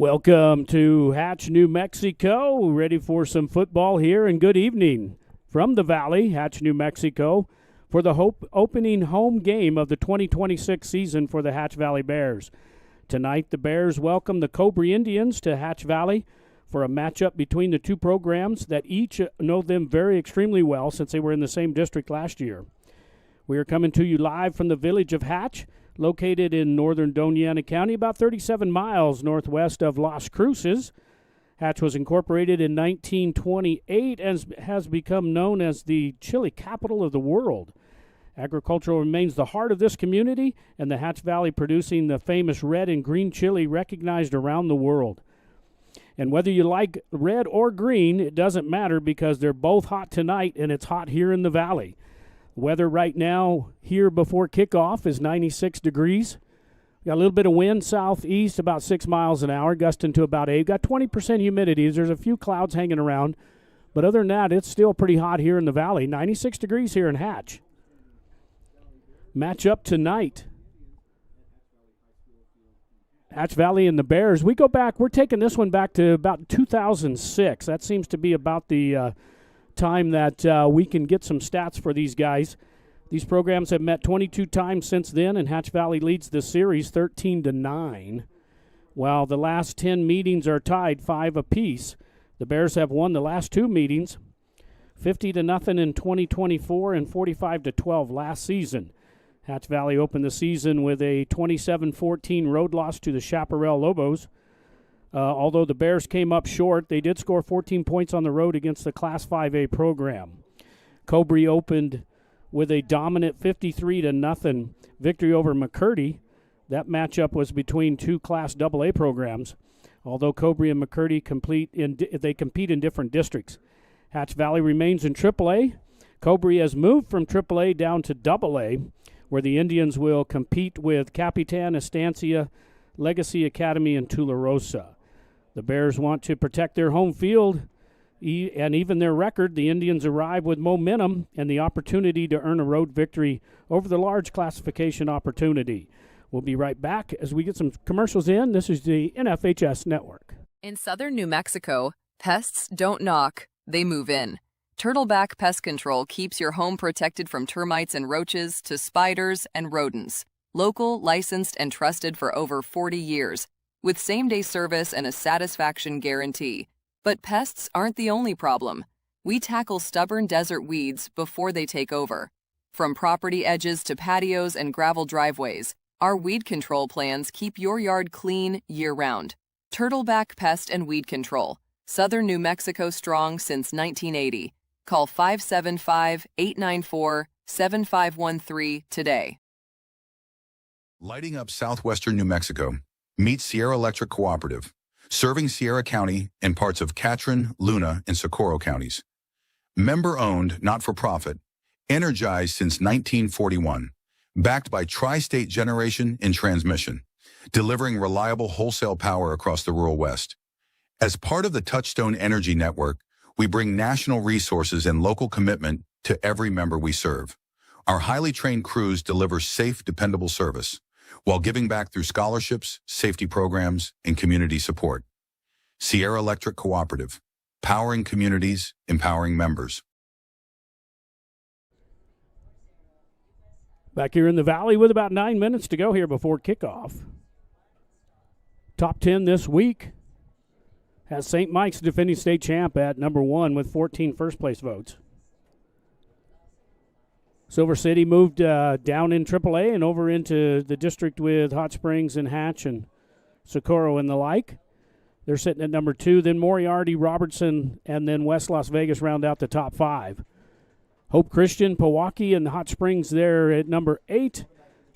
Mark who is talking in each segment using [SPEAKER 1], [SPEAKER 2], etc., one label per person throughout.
[SPEAKER 1] Welcome to Hatch, New Mexico. Ready for some football here, and good evening from the Valley, Hatch, New Mexico, for the opening home game of the 2026 season for the Hatch Valley Bears. Tonight, the Bears welcome the Cobre Indians to Hatch Valley for a matchup between the two programs that each know them very extremely well since they were in the same district last year. We are coming to you live from the village of Hatch, located in northern Doña Ana County, about 37 miles northwest of Las Cruces. Hatch was incorporated in 1928 and has become known as the chili capital of the world. Agriculture remains the heart of this community, and the Hatch Valley producing the famous red and green chili recognized around the world. And whether you like red or green, it doesn't matter because they're both hot tonight, and it's hot here in the valley. Weather right now here before kickoff is 96 degrees. Got a little bit of wind southeast, about 6 miles an hour, gusting to about 8. Got 20% humidity. There's a few clouds hanging around. But other than that, it's still pretty hot here in the valley. 96 degrees here in Hatch. Matchup tonight. Hatch Valley and the Bears. We go back. We're taking this one back to about 2006. That seems to be about the time that we can get some stats for these guys. These programs have met 22 times since then, and Hatch Valley leads the series 13-9. While the last 10 meetings are tied 5 apiece. The Bears have won the last 2 meetings, 50-0 in 2024 and 45-12 last season. Hatch Valley opened the season with a 27-14 road loss to the Chaparral Lobos. Although the Bears came up short, they did score 14 points on the road against the Class 5A program. Cobre opened with a dominant 53-0 victory over McCurdy. That matchup was between two Class AA programs. Although Cobre and McCurdy compete in different districts. Hatch Valley remains in AAA. Cobre has moved from AAA down to AA, where the Indians will compete with Capitan, Estancia, Legacy Academy, and Tularosa. The Bears want to protect their home field and even their record. The Indians arrive with momentum and the opportunity to earn a road victory over the large classification opportunity. We'll be right back as we get some commercials in. This is the NFHS Network.
[SPEAKER 2] In southern New Mexico, pests don't knock, they move in. Turtleback Pest Control keeps your home protected from termites and roaches to spiders and rodents. Local, licensed, and trusted for over 40 years, with same-day service and a satisfaction guarantee. But pests aren't the only problem. We tackle stubborn desert weeds before they take over. From property edges to patios and gravel driveways, our weed control plans keep your yard clean year-round. Turtleback Pest and Weed Control, Southern New Mexico strong since 1980. Call 575-894-7513 today.
[SPEAKER 3] Lighting up southwestern New Mexico. Meet Sierra Electric Cooperative, serving Sierra County and parts of Catron, Luna, and Socorro counties. Member-owned, not-for-profit, energized since 1941, backed by Tri-State Generation and Transmission, delivering reliable wholesale power across the rural West. As part of the Touchstone Energy Network, we bring national resources and local commitment to every member we serve. Our highly trained crews deliver safe, dependable service, while giving back through scholarships, safety programs, and community support. Sierra Electric Cooperative, powering communities, empowering members.
[SPEAKER 1] Back here in the Valley with about 9 minutes to go here before kickoff. Top 10 this week has St. Mike's defending state champ at number 1 with 14 first-place votes. Silver City moved down in AAA and over into the district with Hot Springs and Hatch and Socorro and the like. They're sitting at number 2. Then Moriarty, Robertson, and then West Las Vegas round out the top 5. Hope Christian, Pewaukee, and Hot Springs there at number 8,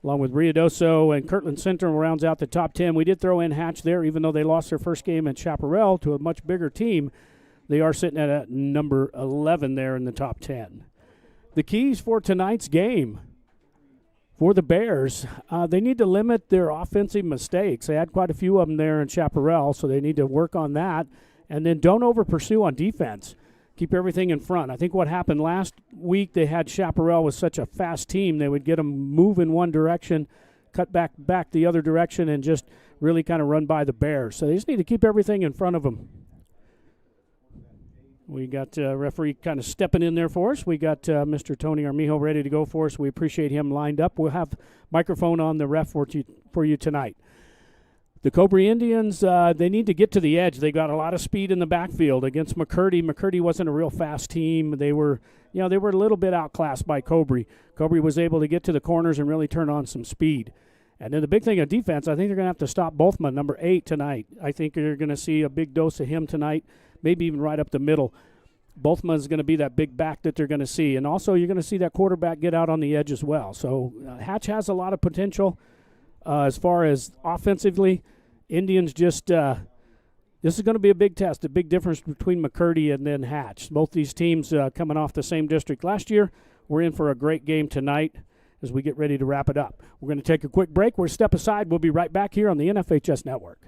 [SPEAKER 1] along with Ruidoso and Kirtland Central rounds out the top 10. We did throw in Hatch there, even though they lost their first game at Chaparral to a much bigger team. They are sitting at number 11 there in the top 10. The keys for tonight's game for the Bears, they need to limit their offensive mistakes. They had quite a few of them there in Chaparral, so they need to work on that. And then don't over-pursue on defense. Keep everything in front. I think what happened last week, they had Chaparral with such a fast team, they would get them move in one direction, cut back the other direction and just really kind of run by the Bears. So they just need to keep everything in front of them. We got referee kind of stepping in there for us. We got Mr. Tony Armijo ready to go for us. We appreciate him lined up. We'll have microphone on the ref for you tonight. The Cobre Indians, they need to get to the edge. They got a lot of speed in the backfield against McCurdy. McCurdy wasn't a real fast team. They were a little bit outclassed by Cobre. Cobre was able to get to the corners and really turn on some speed. And then the big thing of defense, I think they're going to have to stop Bothman, number 8, tonight. I think you're going to see a big dose of him tonight, maybe even right up the middle. Bothman's going to be that big back that they're going to see. And also you're going to see that quarterback get out on the edge as well. So Hatch has a lot of potential as far as offensively. Indians just this is going to be a big test, a big difference between McCurdy and then Hatch. Both these teams coming off the same district last year. We're in for a great game tonight as we get ready to wrap it up. We're going to take a quick break. We'll step aside. We'll be right back here on the NFHS Network.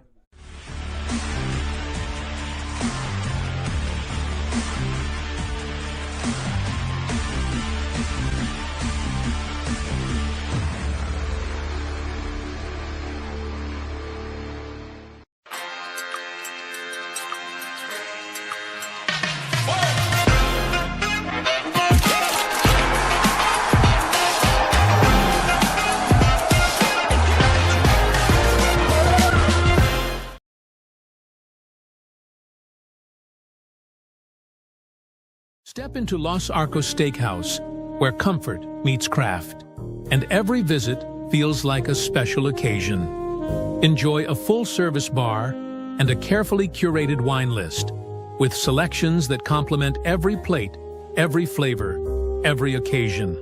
[SPEAKER 4] Step into Los Arcos Steakhouse, where comfort meets craft, and every visit feels like a special occasion. Enjoy a full-service bar and a carefully curated wine list, with selections that complement every plate, every flavor, every occasion.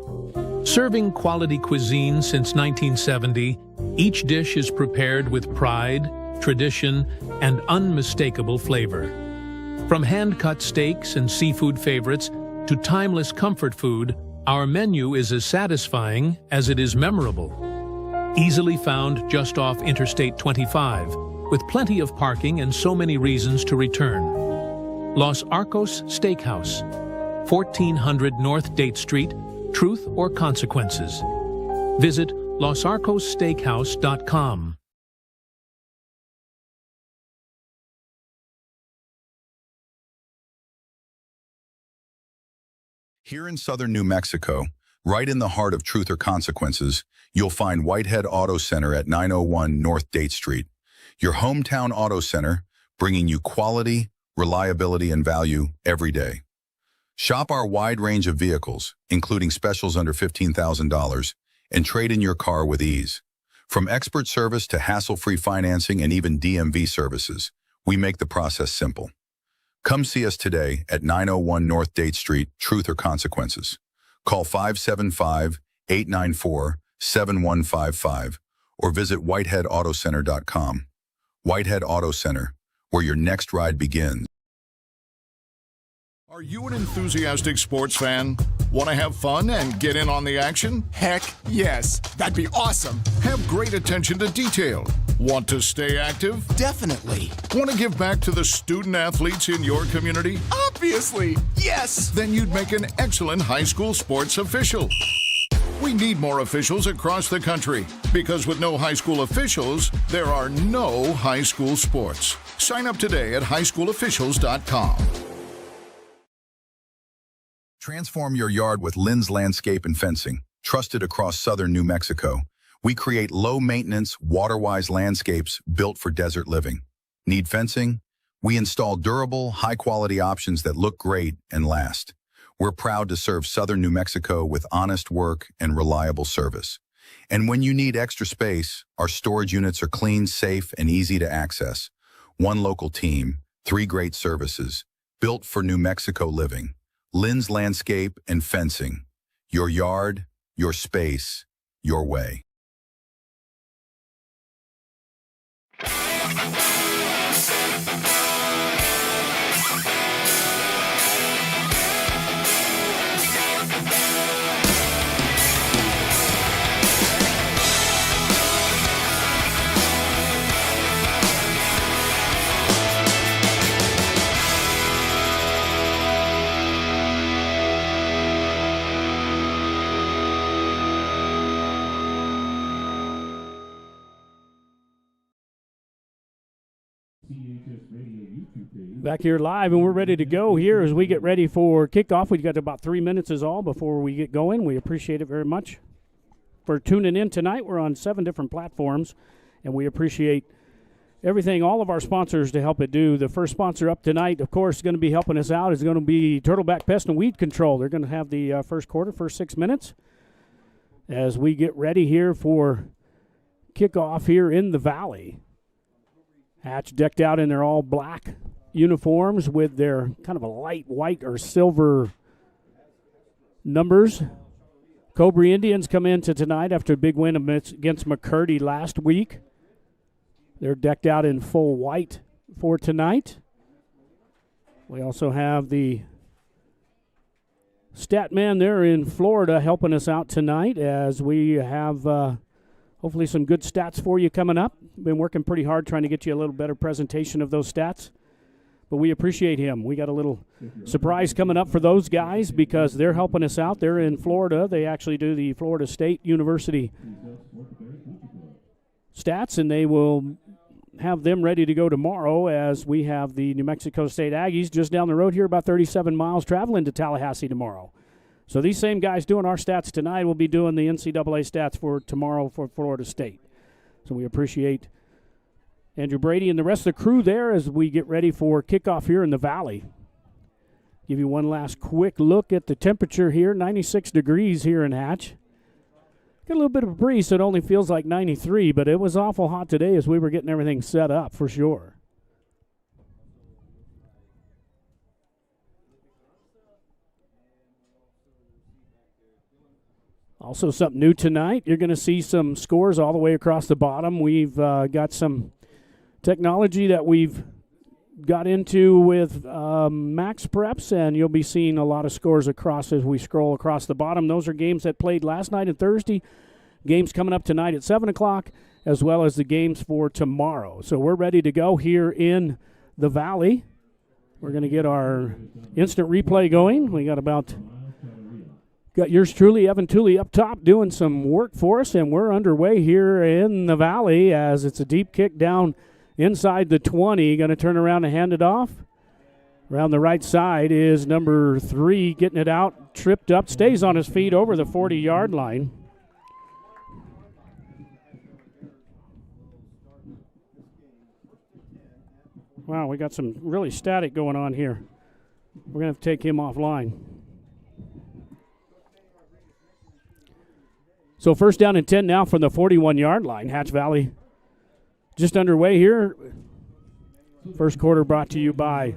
[SPEAKER 4] Serving quality cuisine since 1970, each dish is prepared with pride, tradition, and unmistakable flavor. From hand-cut steaks and seafood favorites to timeless comfort food, our menu is as satisfying as it is memorable. Easily found just off Interstate 25, with plenty of parking and so many reasons to return. Los Arcos Steakhouse, 1400 North Date Street, Truth or Consequences. Visit losarcossteakhouse.com.
[SPEAKER 3] Here in southern New Mexico, right in the heart of Truth or Consequences, you'll find Whitehead Auto Center at 901 North Date Street. Your hometown auto center, bringing you quality, reliability, and value every day. Shop our wide range of vehicles, including specials under $15,000, and trade in your car with ease. From expert service to hassle-free financing and even DMV services, we make the process simple. Come see us today at 901 North Date Street, Truth or Consequences. Call 575-894-7155 or visit whiteheadautocenter.com. Whitehead Auto Center, where your next ride begins.
[SPEAKER 5] Are you an enthusiastic sports fan? Want to have fun and get in on the action?
[SPEAKER 6] Heck yes, that'd be awesome.
[SPEAKER 5] Have great attention to detail. Want to stay active?
[SPEAKER 6] Definitely.
[SPEAKER 5] Want to give back to the student athletes in your community?
[SPEAKER 6] Obviously, yes.
[SPEAKER 5] Then you'd make an excellent high school sports official. We need more officials across the country because with no high school officials, there are no high school sports. Sign up today at highschoolofficials.com.
[SPEAKER 3] Transform your yard with Lynn's Landscape and Fencing, trusted across southern New Mexico. We create low-maintenance, water-wise landscapes built for desert living. Need fencing? We install durable, high-quality options that look great and last. We're proud to serve southern New Mexico with honest work and reliable service. And when you need extra space, our storage units are clean, safe, and easy to access. One local team, 3 great services, built for New Mexico living. Lynn's Landscape and Fencing. Your yard, your space, your way.
[SPEAKER 1] Back here live, and we're ready to go here as we get ready for kickoff. We've got about 3 minutes is all before we get going. We appreciate it very much for tuning in tonight. We're on 7 different platforms, and we appreciate everything, all of our sponsors to help it do. The first sponsor up tonight, of course, going to be helping us out is going to be Turtleback Pest and Weed Control. They're going to have the first 6 minutes as we get ready here for kickoff here in the Valley. Hatch decked out in their all black uniforms with their kind of a light white or silver numbers. Cobre Indians come into tonight after a big win against McCurdy last week. They're decked out in full white for tonight. We also have the stat man there in Florida helping us out tonight as we have hopefully some good stats for you coming up. Been working pretty hard trying to get you a little better presentation of those stats. But we appreciate him. We got a little surprise coming up for those guys because they're helping us out. They're in Florida. They actually do the Florida State University stats, and they will have them ready to go tomorrow as we have the New Mexico State Aggies just down the road here, about 37 miles, traveling to Tallahassee tomorrow. So these same guys doing our stats tonight will be doing the NCAA stats for tomorrow for Florida State. So we appreciate Andrew Brady and the rest of the crew there as we get ready for kickoff here in the Valley. Give you one last quick look at the temperature here, 96 degrees here in Hatch. Got a little bit of a breeze, so it only feels like 93, but it was awful hot today as we were getting everything set up for sure. Also something new tonight, you're going to see some scores all the way across the bottom. We've got some technology that we've got into with Max Preps, and you'll be seeing a lot of scores across as we scroll across the bottom. Those are games that played last night and Thursday, games coming up tonight at 7 o'clock, as well as the games for tomorrow. So we're ready to go here in the Valley. We're going to get our instant replay going. We got yours truly, Evan Tooley, up top doing some work for us, and we're underway here in the Valley as it's a deep kick down inside the 20, going to turn around and hand it off. Around the right side is number 3, getting it out, tripped up, stays on his feet over the 40-yard line. Wow, we got some really static going on here. We're going to have to take him offline. So first down and 10 now from the 41-yard line. Hatch Valley just underway here. First quarter brought to you by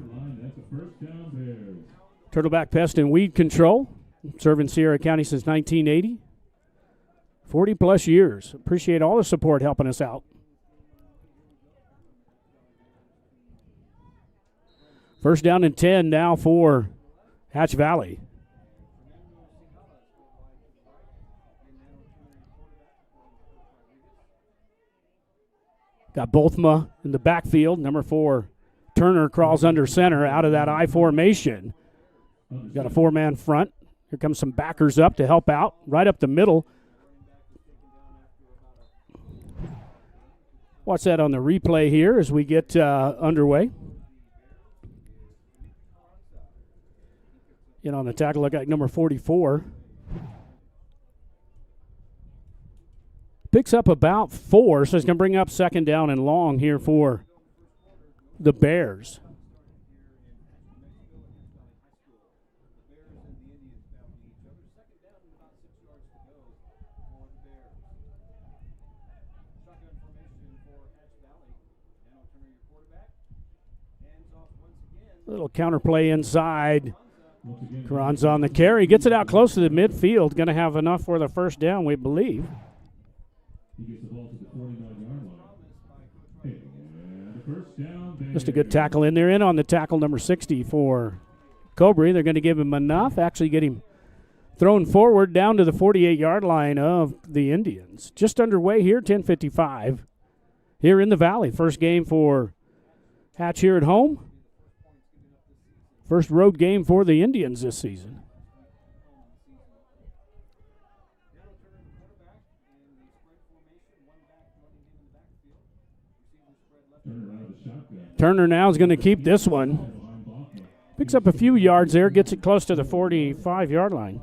[SPEAKER 1] Turtleback Pest and Weed Control, serving Sierra County since 1980. 40-plus years. Appreciate all the support helping us out. First down and 10 now for Hatch Valley. Got Bothma in the backfield. Number 4, Turner crawls under center out of that I formation. Got a 4-man front. Here comes some backers up to help out. Right up the middle. Watch that on the replay here as we get underway. In on the tackle, look like number 44. Picks up about 4, so he's going to bring up second down and long here for the Bears. A little counterplay inside. Cron's on the carry. Gets it out close to the midfield. Going to have enough for the first down, we believe. Just a good tackle in there. In on the tackle, number 60 for Cobre. They're going to give him enough. Actually get him thrown forward down to the 48-yard line of the Indians. Just underway here, 10:55 here in the Valley. First game for Hatch here at home. First road game for the Indians this season. Turner now is going to keep this one. Picks up a few yards there, gets it close to the 45-yard line.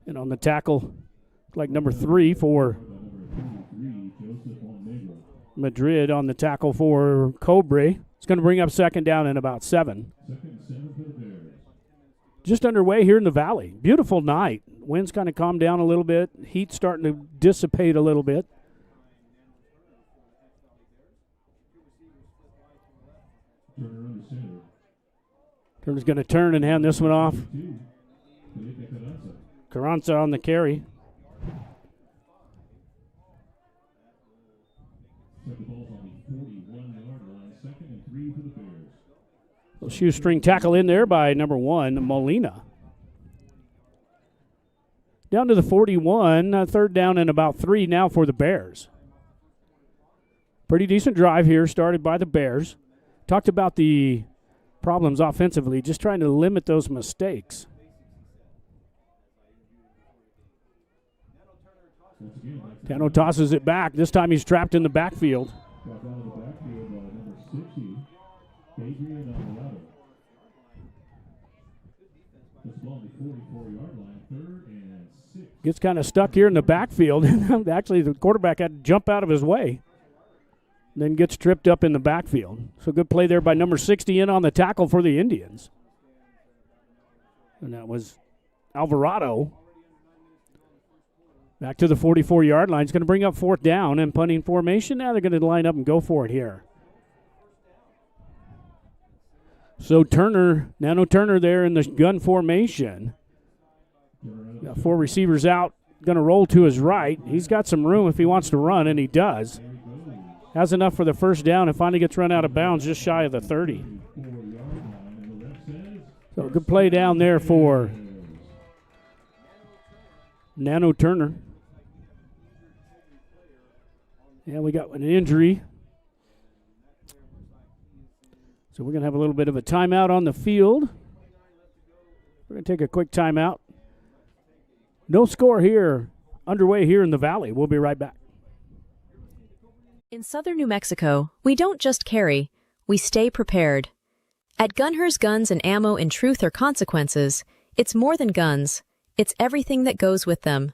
[SPEAKER 1] And on the tackle, like number 3 for Madrid on the tackle for Cobre. It's going to bring up second down and about 7. Just underway here in the valley. Beautiful night. Wind's kind of calmed down a little bit. Heat starting to dissipate a little bit. Turner's going to turn and hand this one off. Carranza on the carry. A shoestring tackle in there by number 1, Molina. Down to the 41, third down and about 3 now for the Bears. Pretty decent drive here, started by the Bears. Talked about the problems offensively, just trying to limit those mistakes. Tano tosses it back. This time he's trapped in the backfield. Gets kind of stuck here in the backfield. Actually, the quarterback had to jump out of his way. Then gets tripped up in the backfield. So good play there by number 60 in on the tackle for the Indians. And that was Alvarado. Back to the 44-yard line. It's going to bring up fourth down and punting formation. Now they're going to line up and go for it here. So Nano Turner there in the gun formation. Got 4 receivers out. Going to roll to his right. He's got some room if he wants to run, and he does. Has enough for the first down and finally gets run out of bounds just shy of the 30. So good play down there for Nano Turner. Yeah, we got an injury. So we're going to have a little bit of a timeout on the field. We're going to take a quick timeout. No score here, underway here in the Valley. We'll be right back.
[SPEAKER 7] In southern New Mexico, we don't just carry, we stay prepared. At Gunher's Guns and Ammo in Truth or Consequences, it's more than guns, it's everything that goes with them.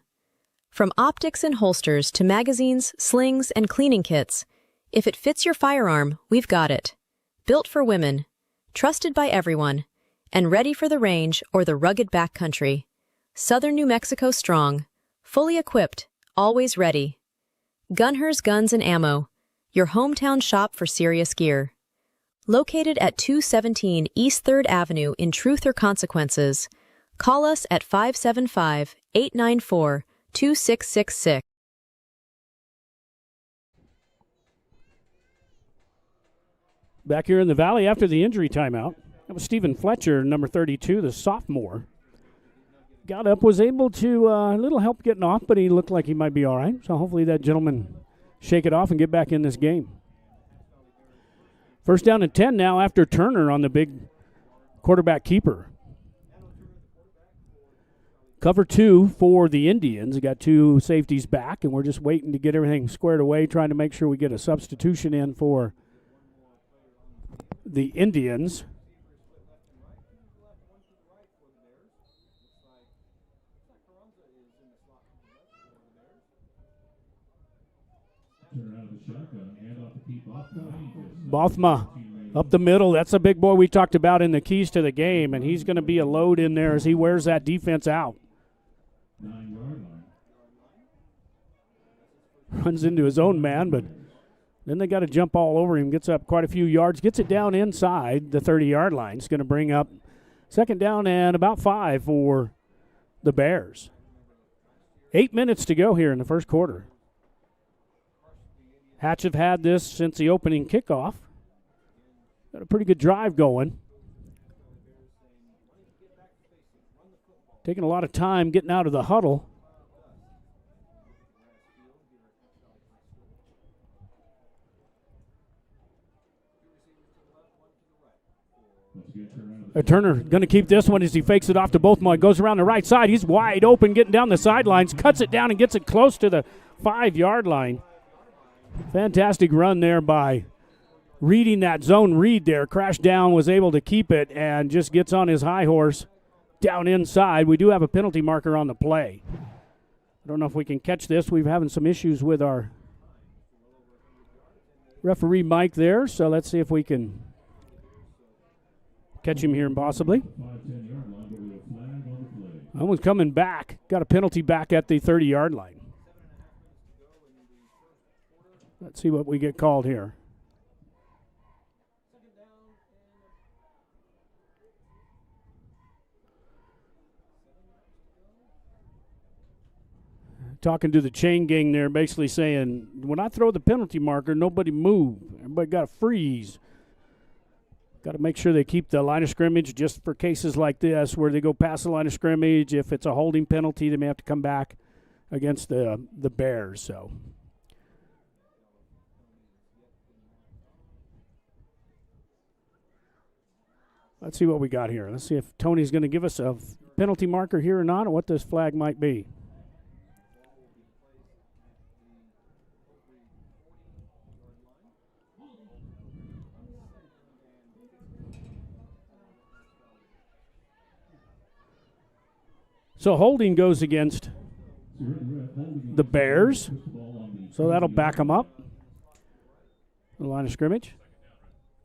[SPEAKER 7] From optics and holsters to magazines, slings, and cleaning kits, if it fits your firearm, we've got it. Built for women, trusted by everyone, and ready for the range or the rugged backcountry. Southern New Mexico strong, fully equipped, always ready. Gunher's Guns and Ammo, your hometown shop for serious gear. Located at 217 East 3rd Avenue in Truth or Consequences, call us at 575-894-2666.
[SPEAKER 1] Back here in the Valley after the injury timeout. That was Stephen Fletcher, number 32, the sophomore. Got up, was able to, a little help getting off, but he looked like he might be all right. So hopefully that gentleman shake it off and get back in this game. First down and 10 now after Turner on the big quarterback keeper. Cover 2 for the Indians. We got 2 safeties back, and we're just waiting to get everything squared away, trying to make sure we get a substitution in for the Indians. Bothma up the middle. That's a big boy we talked about in the keys to the game, and he's going to be a load in there as he wears that defense out. Runs into his own man, but then they got to jump all over him. Gets up quite a few yards. Gets it down inside the 30-yard line. It's going to bring up second down and about 5 for the Bears. 8 minutes to go here in the first quarter. Hatch have had this since the opening kickoff. Got a pretty good drive going. Taking a lot of time getting out of the huddle. Turner going to keep this one as he fakes it off to Bothma. Goes around the right side. He's wide open, getting down the sidelines. Cuts it down and gets it close to the 5-yard line. Fantastic run there by reading that zone read there. Crashed down, was able to keep it, and just gets on his high horse down inside. We do have a penalty marker on the play. I don't know if we can catch this. We're having some issues with our referee Mike there, so let's see if we can catch him here possibly. Almost coming back. Got a penalty back at the 30-yard line. Let's see what we get called here. Talking to the chain gang there, basically saying, when I throw the penalty marker, nobody move. Everybody got to freeze. Got to make sure they keep the line of scrimmage just for cases like this where they go past the line of scrimmage. If it's a holding penalty, they may have to come back against the Bears. So let's see what we got here. Let's see if Tony's going to give us a penalty marker here or not, or what this flag might be. So holding goes against the Bears. So that'll back them up. The line of scrimmage.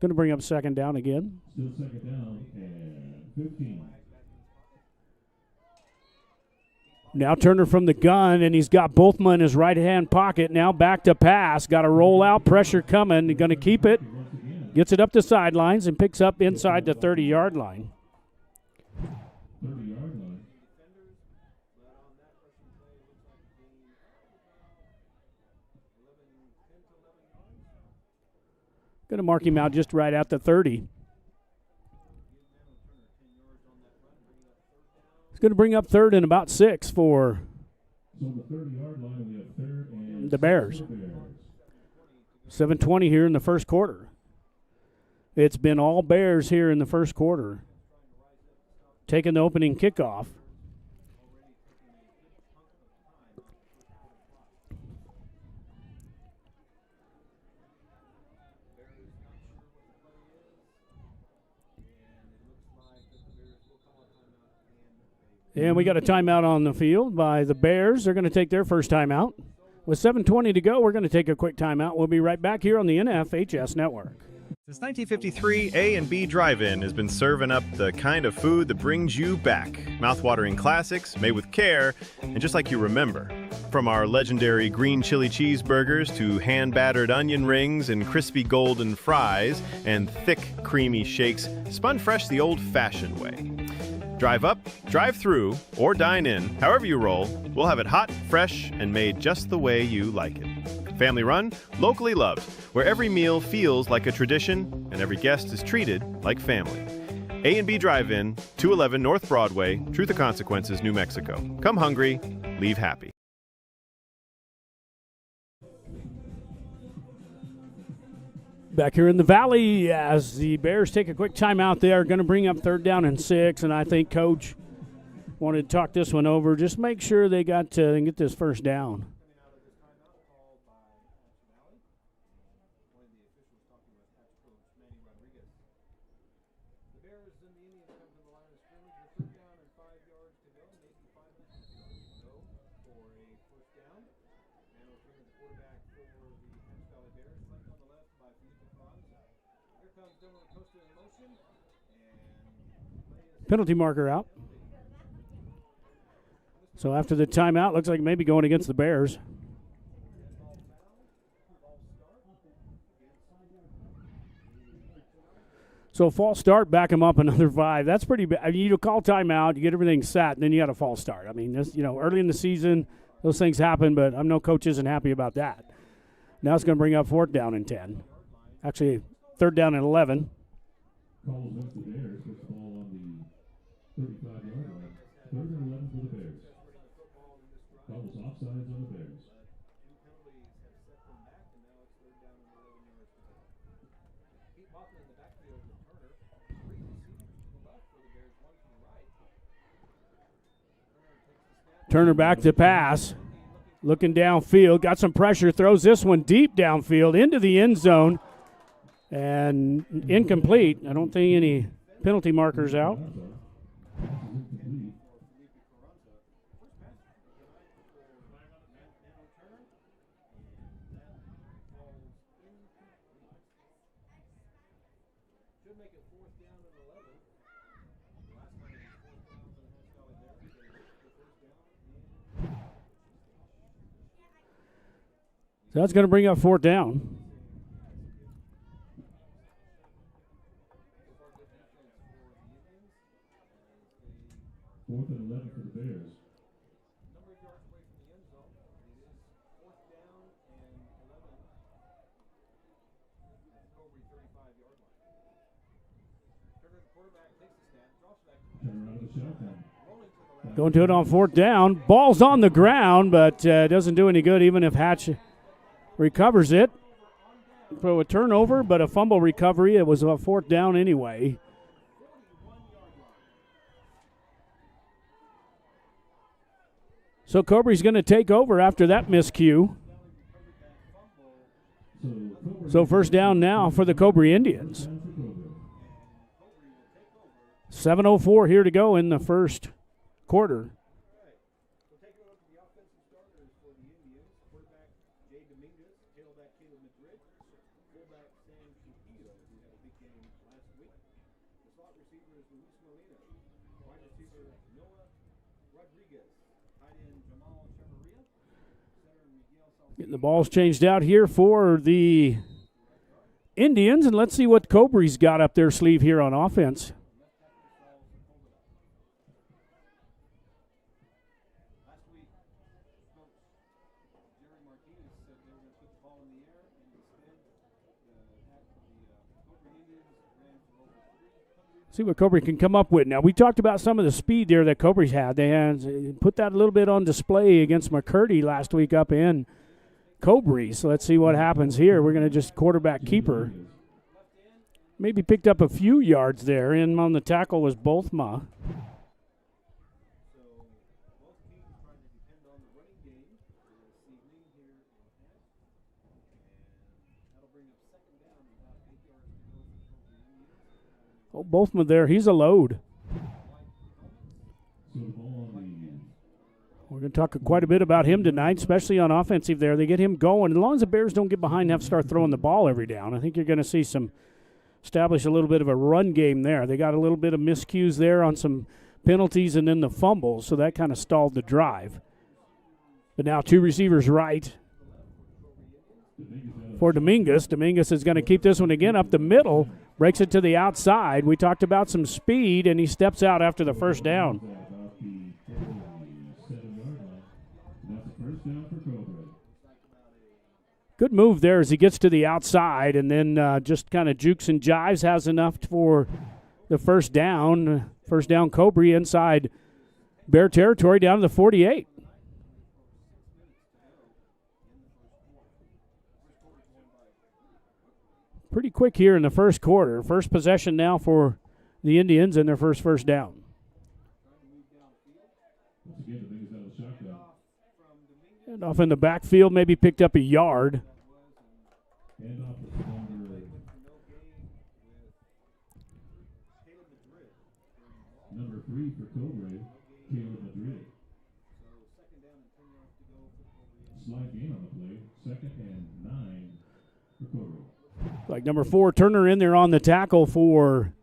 [SPEAKER 1] Going to bring up second down again.
[SPEAKER 8] Still second down and 15.
[SPEAKER 1] Now Turner from the gun, and he's got Bothma in his right-hand pocket. Now back to pass. Got a rollout, pressure coming. Going to keep it. Gets it up the sidelines and picks up inside the 30-yard line.
[SPEAKER 8] 30-yard line.
[SPEAKER 1] Going to mark him out just right at the 30. It's going to bring up third and about 6 for
[SPEAKER 8] So the 30-yard line, we have third and
[SPEAKER 1] the Bears. 7:20 here in the first quarter. It's been all Bears here in the first quarter. Taking the opening kickoff. And we got a timeout on the field by the Bears. They're going to take their first timeout. With 7:20 to go, we're going to take a quick timeout. We'll be right back here on the NFHS Network.
[SPEAKER 9] Since 1953, A&B Drive-In has been serving up the kind of food that brings you back. Mouth-watering classics, made with care, and just like you remember. From our legendary green chili cheeseburgers to hand-battered onion rings and crispy golden fries and thick, creamy shakes, spun fresh the old-fashioned way. Drive up, drive through, or dine in, however you roll, we'll have it hot, fresh, and made just the way you like it. Family run, locally loved, where every meal feels like a tradition and every guest is treated like family. A&B Drive-In, 211 North Broadway, Truth or Consequences, New Mexico. Come hungry, leave happy.
[SPEAKER 1] Back here in the Valley as the Bears take a quick timeout there. Going to bring up third down and 6, and I think Coach wanted to talk this one over. Just make sure they got to get this first down. Penalty marker out. So after the timeout, looks like maybe going against the Bears. So false start, back him up another 5. That's pretty bad. I mean, you call timeout, you get everything set, and then you got a false start. I mean, this, early in the season, those things happen, but I know Coach isn't happy about that. Now it's going to bring up fourth down and 10. Actually, third down and 11.
[SPEAKER 8] Calls against the Bears. First ball on the 35-yard line. Third and 11 for the Bears. Calls offsides on the Bears.
[SPEAKER 1] Turner back to pass. Looking downfield. Got some pressure. Throws this one deep downfield into the end zone. And incomplete. I don't think any penalty markers out. So that's going to bring up fourth down.
[SPEAKER 8] Fourth and 11 for the Bears. Turner out of the shotgun.
[SPEAKER 1] Going to it on fourth down. Ball's on the ground, but doesn't do any good even if Hatch recovers it. So a turnover, but a fumble recovery. It was a fourth down anyway. So Cobre's going to take over after that miscue. So first down now for the Cobre Indians. 7:04 here to go in the first quarter. Getting the balls changed out here for the Indians, and let's see what Cobre's got up their sleeve here on offense. See what Cobre can come up with. Now, we talked about some of the speed there that Cobre's had. They had put that a little bit on display against McCurdy last week up in Cobre. So let's see what happens here. We're going to just quarterback keeper. Maybe picked up a few yards there. In on the tackle was Bolthma. Oh, Bolthma there. He's a load. We're going to talk quite a bit about him tonight, especially on offensive there. They get him going. As long as the Bears don't get behind and have to start throwing the ball every down, I think you're going to see establish a little bit of a run game there. They got a little bit of miscues there on some penalties and then the fumbles, so that kind of stalled the drive. But now two receivers right for Dominguez. Dominguez is going to keep this one again up the middle, breaks it to the outside. We talked about some speed, and he steps out after the first down. Good move there as he gets to the outside and then just kind of jukes and jives, has enough for the first down. First down, Cobre inside Bear territory down to the 48. Pretty quick here in the first quarter. First possession now for the Indians and their first down. And off in the backfield, maybe picked up a yard.
[SPEAKER 8] Number 3 for Cobre, Caleb Madrid. Slide gain on the play, 2nd and 9 for Cobre.
[SPEAKER 1] Like number 4, Turner in there on the tackle for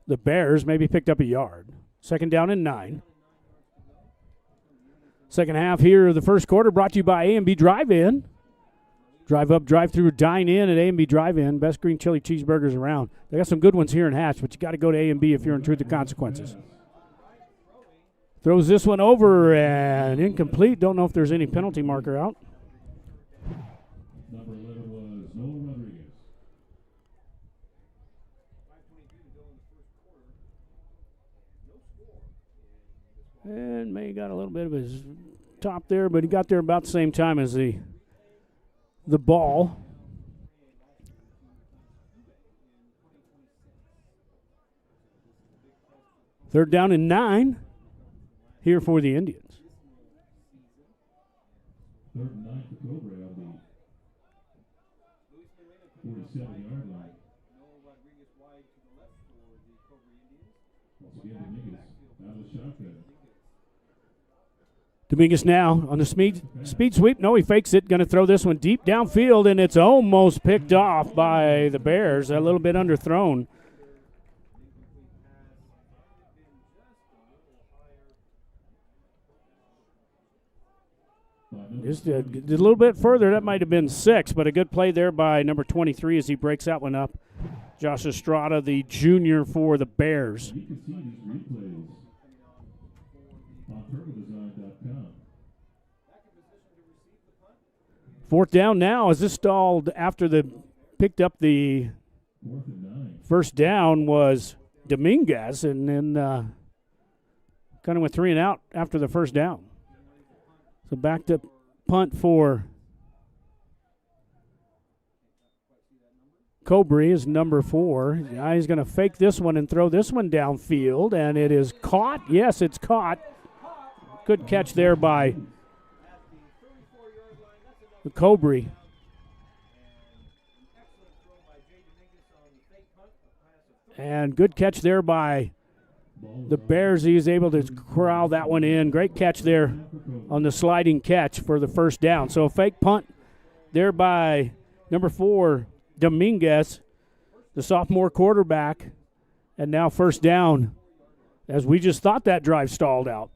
[SPEAKER 1] the Bears, maybe picked up a yard. 2nd down and 9. Second half here of the first quarter brought to you by A&B Drive-In. Drive up, drive through, dine in at A&B Drive-In. Best green chili cheeseburgers around. They got some good ones here in Hatch, but you got to go to A&B if you're in Truth or Consequences. Throws this one over and incomplete. Don't know if there's any penalty marker out.
[SPEAKER 8] Number 11 was Noel Rodriguez.
[SPEAKER 1] And May got a little bit of his top there, but he got there about the same time as the ball. Third down and 9 here for the Indians.
[SPEAKER 8] Third and 9 for Cobre on the 47-yard line. Once again, Dominguez out of the shotgun.
[SPEAKER 1] Dominguez now on the speed sweep. No, he fakes it. Going to throw this one deep downfield, and it's almost picked off by the Bears. A little bit underthrown. Just a little bit further. That might have been 6, but a good play there by number 23 as he breaks that one up. Josh Estrada, the junior for the Bears.
[SPEAKER 8] You can see these replays on turbodesign.com.
[SPEAKER 1] Fourth down now as this stalled after the picked up the
[SPEAKER 8] 4th and 9.
[SPEAKER 1] first down was Dominguez, and then kind of went 3 and out after the first down. So back to punt for Cobre is number 4. He's going to fake this one and throw this one downfield, and it is caught. Yes, it's caught. Good catch there by Cobre. And good catch there by the Bears. He is able to corral that one in. Great catch there on the sliding catch for the first down. So a fake punt there by number 4, Dominguez, the sophomore quarterback. And now first down, as we just thought that drive stalled out.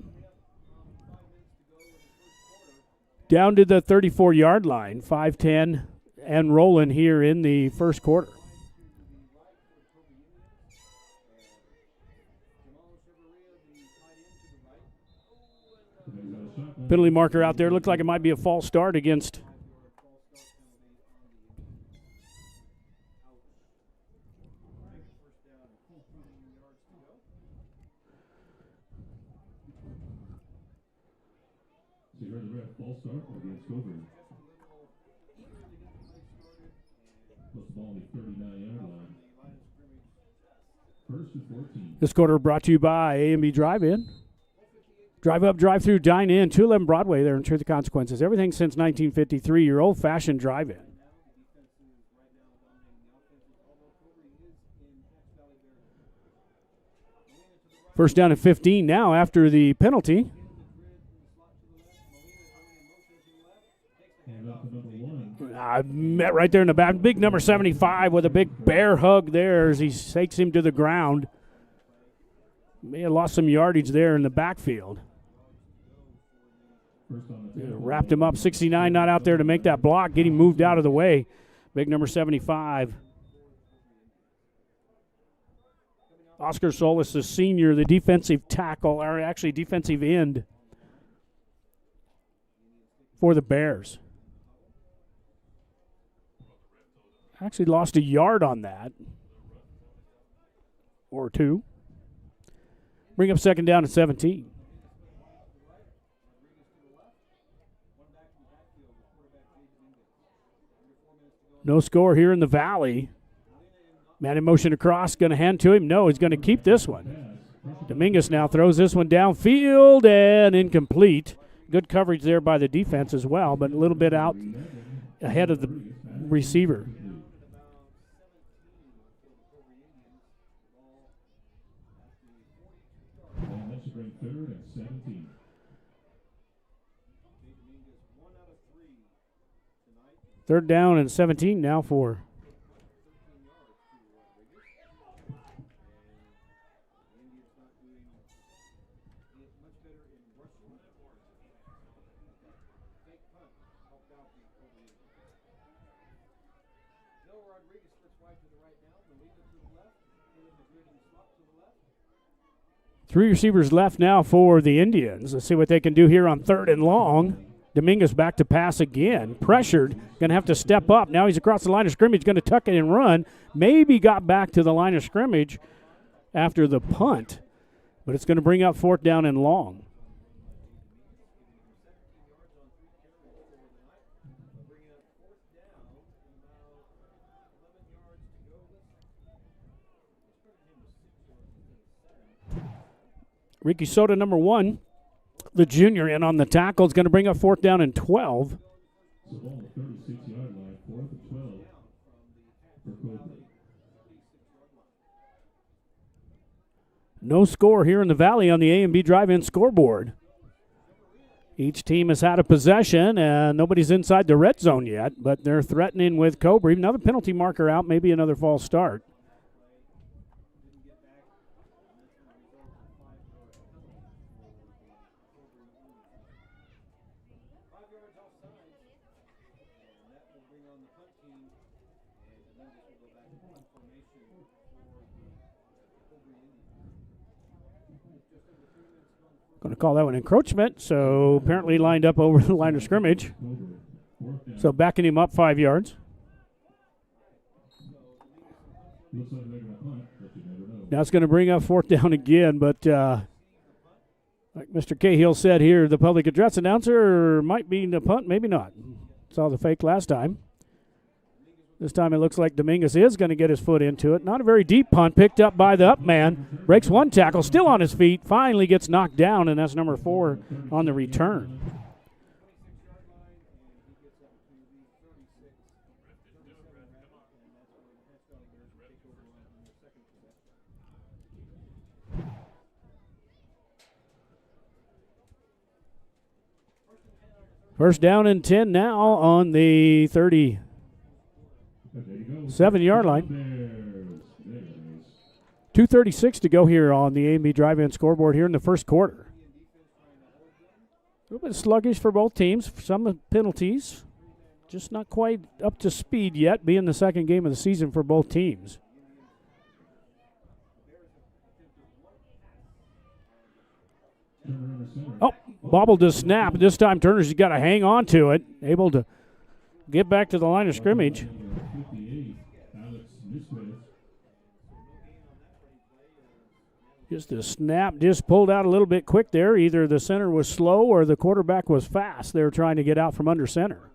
[SPEAKER 1] Down to the 34-yard line, 5-10 and rolling here in the first quarter. Penalty marker out there. Looked like it might be a false start against
[SPEAKER 8] False start against Cobre. Plus the ball on the 39-yard line. First and 14.
[SPEAKER 1] This quarter brought to you by A&B Drive-In. Drive up, drive through, dine in. 211 Broadway there in Truth of Consequences. Everything since 1953, your old-fashioned drive-in. First down at 15 now after the penalty. Met right there in the back. Big number 75 with a big bear hug there as he takes him to the ground. May have lost some yardage there in the backfield. Wrapped him up. 69 not out there to make that block. Get him moved out of the way. Big number 75. Oscar Solis, the senior, the defensive tackle, or actually defensive end for the Bears. Actually lost a yard on that. Or 2. Bring up second down at 17. No score here in the Valley. Man in motion across, going to hand to him. No, he's going to keep this one. Dominguez now throws this one downfield and incomplete. Good coverage there by the defense as well, but a little bit out ahead of the receiver.
[SPEAKER 8] Third and 17.
[SPEAKER 1] Third down and 17 now for three receivers left now for the Indians. Let's see what they can do here on third and long. Dominguez back to pass again. Pressured. Going to have to step up. Now he's across the line of scrimmage. Going to tuck it and run. Maybe got back to the line of scrimmage after the punt. But it's going to bring up fourth down and long. Ricky Soda, number 1, the junior, in on the tackle. Is going to bring up fourth down and 12.
[SPEAKER 8] the ball on the 36-yard line, 4th and 12 for Cobre.
[SPEAKER 1] No score here in the Valley on the A&B Drive-In scoreboard. Each team has had a possession, and nobody's inside the red zone yet, but they're threatening with Cobre. Another penalty marker out, maybe another false start. Going to call that one encroachment, so apparently lined up over the line of scrimmage. So backing him up 5 yards. Now it's going to bring up 4th down again, but like Mr. Cahill said here, the public address announcer might be the punt, maybe not. Saw the fake last time. This time it looks like Dominguez is going to get his foot into it. Not a very deep punt, picked up by the up man. Breaks one tackle, still on his feet, finally gets knocked down, and that's number 4 on the return. First down and 10 now on the 37-yard line. 2:36 to go here on the A&B Drive-In scoreboard here in the first quarter. A little bit sluggish for both teams. Some penalties, just not quite up to speed yet, being the second game of the season for both teams. Oh, bobbled to snap. This time Turner's got to hang on to it, able to get back to the line of scrimmage. Just a snap, just pulled out a little bit quick there. Either the center was slow or the quarterback was fast. They were trying to get out from under center.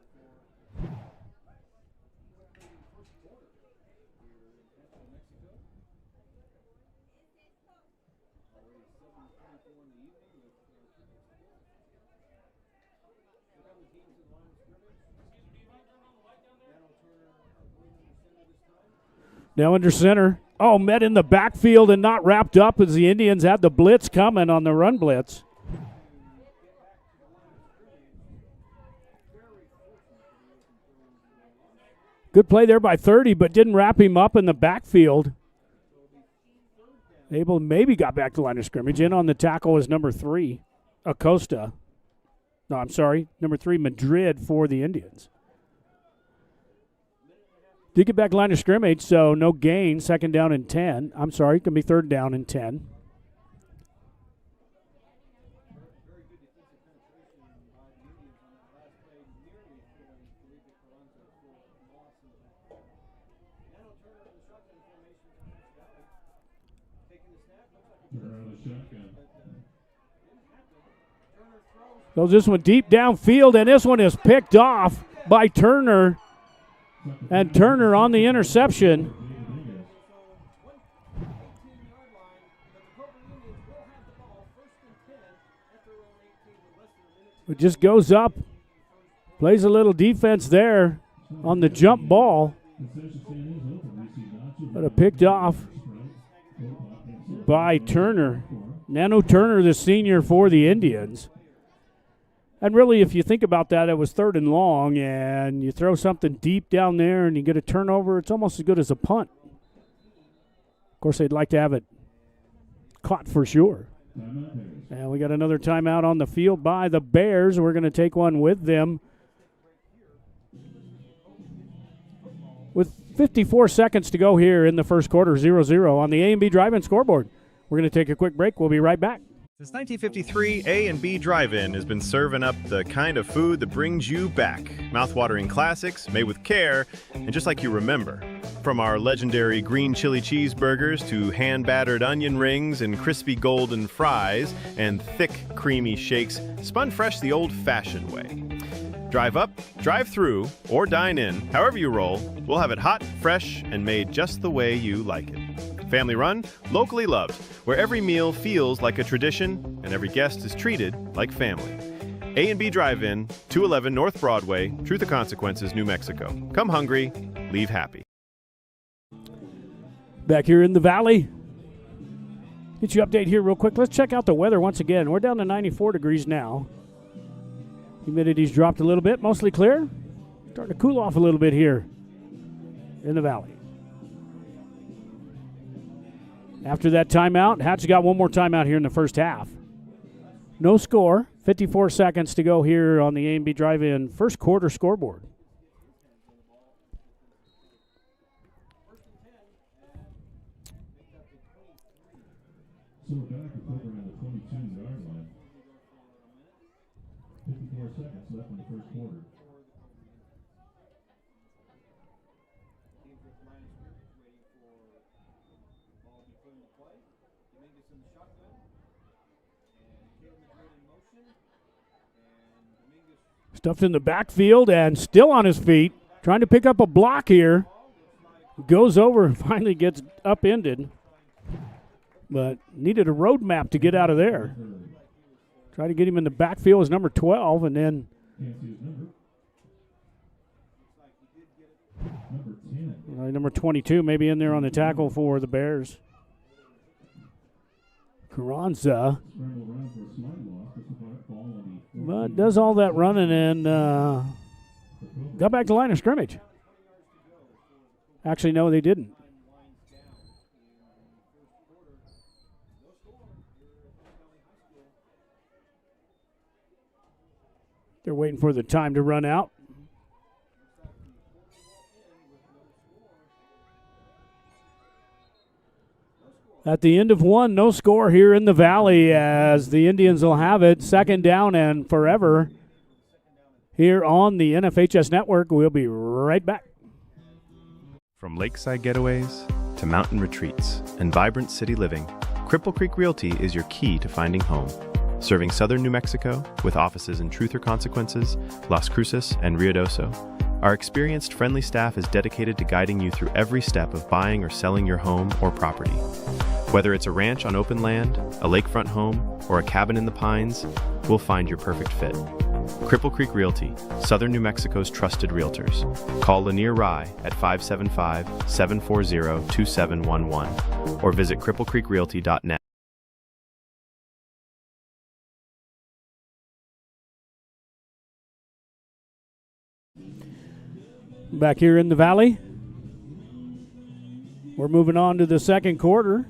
[SPEAKER 1] Now under center. Oh, met in the backfield and not wrapped up as the Indians had the blitz coming on the run blitz. Good play there by 30, but didn't wrap him up in the backfield. Abel maybe got back to the line of scrimmage. In on the tackle was number 3, Acosta. No, I'm sorry, number 3, Madrid for the Indians. Did get back line of scrimmage, so no gain. Second down and 10. I'm sorry, it can be third down and 10. Goes this one deep downfield, and this one is picked off by Turner. And Turner on the interception. It just goes up, plays a little defense there on the jump ball. But picked off by Turner. Nano Turner, the senior for the Indians. And really, if you think about that, it was third and long, and you throw something deep down there and you get a turnover, it's almost as good as a punt. Of course, they'd like to have it caught for sure. And we got another timeout on the field by the Bears. We're going to take one with them. With 54 seconds to go here in the first quarter, 0-0 on the A&B Drive-In scoreboard. We're going to take a quick break. We'll be right back.
[SPEAKER 9] Since 1953, A&B Drive-In has been serving up the kind of food that brings you back. Mouth-watering classics, made with care, and just like you remember. From our legendary green chili cheeseburgers to hand-battered onion rings and crispy golden fries and thick, creamy shakes, spun fresh the old-fashioned way. Drive up, drive through, or dine in, however you roll, we'll have it hot, fresh, and made just the way you like it. Family run, locally loved, where every meal feels like a tradition and every guest is treated like family. A&B Drive-In, 211 North Broadway, Truth or Consequences, New Mexico. Come hungry, leave happy.
[SPEAKER 1] Back here in the valley. Get you update here real quick. Let's check out the weather once again. We're down to 94 degrees now. Humidity's dropped a little bit, mostly clear. Starting to cool off a little bit here in the valley. After that timeout, Hatch got one more timeout here in the first half. No score. 54 seconds to go here on the A&B Drive-In first quarter scoreboard.
[SPEAKER 8] So we're back at Cobre on the 22-yard line. 54 seconds left in the first quarter.
[SPEAKER 1] Stuffed in the backfield and still on his feet. Trying to pick up a block here. Goes over and finally gets upended. But needed a road map to get out of there. Try to get him in the backfield as number 12 and then number 22 maybe in there on the tackle for the Bears. Carranza. But does all that running and got back to line of scrimmage. Actually, no, they didn't. They're waiting for the time to run out. At the end of one, no score here in the Valley as the Indians will have it. Second down and forever here on the NFHS Network. We'll be right back.
[SPEAKER 9] From lakeside getaways to mountain retreats and vibrant city living, Cripple Creek Realty is your key to finding home. Serving southern New Mexico with offices in Truth or Consequences, Las Cruces, and Ruidoso, our experienced, friendly staff is dedicated to guiding you through every step of buying or selling your home or property. Whether it's a ranch on open land, a lakefront home, or a cabin in the pines, we'll find your perfect fit. Cripple Creek Realty, Southern New Mexico's trusted realtors. Call Lanier Rye at 575-740-2711 or visit cripplecreekrealty.net.
[SPEAKER 1] Back here in the Valley, we're moving on to the second quarter.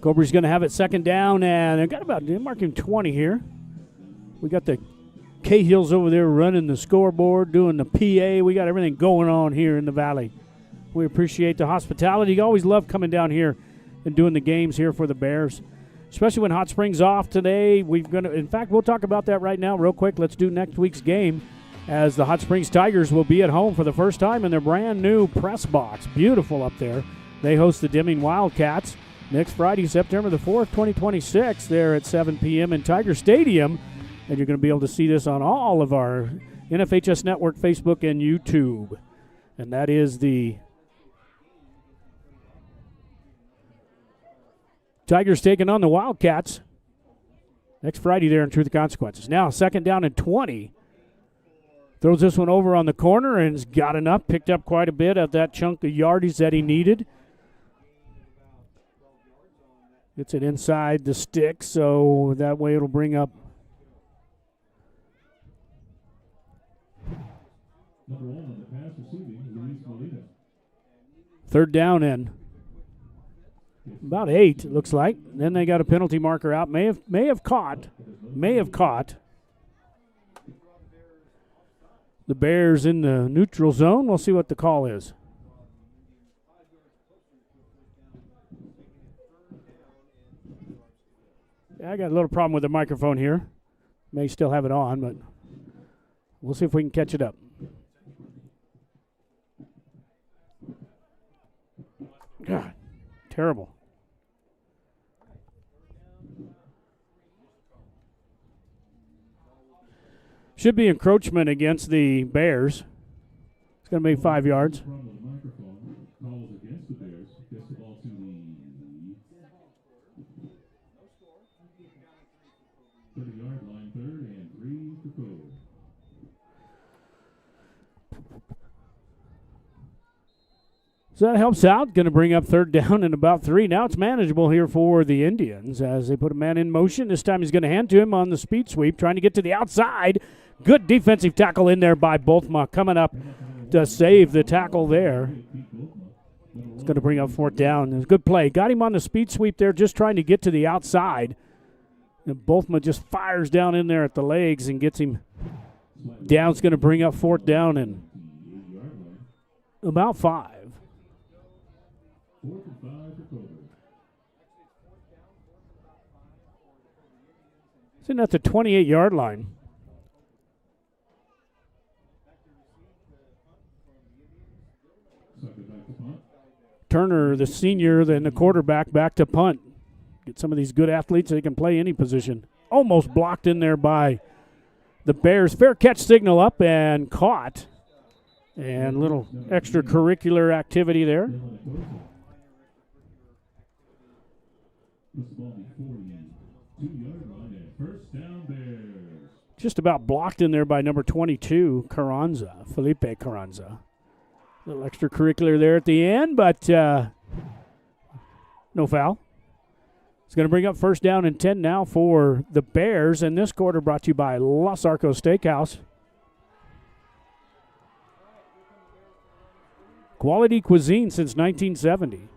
[SPEAKER 1] Cobre's going to have it second down, and they've got about, they're marking 20 here. We got the Cahills over there running the scoreboard, doing the PA. We got everything going on here in the Valley. We appreciate the hospitality. You always love coming down here and doing the games here for the Bears, especially when Hot Springs off today. In fact, we'll talk about that right now real quick. Let's do next week's game as the Hot Springs Tigers will be at home for the first time in their brand new press box. Beautiful up there. They host the Deming Wildcats next Friday, September the 4th, 2026, there at 7 p.m. in Tiger Stadium. And you're going to be able to see this on all of our NFHS Network, Facebook, and YouTube. And that is the Tigers taking on the Wildcats next Friday there in Truth and Consequences. Now, second down and 20. Throws this one over on the corner and has got enough, picked up quite a bit of that chunk of yardage that he needed. Gets it inside the stick, so that way it'll bring up.
[SPEAKER 8] Number 1 on the pass receiving, Luis Molina.
[SPEAKER 1] Third down and about 8, it looks like. Then they got a penalty marker out. May have caught the Bears in the neutral zone. We'll see what the call is. I got a little problem with the microphone here. May still have it on, but we'll see if we can catch it up. God, terrible. Should be encroachment against the Bears. It's going to be 5 yards.
[SPEAKER 8] Calls against the Bears. Gets the ball to the 30-yard line, 3rd and 3 for Cobre.
[SPEAKER 1] So that helps out. Going to bring up 3rd down and about 3. Now it's manageable here for the Indians as they put a man in motion. This time he's going to hand to him on the speed sweep, trying to get to the outside. Good defensive tackle in there by Boltma, coming up to save the tackle there. It's going to bring up 4th down. It's a good play. Got him on the speed sweep there, just trying to get to the outside. And Boltma just fires down in there at the legs and gets him down. It's going to bring up 4th down and about 5.
[SPEAKER 8] 4th and 5 for Cobre.
[SPEAKER 1] Sitting at the 28-yard line.
[SPEAKER 8] Sucker back to punt.
[SPEAKER 1] Turner, the senior, then the quarterback, back to punt. Get some of these good athletes so they can play any position. Almost blocked in there by the Bears. Fair catch signal up and caught. And little extracurricular activity there.
[SPEAKER 8] This ball be 42-yard line and 1st down Bears.
[SPEAKER 1] Just about blocked in there by number 22, Carranza, Felipe Carranza. Little extracurricular there at the end, but no foul. It's going to bring up 1st down and 10 now for the Bears, and this quarter brought to you by Los Arcos Steakhouse. Quality cuisine since 1970.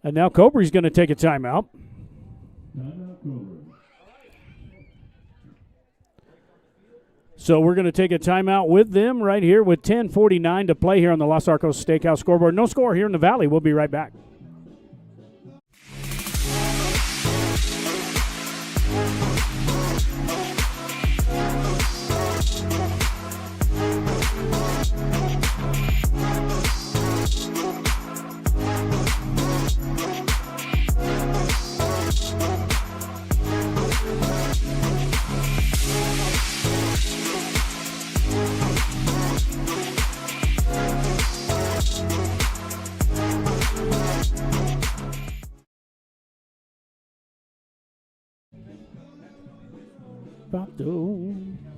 [SPEAKER 1] And now Cobre's going to take a timeout.
[SPEAKER 8] Timeout Cobre.
[SPEAKER 1] So we're going to take a timeout with them right here with 10:49 to play here on the Los Arcos Steakhouse scoreboard. No score here in the Valley. We'll be right back.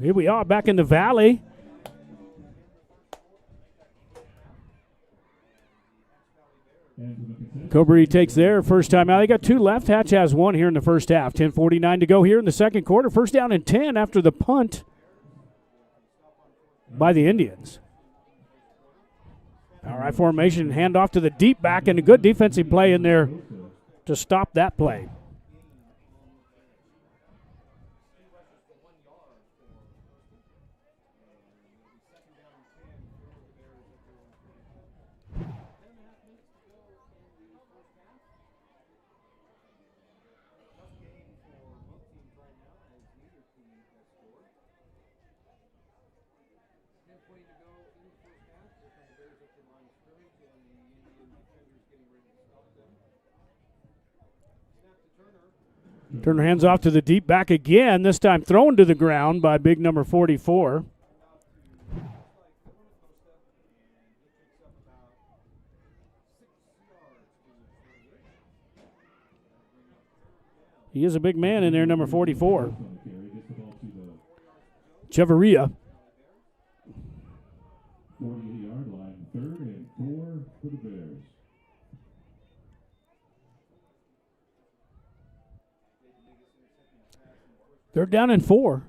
[SPEAKER 1] Here we are back in the Valley. Cobre takes their first time out. They got 2 left. Hatch has 1 here in the first half. 10:49 to go here in the second quarter. 1st down and 10 after the punt by the Indians. All right, formation, hand off to the deep back, and a good defensive play in there to stop that play. Turner hands off to the deep back again, this time thrown to the ground by big number 44. He is a big man in there, number 44. Cheveria.
[SPEAKER 8] 48-yard line, 3rd and 4 for the Bears.
[SPEAKER 1] They're down in 4.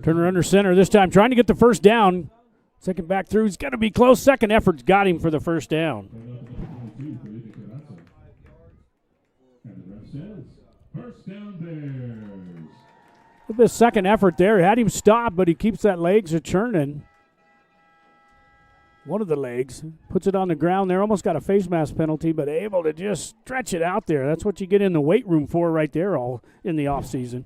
[SPEAKER 1] Turner under center this time, trying to get the first down. Second back through, he's got to be close. Second effort's got him for the first down.
[SPEAKER 8] And the ref says, 1st down Bears.
[SPEAKER 1] With the second effort there, had him stopped, but he keeps that legs a churning. One of the legs puts it on the ground there. Almost got a face mask penalty, but able to just stretch it out there. That's what you get in the weight room for right there all in the offseason.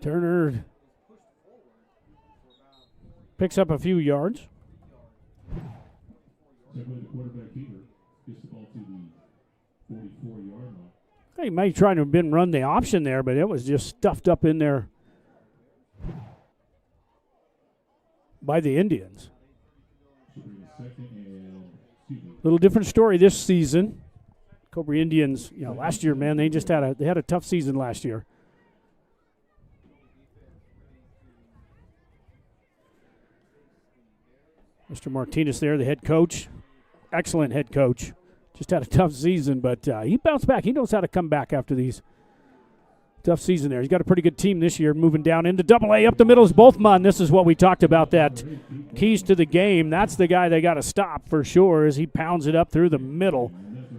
[SPEAKER 1] Turner picks up a few yards.
[SPEAKER 8] The quarterback keeper gets the ball to the 44-yard line.
[SPEAKER 1] He may try to have been run the option there, but it was just stuffed up in there by the Indians. Little different story this season. Cobre Indians, last year, man, they just had a tough season last year. Mr. Martinez there, the head coach. Excellent head coach. Just had a tough season, but he bounced back. He knows how to come back after these tough season there. He's got a pretty good team this year, moving down into Double-A. Up the middle is Bothma, and this is what we talked about, that keys to the game. That's the guy they got to stop for sure as he pounds it up through the middle.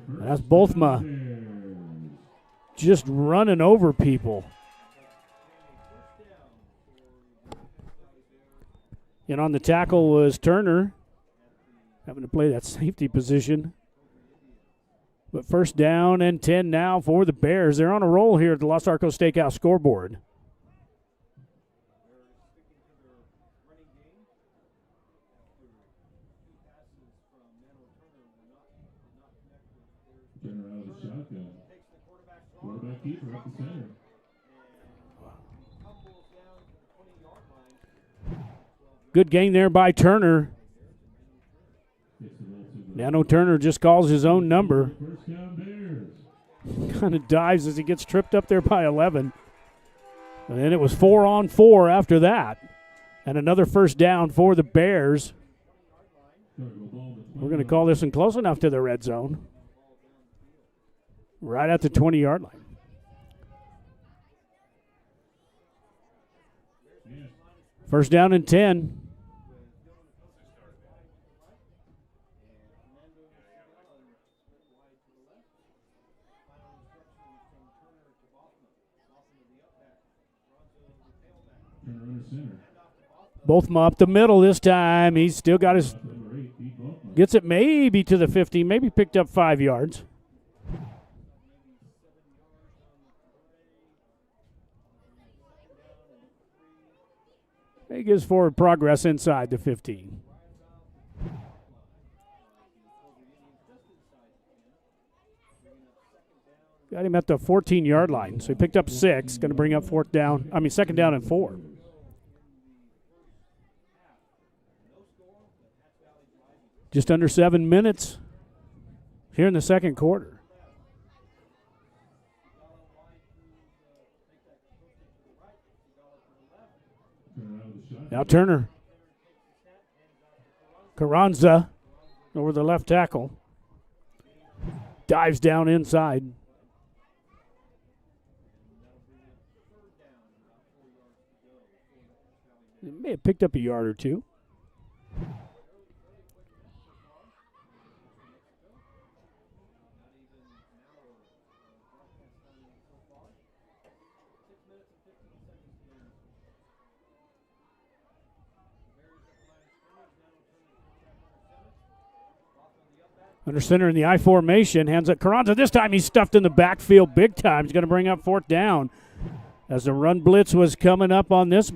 [SPEAKER 1] And that's Bothma just running over people. And on the tackle was Turner, having to play that safety position. But first down and 10 now for the Bears. They're on a roll here at the Los Arcos Steakhouse scoreboard.
[SPEAKER 8] Turner out of the shotgun. Quarterback keeper up the center.
[SPEAKER 1] Good gain there by Turner. Nano Turner just calls his own number.
[SPEAKER 8] First down Bears.
[SPEAKER 1] Kind of dives as he gets tripped up there by 11. And then it was 4-on-4 after that. And another first down for the Bears. We're going to call this one close enough to the red zone. Right at the 20-yard line. First down and 10. Bothma up the middle this time. He's still got his, gets it maybe to the 50, maybe picked up 5 yards. He gives forward progress inside the 15. Got him at the 14-yard line, so he picked up 6. Going to bring up second down and 4. Just under 7 minutes here in the second quarter. Now Turner. Carranza over the left tackle. Dives down inside. It may have picked up a yard or two. Under center in the I formation, hands up Carranza. This time he's stuffed in the backfield big time. He's going to bring up fourth down. As the run blitz was coming up on this,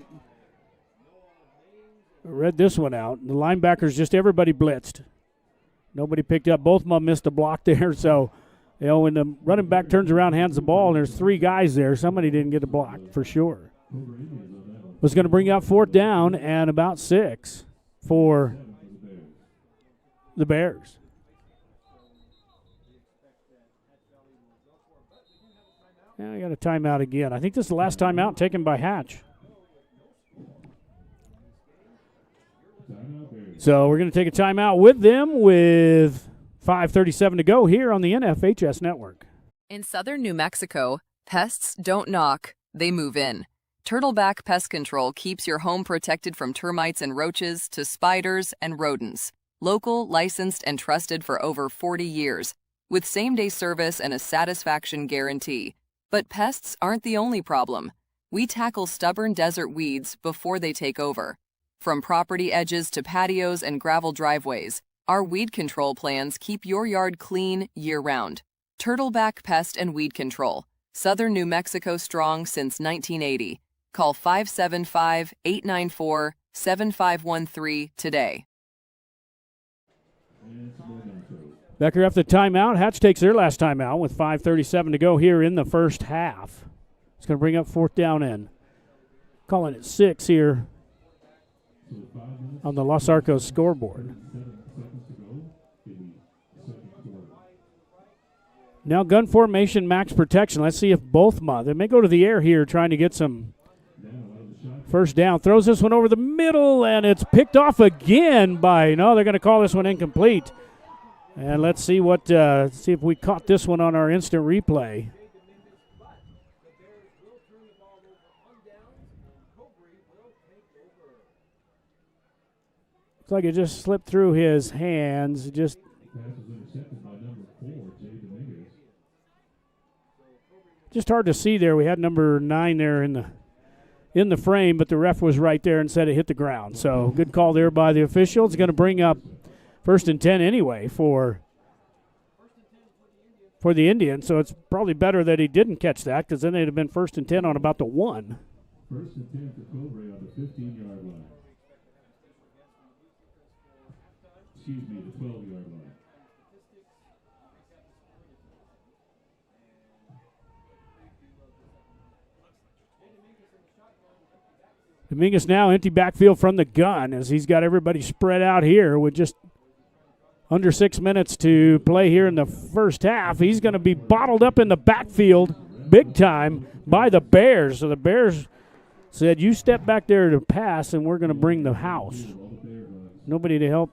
[SPEAKER 1] I read this one out. The linebackers, just everybody blitzed. Nobody picked up. Both of them missed a block there. So, when the running back turns around, hands the ball, and there's 3 guys there, somebody didn't get a block for sure. Was going to bring up fourth down and about 6 for the Bears. Yeah, I got a timeout again. I think this is the last timeout taken by Hatch. So we're going to take a timeout with them with 5:37 to go here on the NFHS Network.
[SPEAKER 2] In southern New Mexico, pests don't knock, they move in. Turtleback Pest Control keeps your home protected from termites and roaches to spiders and rodents. Local, licensed, and trusted for over 40 years, with same-day service and a satisfaction guarantee. But pests aren't the only problem. We tackle stubborn desert weeds before they take over. From property edges to patios and gravel driveways, our weed control plans keep your yard clean year-round. Turtleback Pest and Weed Control. Southern New Mexico strong since 1980. Call 575-894-7513 today.
[SPEAKER 1] Becker after the timeout. Hatch takes their last timeout with 5:37 to go here in the first half. It's going to bring up fourth down in. Calling it 6 here on the Los Arcos scoreboard. Now gun formation, max protection. Let's see if both they may go to the air here trying to get some first down. Throws this one over the middle, and it's picked off again by, no, they're going to call this one incomplete. And let's see see if we caught this one on our instant replay. Looks like it just slipped through his hands. Just hard to see there. We had number 9 there in the frame, but the ref was right there and said it hit the ground. So good call there by the official. It's going to bring up first and 10 anyway for the Indians. So it's probably better that he didn't catch that, because then they'd have been first and 10 on about the 1.
[SPEAKER 8] First and 10 for Cobre on the 15-yard line. Excuse me, the 12-yard line.
[SPEAKER 1] Dominguez now empty backfield from the gun as he's got everybody spread out here with just under 6 minutes to play here in the first half. He's going to be bottled up in the backfield big time by the Bears. So the Bears said, you step back there to pass, and we're going to bring the house. Nobody to help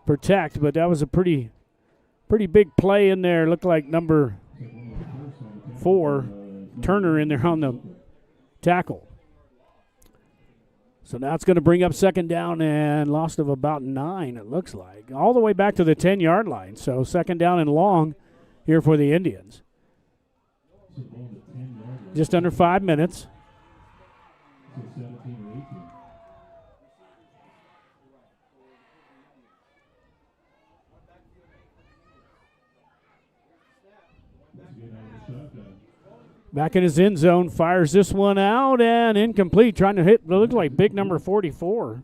[SPEAKER 1] protect, but that was a pretty big play in there. Looked like number 4, Turner, in there on the tackle. So now it's going to bring up second down and loss of about 9, it looks like, all the way back to the 10-yard line. So second down and long here for the Indians. Just under 5 minutes. Back in his end zone, fires this one out, and incomplete. Trying to hit, it looks like big number 44.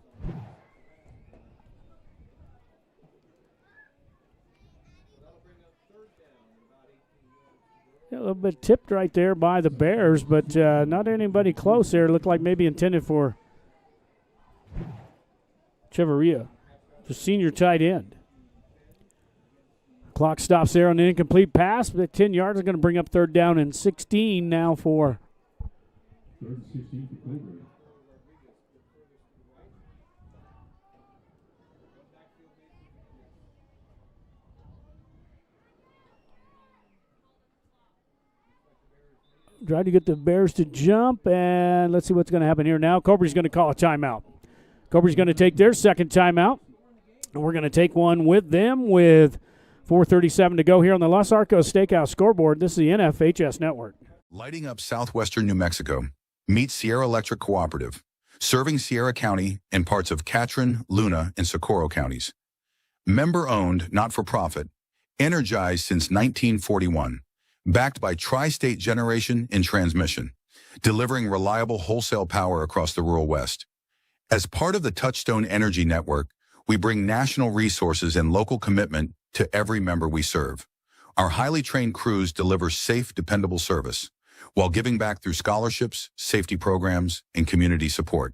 [SPEAKER 1] A little bit tipped right there by the Bears, but not anybody close there. Looked like maybe intended for Cheverria, the senior tight end. Clock stops there on the incomplete pass. The 10 yards is going to bring up third down and 16 now for.
[SPEAKER 8] Third and 16 for Cobre.
[SPEAKER 1] Try to get the Bears to jump, and let's see what's going to happen here now. Cobre's going to call a timeout. Cobre's going to take their second timeout, and we're going to take one with them with 4:37 to go here on the Los Arcos Steakhouse scoreboard. This is the NFHS Network.
[SPEAKER 3] Lighting up southwestern New Mexico. Meet Sierra Electric Cooperative, serving Sierra County and parts of Catron, Luna, and Socorro counties. Member-owned, not-for-profit, energized since 1941, backed by Tri-State Generation and Transmission, delivering reliable wholesale power across the rural West. As part of the Touchstone Energy Network, we bring national resources and local commitment to every member we serve. Our highly trained crews deliver safe, dependable service while giving back through scholarships, safety programs, and community support.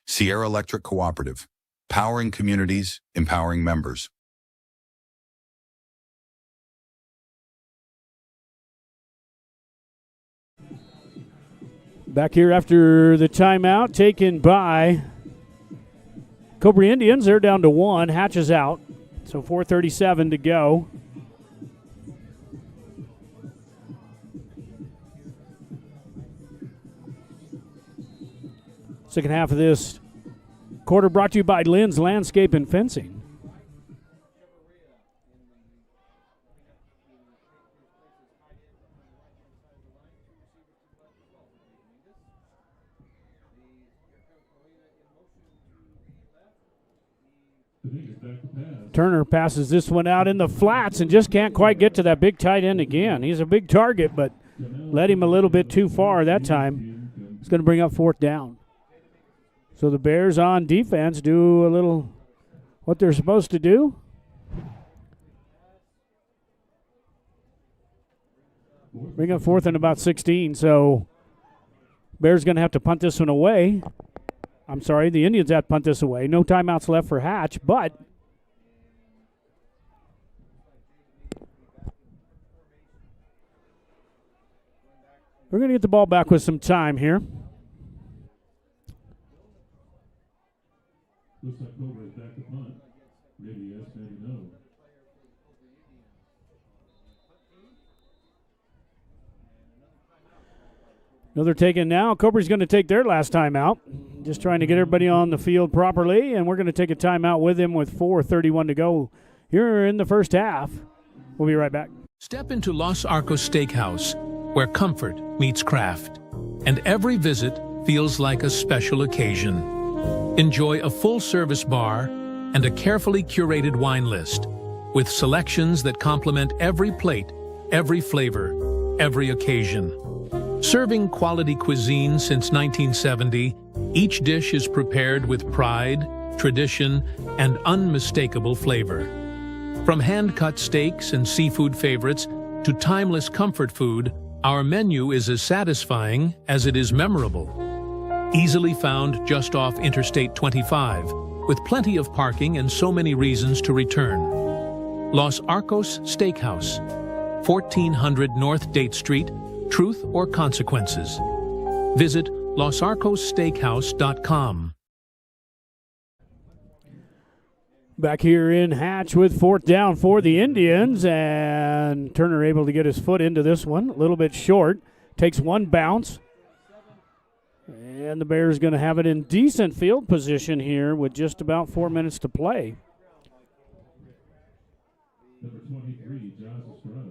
[SPEAKER 3] Sierra Electric Cooperative, powering communities, empowering members.
[SPEAKER 1] Back here after the timeout taken by Cobre Indians. They're down to 1. Hatch is out. So 4:37 to go. Second half of this quarter brought to you by Lynn's Landscape and Fencing. Turner passes this one out in the flats and just can't quite get to that big tight end again. He's a big target, but led him a little bit too far that time. It's going to bring up 4th down. So the Bears on defense do a little what they're supposed to do. Bring up 4th and about 16, so Bears going to have to punt this one away. I'm sorry, the Indians have to punt this away. No timeouts left for Hatch, but we're going to get the ball back with some time here.
[SPEAKER 8] Looks like Cobre is back to punt. Maybe yes, maybe no.
[SPEAKER 1] Another taken now. Cobre's going to take their last time out. Just trying to get everybody on the field properly, and we're going to take a timeout with him with 4:31 to go here in the first half. We'll be right back.
[SPEAKER 4] Step into Los Arcos Steakhouse, where comfort meets craft, and every visit feels like a special occasion. Enjoy a full-service bar and a carefully curated wine list, with selections that complement every plate, every flavor, every occasion. Serving quality cuisine since 1970, each dish is prepared with pride, tradition, and unmistakable flavor. From hand-cut steaks and seafood favorites to timeless comfort food, our menu is as satisfying as it is memorable. Easily found just off Interstate 25, with plenty of parking and so many reasons to return. Los Arcos Steakhouse, 1400 North Date Street, Truth or Consequences. Visit losarcossteakhouse.com.
[SPEAKER 1] Back here in Hatch with 4th down for the Indians, and Turner able to get his foot into this one. A little bit short. Takes one bounce. And the Bears going to have it in decent field position here with just about 4 minutes to play.
[SPEAKER 8] Number 23, Josh Estrada.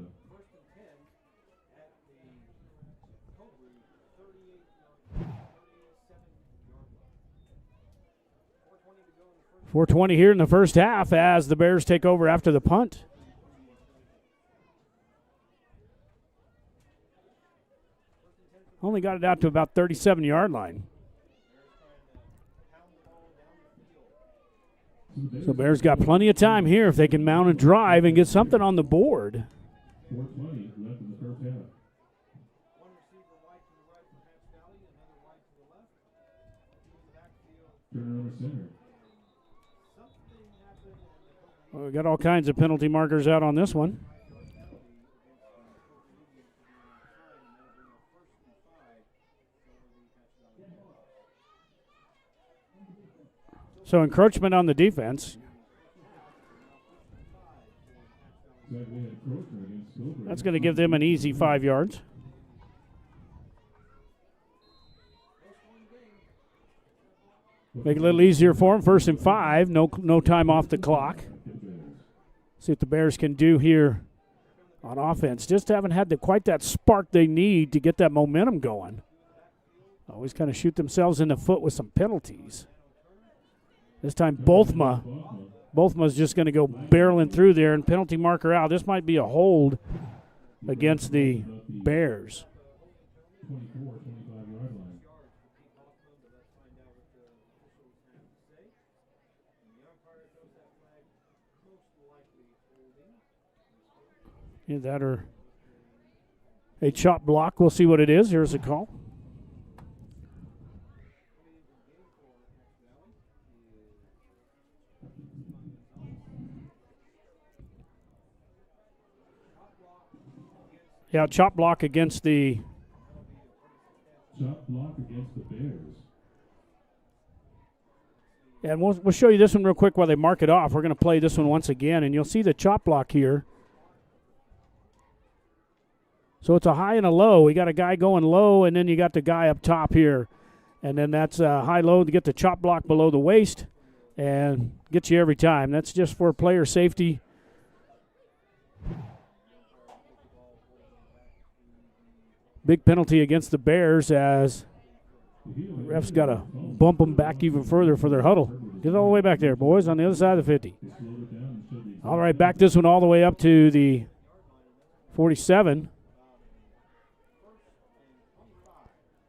[SPEAKER 1] 4:20 here in the first half as the Bears take over after the punt. Only got it out to about 37-yard line. So Bears got plenty of time here if they can mount a drive and get something on the board.
[SPEAKER 8] 4:20 left in the first half. Turner over center.
[SPEAKER 1] Well, we got all kinds of penalty markers out on this one. So encroachment on the defense. That's going to give them an easy 5 yards. Make it a little easier for them. 1st and 5. No time off the clock. See what the Bears can do here on offense. Just haven't had quite that spark they need to get that momentum going. Always kind of shoot themselves in the foot with some penalties. This time, Bothma's just going to go barreling through there and penalty marker out. This might be a hold against the Bears.
[SPEAKER 8] 24, 25-yard line.
[SPEAKER 1] Either that or a chop block. We'll see what it is. Here's a call. Yeah, chop block against the
[SPEAKER 8] Bears.
[SPEAKER 1] And we'll show you this one real quick while they mark it off. We're going to play this one once again, and you'll see the chop block here. So it's a high and a low. We got a guy going low, and then you got the guy up top here. And then that's a high-low to get the chop block below the waist and get you every time. That's just for player safety. Big penalty against the Bears as the refs got to bump them back even further for their huddle. Get all the way back there, boys, on the other side of the 50. All right, back this one all the way up to the 47.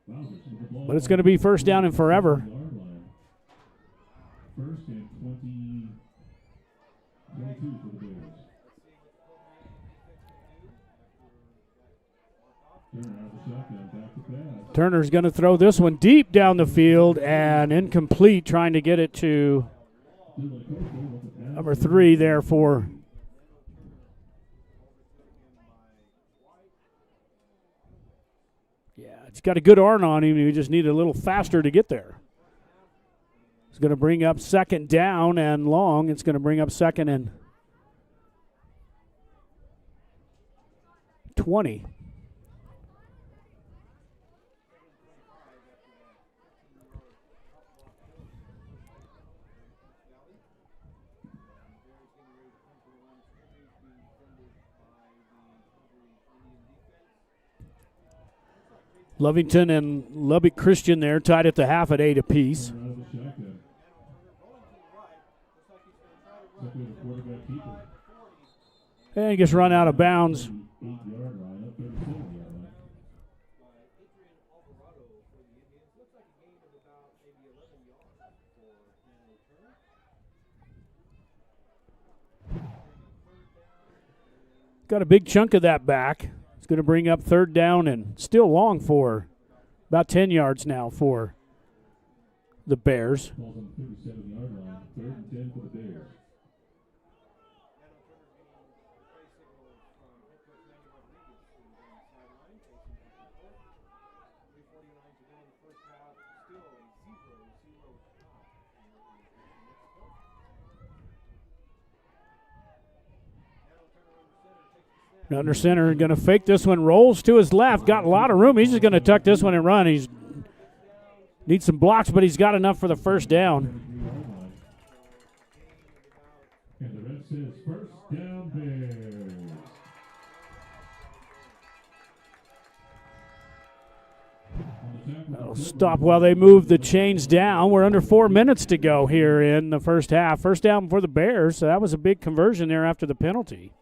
[SPEAKER 1] But it's going to be first down and forever.
[SPEAKER 8] First and 22 for the Bears. Turner out of the shotgun, back to pass.
[SPEAKER 1] Turner's going to throw this one deep down the field and incomplete, trying to get it to number 3 there for he's got a good arm on him. He just need a little faster to get there. It's going to bring up second down and long. It's going to bring up second and 20. Lovington and Lubbock Christian there tied at the half at 8 apiece. And he gets run out of bounds. Got a big chunk of that back. It's going to bring up third down and still long for about 10 yards now for the Bears.
[SPEAKER 8] Ball's on the 37-yard line. Third and 10 for the Bears.
[SPEAKER 1] Under center, going to fake this one, rolls to his left, got a lot of room. He's just going to tuck this one and run. He's needs some blocks, but he's got enough for the first down.
[SPEAKER 8] And the ref says first down Bears.
[SPEAKER 1] That'll stop while they move the chains down. We're under 4 minutes to go here in the first half. First down for the Bears, so that was a big conversion there after the penalty.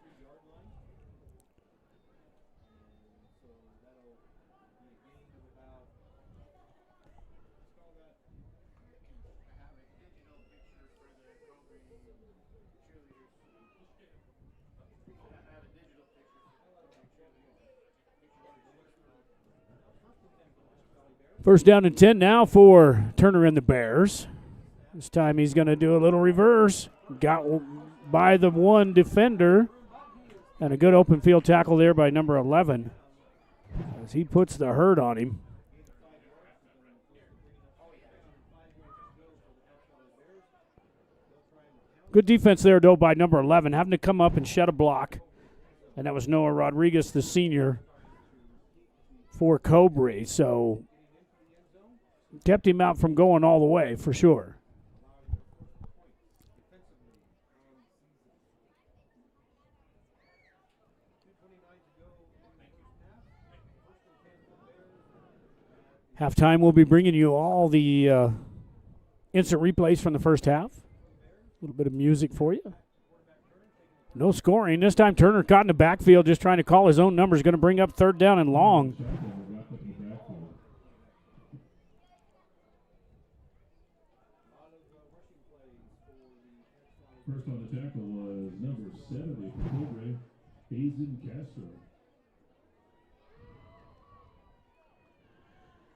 [SPEAKER 1] First down and 10 now for Turner and the Bears. This time he's going to do a little reverse. Got by the one defender. And a good open field tackle there by number 11 as he puts the hurt on him. Good defense there, though, by number 11, having to come up and shed a block. And that was Noah Rodriguez, the senior, for Cobre. So kept him out from going all the way, for sure. Halftime, we'll be bringing you all the instant replays from the first half. A little bit of music for you. No scoring. This time Turner caught in the backfield just trying to call his own numbers. Going to bring up third down and long.
[SPEAKER 8] First on the tackle was number 70 for Cobre, Hazen Castro.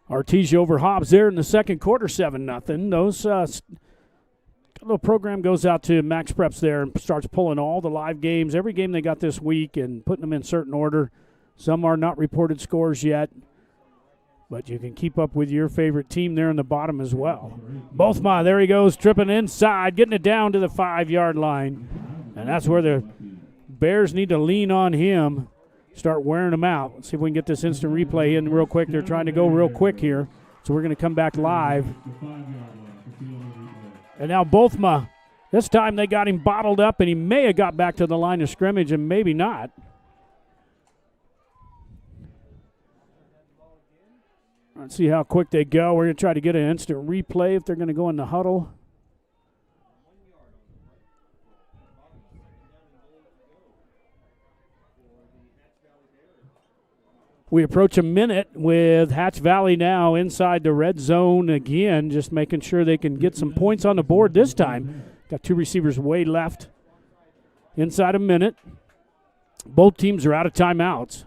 [SPEAKER 1] Artesia over Hobbs there in the second quarter, 7-0. Those little program goes out to Max Preps there and starts pulling all the live games, every game they got this week, and putting them in certain order. Some are not reported scores yet, but you can keep up with your favorite team there in the bottom as well. Bothma, there he goes, tripping inside, getting it down to the 5-yard line. And that's where the Bears need to lean on him, start wearing him out. Let's see if we can get this instant replay in real quick. They're trying to go real quick here, so we're going to come back live. And now Bothma, this time they got him bottled up, and he may have got back to the line of scrimmage and maybe not. Let's see how quick they go. We're going to try to get an instant replay if they're going to go in the huddle. We approach a minute with Hatch Valley now inside the red zone again, just making sure they can get some points on the board this time. Got two receivers way left. Inside a minute. Both teams are out of timeouts.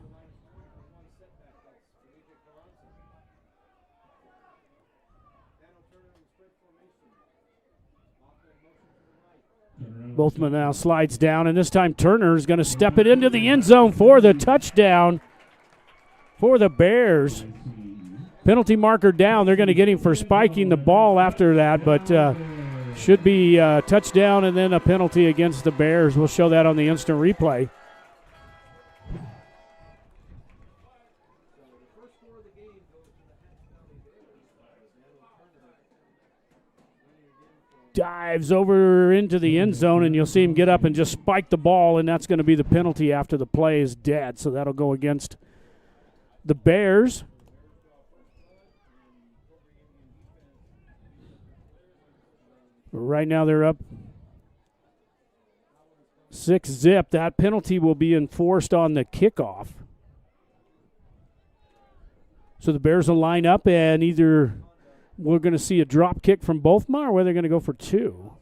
[SPEAKER 1] Bothman now slides down, and this time Turner is going to step it into the end zone for the touchdown for the Bears. Penalty marker down. They're going to get him for spiking the ball after that, but should be a touchdown and then a penalty against the Bears. We'll show that on the instant replay. Dives over into the end zone, and you'll see him get up and just spike the ball, and that's going to be the penalty after the play is dead. So that'll go against the Bears. Right now they're up 6-0. That penalty will be enforced on the kickoff. So the Bears will line up, and either we're going to see a drop kick from Bothma, or whether they're going to go for two.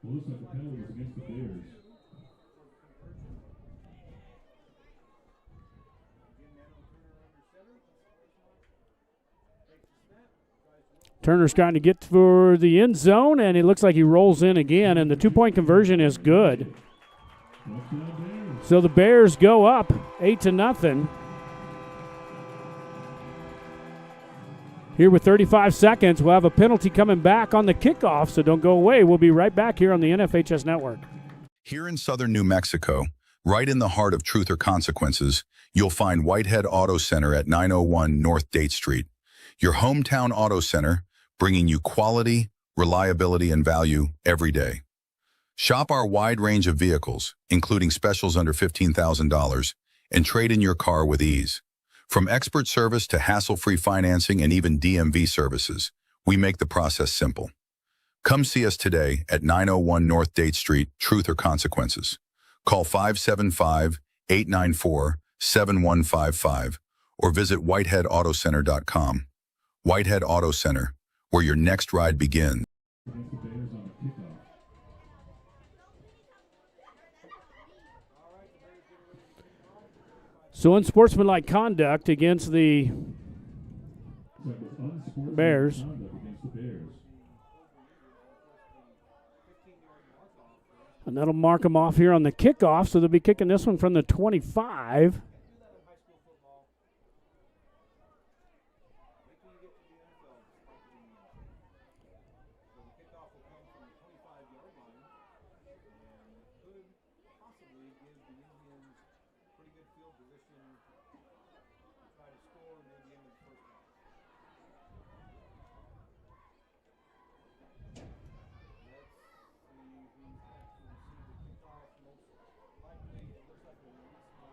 [SPEAKER 8] Well, looks like the penalty is against the Bears.
[SPEAKER 1] Turner's trying to get for the end zone, and it looks like he rolls in again, and the two-point conversion is good. So the Bears go up 8-0. Here with 35 seconds, we'll have a penalty coming back on the kickoff, so don't go away. We'll be right back here on the NFHS Network.
[SPEAKER 3] Here in southern New Mexico, right in the heart of Truth or Consequences, you'll find Whitehead Auto Center at 901 North Date Street. Your hometown auto center, bringing you quality, reliability, and value every day. Shop our wide range of vehicles, including specials under $15,000, and trade in your car with ease. From expert service to hassle-free financing and even DMV services, we make the process simple. Come see us today at 901 North Date Street, Truth or Consequences. Call 575-894-7155 or visit whiteheadautocenter.com. Whitehead Auto Center, where your next ride begins.
[SPEAKER 1] So unsportsmanlike conduct against the Bears. And that'll mark them off here on the kickoff, so they'll be kicking this one from the 25.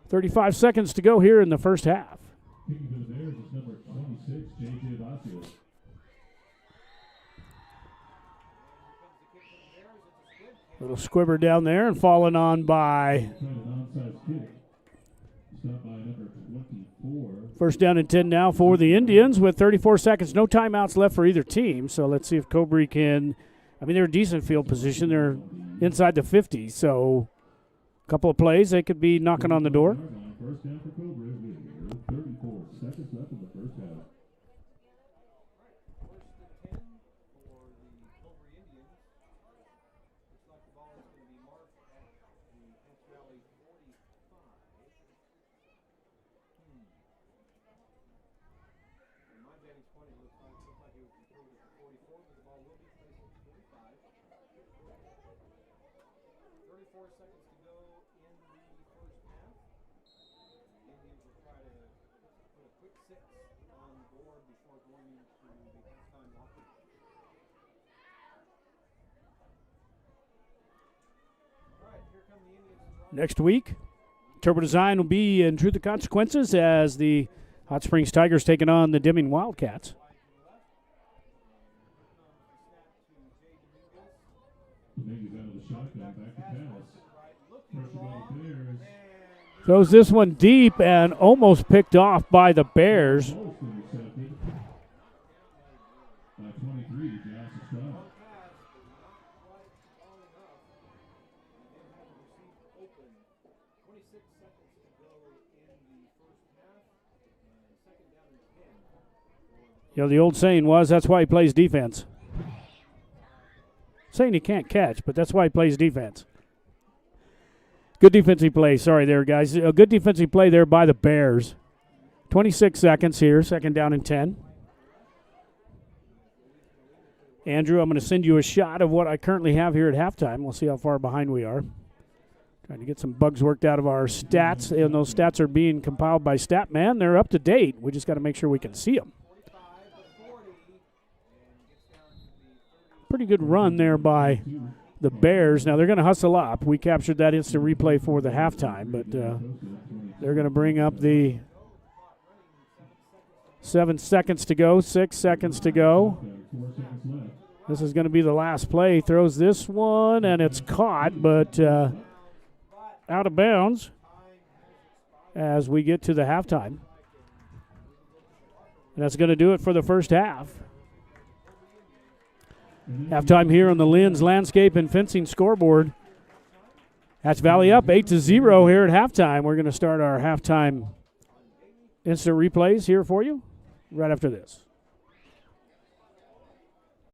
[SPEAKER 1] .35 seconds to go here in the first half.
[SPEAKER 8] Kicking for the Bears is number 26, J.J. Vazquez.
[SPEAKER 1] Little squibber down there and falling on by first down and 10 now for the Indians with 34 seconds. No timeouts left for either team. So let's see if Cobre can. I mean, they're in decent field position. They're inside the 50. So a couple of plays, they could be knocking on the door.
[SPEAKER 8] First down for Cobre with 34 seconds left in the first half.
[SPEAKER 1] Next week, Turbo Design will be in Truth or Consequences as the Hot Springs Tigers taking on the Deming Wildcats.
[SPEAKER 8] Dominguez out of the shotgun, back to pass.
[SPEAKER 1] Throws this one deep and almost picked off by the Bears.
[SPEAKER 8] Holston accepted. 23, Josh Estrada.
[SPEAKER 1] You know, the old saying was that's why he plays defense. Saying he can't catch, but that's why he plays defense. Good defensive play. Sorry there, guys. A good defensive play there by the Bears. 26 seconds here, second down and 10. Andrew, I'm going to send you a shot of what I currently have here at halftime. We'll see how far behind we are. Trying to get some bugs worked out of our stats, and those stats are being compiled by Statman. They're up to date. We just got to make sure we can see them. Pretty good run there by the Bears. Now, they're going to hustle up. We captured that instant replay for the halftime, but they're going to bring up the 7 seconds to go, 6 seconds to go. This is going to be the last play. Throws this one, and it's caught, but out of bounds as we get to the halftime. And that's going to do it for the first half. Halftime here on the Lynn's Landscape and Fencing scoreboard. Hatch Valley up 8-0 here at halftime. We're going to start our halftime instant replays here for you right after this.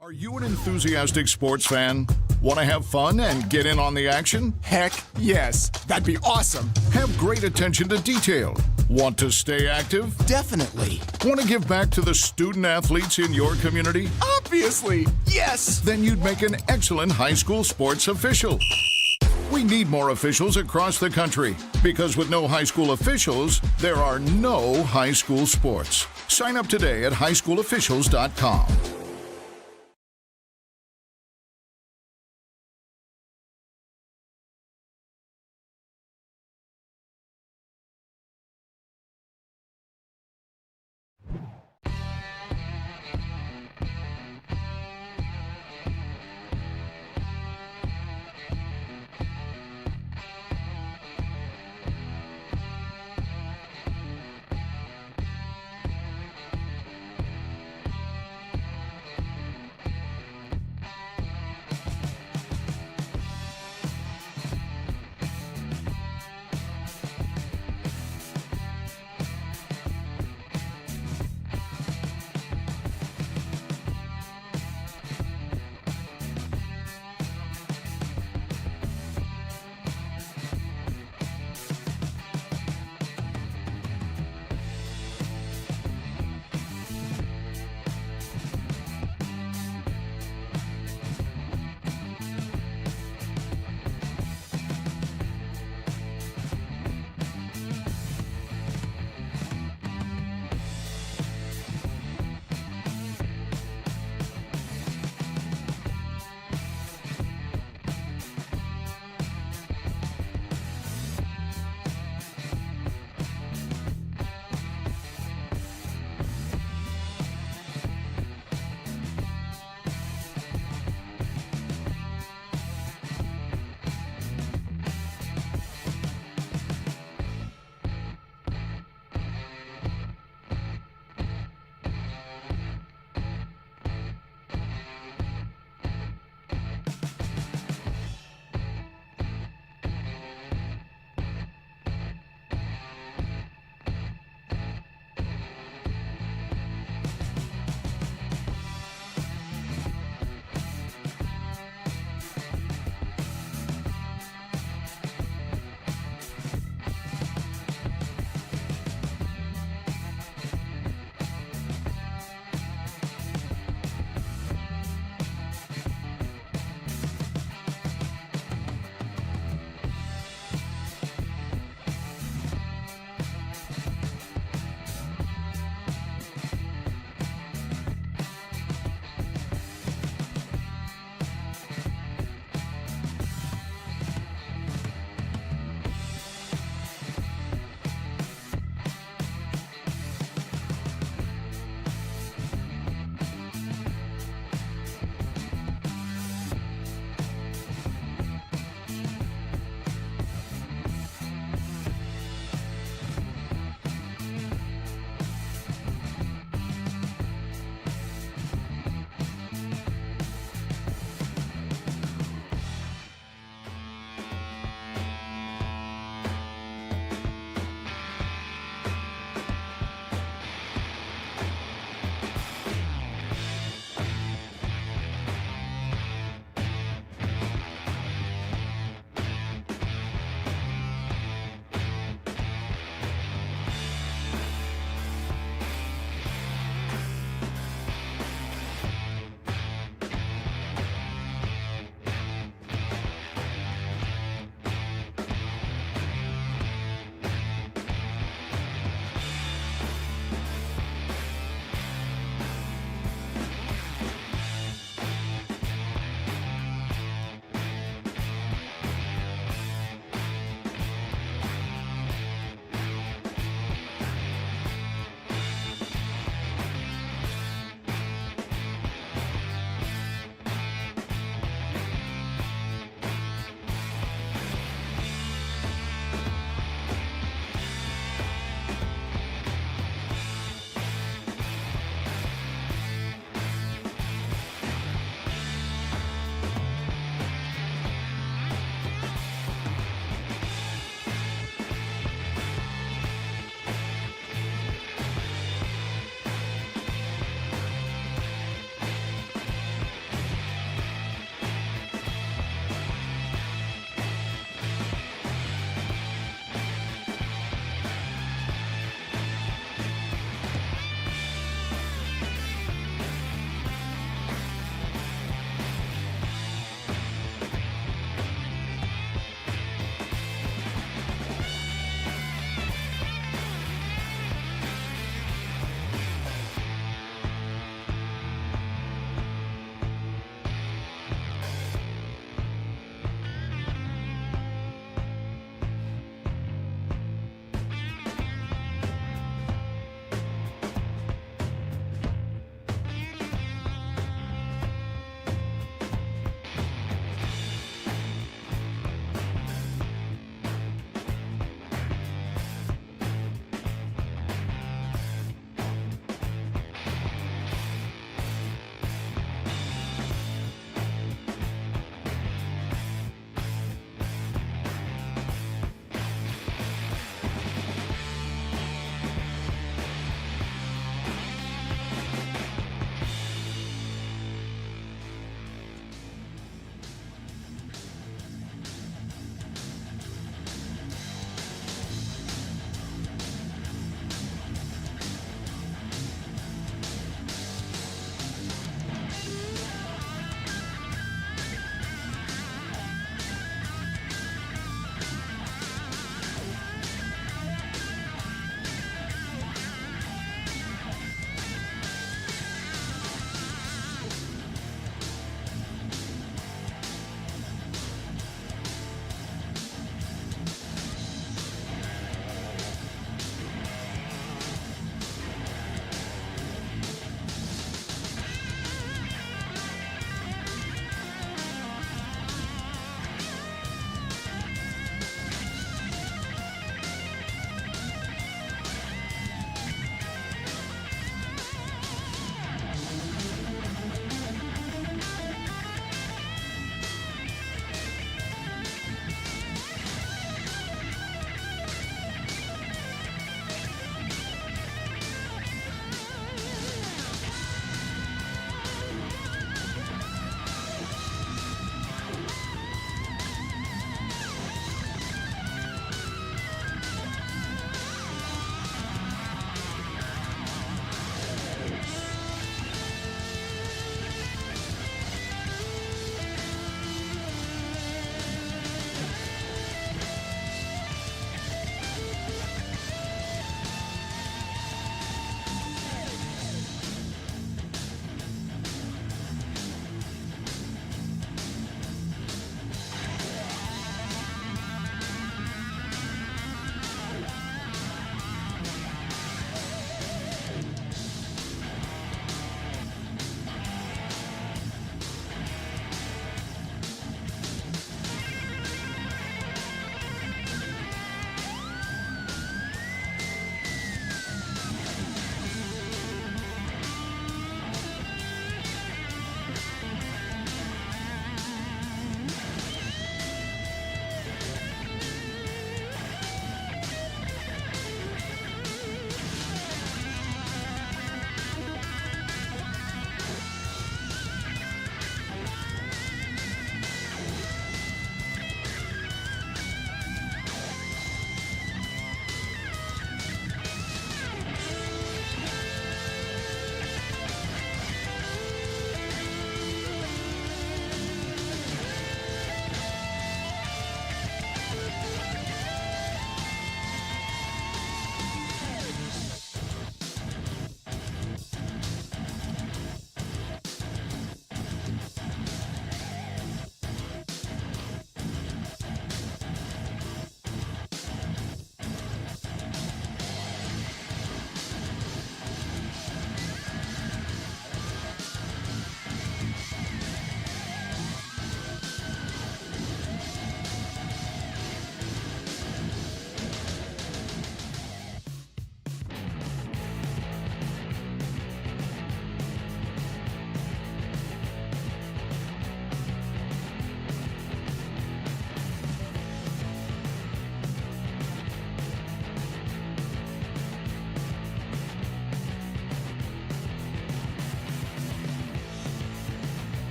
[SPEAKER 5] Are you an enthusiastic sports fan? Want to have fun and get in on the action?
[SPEAKER 6] Heck yes. That'd be awesome.
[SPEAKER 5] Have great attention to detail. Want to stay active?
[SPEAKER 6] Definitely.
[SPEAKER 5] Want to give back to the student athletes in your community?
[SPEAKER 6] Obviously. Yes.
[SPEAKER 5] Then you'd make an excellent high school sports official. We need more officials across the country because with no high school officials, there are no high school sports. Sign up today at highschoolofficials.com.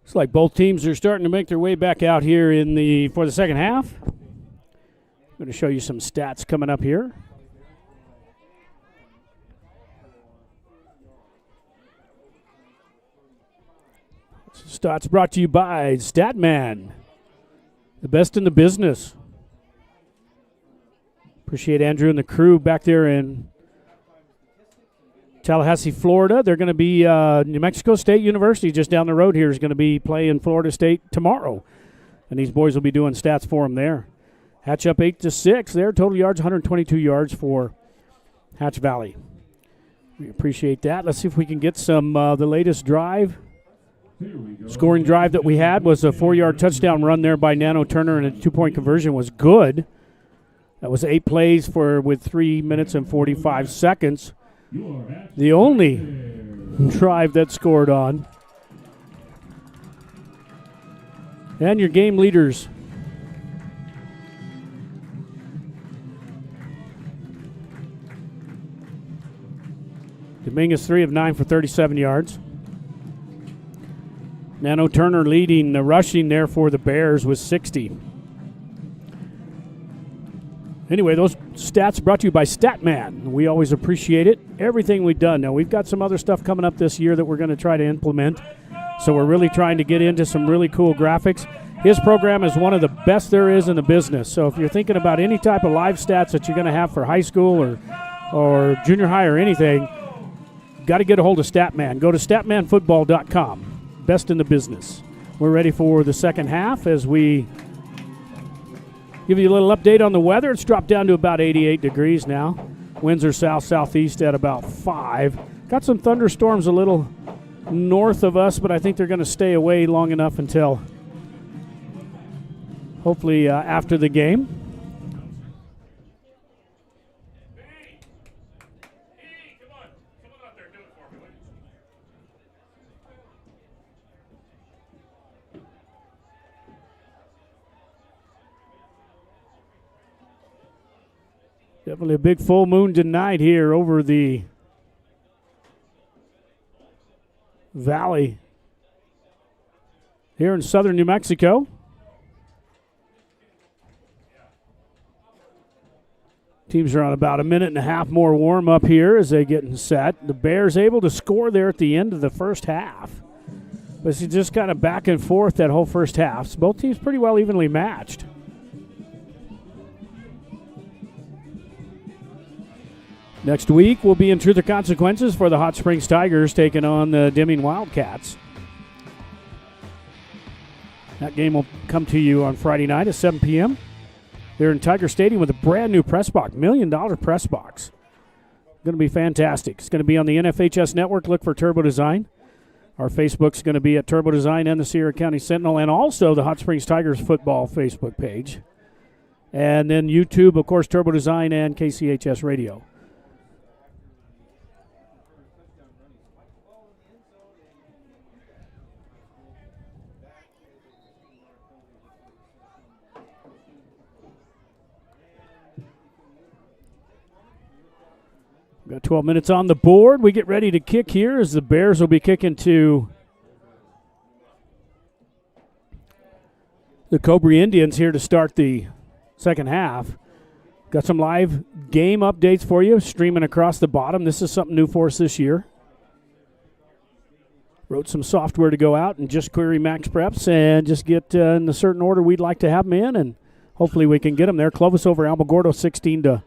[SPEAKER 1] Looks like both teams are starting to make their way back out here for the second half. I'm going to show you some stats coming up here. Stats brought to you by Statman, the best in the business. Appreciate Andrew and the crew back there in Tallahassee, Florida. They're going to be New Mexico State University just down the road here is going to be playing Florida State tomorrow. And these boys will be doing stats for them there. Hatch up 8-6 there. Total yards, 122 yards for Hatch Valley. We appreciate that. Let's see if we can get some the latest drive. Scoring drive that we had was a 4-yard touchdown run there by Nano Turner, and a 2-point conversion was good. That was 8 plays with 3 minutes and 45 seconds. The only drive that scored on. And your game leaders. Dominguez 3 of 9 for 37 yards. Nano Turner leading the rushing there for the Bears with 60. Anyway, those stats brought to you by Statman. We always appreciate it. Everything we've done. Now, we've got some other stuff coming up this year that we're going to try to implement. So we're really trying to get into some really cool graphics. His program is one of the best there is in the business. So if you're thinking about any type of live stats that you're going to have for high school or junior high or anything, got to get a hold of Statman. Go to statmanfootball.com. Best in the business. We're ready for the second half as we give you a little update on the weather. It's dropped down to about 88 degrees now. Winds are south-southeast at about 5. Got some thunderstorms a little north of us, but I think they're going to stay away long enough until hopefully after the game. Definitely a big full moon tonight here over the valley here in southern New Mexico. Teams are on about a minute and a half more warm up here as they get set. The Bears able to score there at the end of the first half. But it's just kind of back and forth that whole first half. So both teams pretty well evenly matched. Next week, we'll be in Truth or Consequences for the Hot Springs Tigers taking on the Deming Wildcats. That game will come to you on Friday night at 7 p.m. They're in Tiger Stadium with a brand new press box, $1 million press box. Going to be fantastic. It's going to be on the NFHS network. Look for Turbo Design. Our Facebook's going to be at Turbo Design and the Sierra County Sentinel, and also the Hot Springs Tigers football Facebook page. And then YouTube, of course, Turbo Design and KCHS Radio. Got 12 minutes on the board. We get ready to kick here as the Bears will be kicking to the Cobre Indians here to start the second half. Got some live game updates for you streaming across the bottom. This is something new for us this year. Wrote some software to go out and just query Max Preps and just get in the certain order we'd like to have them in, and hopefully we can get them there. Clovis over Alamogordo 16-0.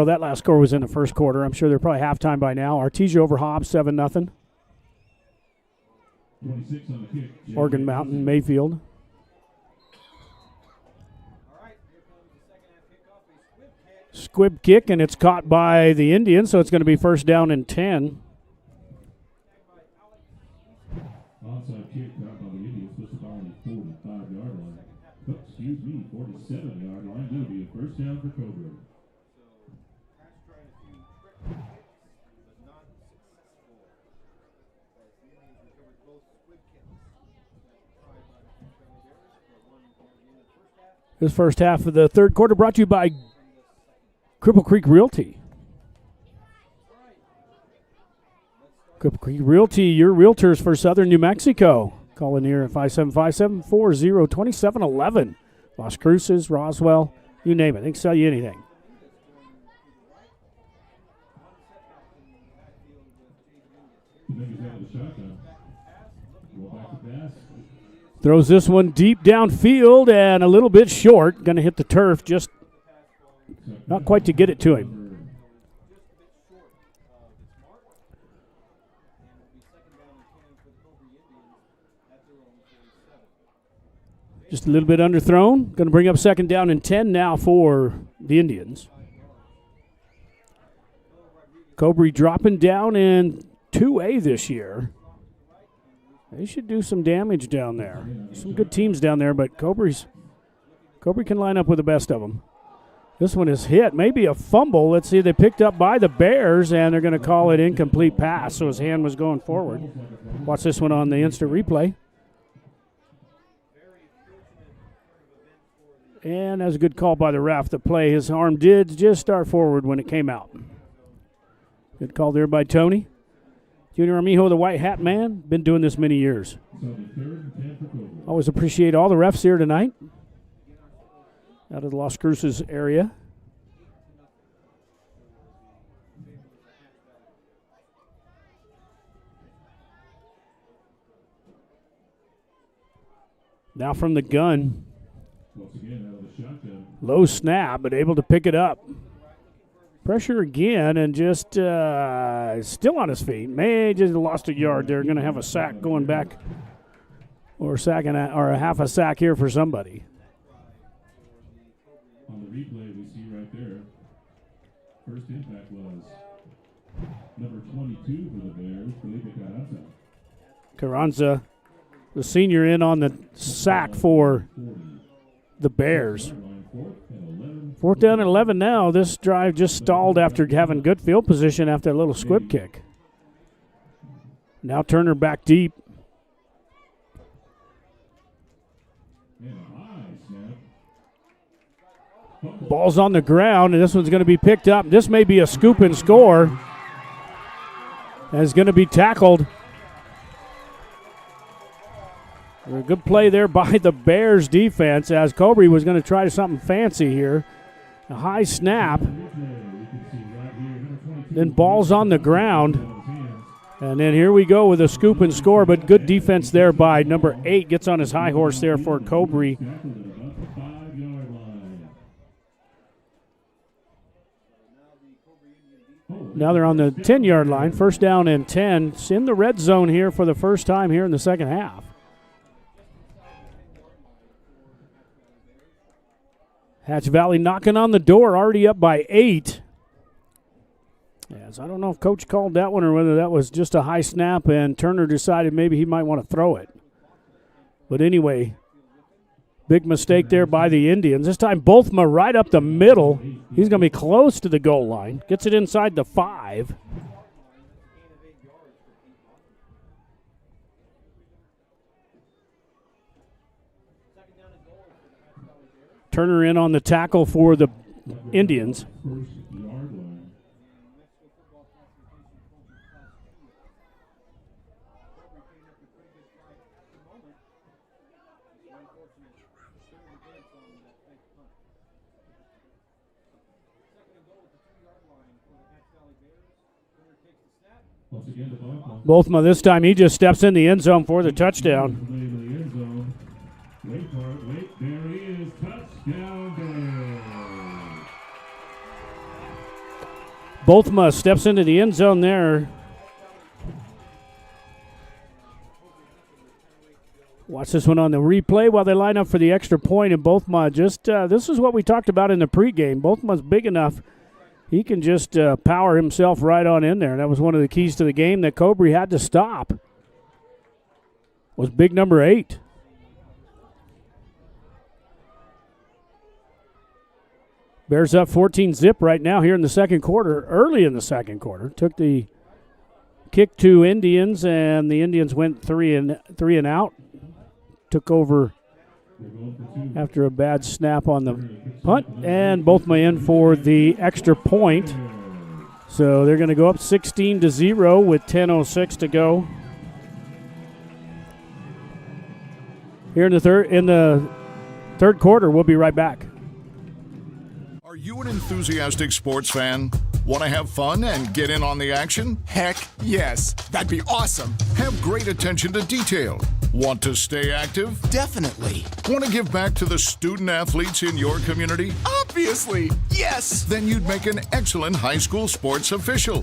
[SPEAKER 1] That last score was in the first quarter. I'm sure they're probably halftime by now. Artesia over Hobbs 7-0. Oregon Mountain, Mayfield. Squib kick, and it's caught by the Indians, so it's going to be first down and 10.
[SPEAKER 8] Onside kick caught by the Indians, puts the ball on the 45-yard line. 47-yard line. It'll be a first down for Cobre.
[SPEAKER 1] This first half of the third quarter brought to you by Cripple Creek Realty. Cripple Creek Realty, your realtors for Southern New Mexico. Call in here at 575-740-2711. Las Cruces, Roswell, you name it. They can sell you anything. Throws this one deep downfield and a little bit short. Going to hit the turf, just not quite to get it to him. Just a little bit underthrown. Going to bring up 2nd down and 10 now for the Indians. Cobre dropping down in 2A this year. They should do some damage down there. Some good teams down there, but Cobre can line up with the best of them. This one is hit. Maybe a fumble. Let's see. They picked up by the Bears, and they're going to call it incomplete pass, so his hand was going forward. Watch this one on the instant replay. And that was a good call by the ref. The play, his arm did just start forward when it came out. Good call there by Tony. Junior Armijo, the white hat man, been doing this many years. Always appreciate all the refs here tonight out of the Las Cruces area. Now from the gun. Low snap, but able to pick it up. Pressure again, and just still on his feet. May just lost a yard. They're going to have a sack going back, or a half a sack here for somebody.
[SPEAKER 8] On the replay, we see right there, first impact was number 22 for the Bears, Felipe Carranza.
[SPEAKER 1] Carranza, the senior, in on the sack for the Bears. 4th down and 11 now. This drive just stalled after having good field position after a little squib kick. Now Turner back deep. Ball's on the ground, and this one's going to be picked up. This may be a scoop and score. And it's going to be tackled. A good play there by the Bears defense as Cobre was going to try something fancy here. A high snap. Then ball's on the ground. And then here we go with a scoop and score, but good defense there by number 8. Gets on his high horse there for Cobre. Now they're on the 10-yard line. 1st down and 10. It's in the red zone here for the first time here in the second half. Hatch Valley knocking on the door, already up by 8. Yes, I don't know if Coach called that one or whether that was just a high snap and Turner decided maybe he might want to throw it. But anyway, big mistake there by the Indians. This time Bothma right up the middle. He's going to be close to the goal line. Gets it inside the 5. Turner in on the tackle for the Indians. Bothma this time, he just steps in the end zone for the touchdown.
[SPEAKER 8] Wait for it, wait, there he is, touchdown Bears.
[SPEAKER 1] Bothma steps into the end zone there. Watch this one on the replay while they line up for the extra point, and Bothma just, this is what we talked about in the pregame. Bothma's big enough, he can just power himself right on in there. That was one of the keys to the game that Cobre had to stop, was big number 8. Bears up 14-zip right now here in the second quarter, early in the second quarter. Took the kick to Indians, and the Indians went three and out. Took over after a bad snap on the punt, and both may in for the extra point. So they're going to go up 16-0 with 10:06 to go. Here in the third quarter, we'll be right back.
[SPEAKER 5] Are you an enthusiastic sports fan? Want to have fun and get in on the action?
[SPEAKER 6] Heck yes. That'd be awesome.
[SPEAKER 5] Have great attention to detail. Want to stay active?
[SPEAKER 6] Definitely.
[SPEAKER 5] Want to give back to the student athletes in your community?
[SPEAKER 6] Obviously. Yes.
[SPEAKER 5] Then you'd make an excellent high school sports official.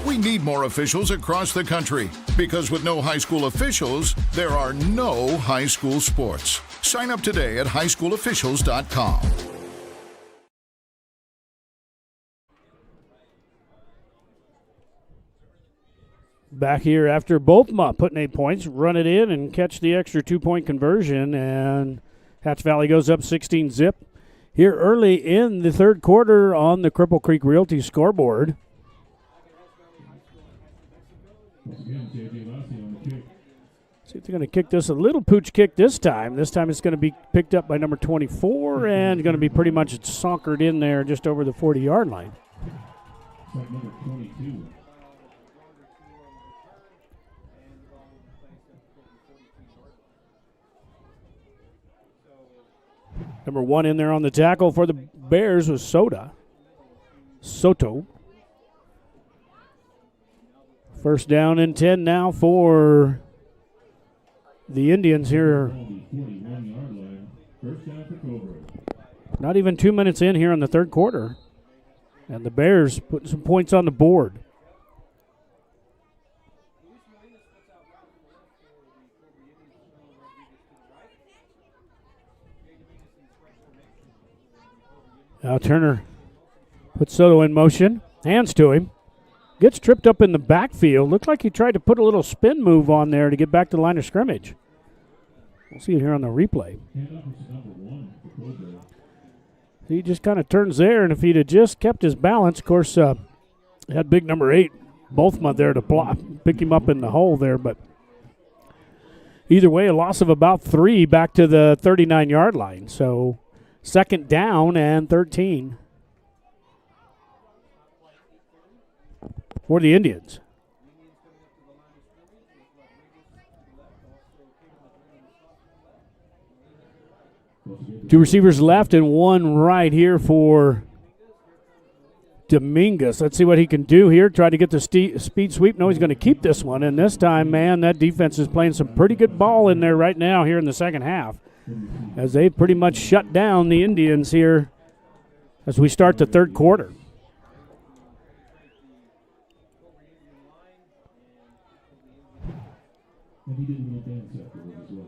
[SPEAKER 5] We need more officials across the country because with no high school officials, there are no high school sports. Sign up today at highschoolofficials.com.
[SPEAKER 1] Back here after both putting 8 points, run it in and catch the extra 2-point conversion, and Hatch Valley goes up 16-0. Here early in the third quarter on the Cripple Creek Realty scoreboard.
[SPEAKER 8] Once again, J.J. Lassie on the kick.
[SPEAKER 1] See if they're going to kick this a little pooch kick this time. This time it's going to be picked up by number 24 and going to be pretty much sonkered in there just over the 40-yard line.
[SPEAKER 8] It's like number 22.
[SPEAKER 1] Number 1 in there on the tackle for the Bears was Soto. First down and 10 now for the Indians here.
[SPEAKER 8] On the 41-yard line. First down for Cobre.
[SPEAKER 1] Not even 2 minutes in here in the third quarter. And the Bears putting some points on the board. Now Turner puts Soto in motion. Hands to him. Gets tripped up in the backfield. Looks like he tried to put a little spin move on there to get back to the line of scrimmage. We'll see it here on the replay.
[SPEAKER 8] Handoff to number 1 for Cobre.
[SPEAKER 1] He just kind of turns there, and if he'd have just kept his balance, of course, had big number 8, Bothma there to pick him up in the hole there. But either way, a loss of about 3 back to the 39-yard line. So second down and 13 for the Indians. 2 receivers left and 1 right here for Dominguez. Let's see what he can do here. Try to get the speed sweep. No, he's going to keep this one. And this time, man, that defense is playing some pretty good ball in there right now here in the second half, as they've pretty much shut down the Indians here as we start the third quarter.
[SPEAKER 8] And he did a little dance afterward as well.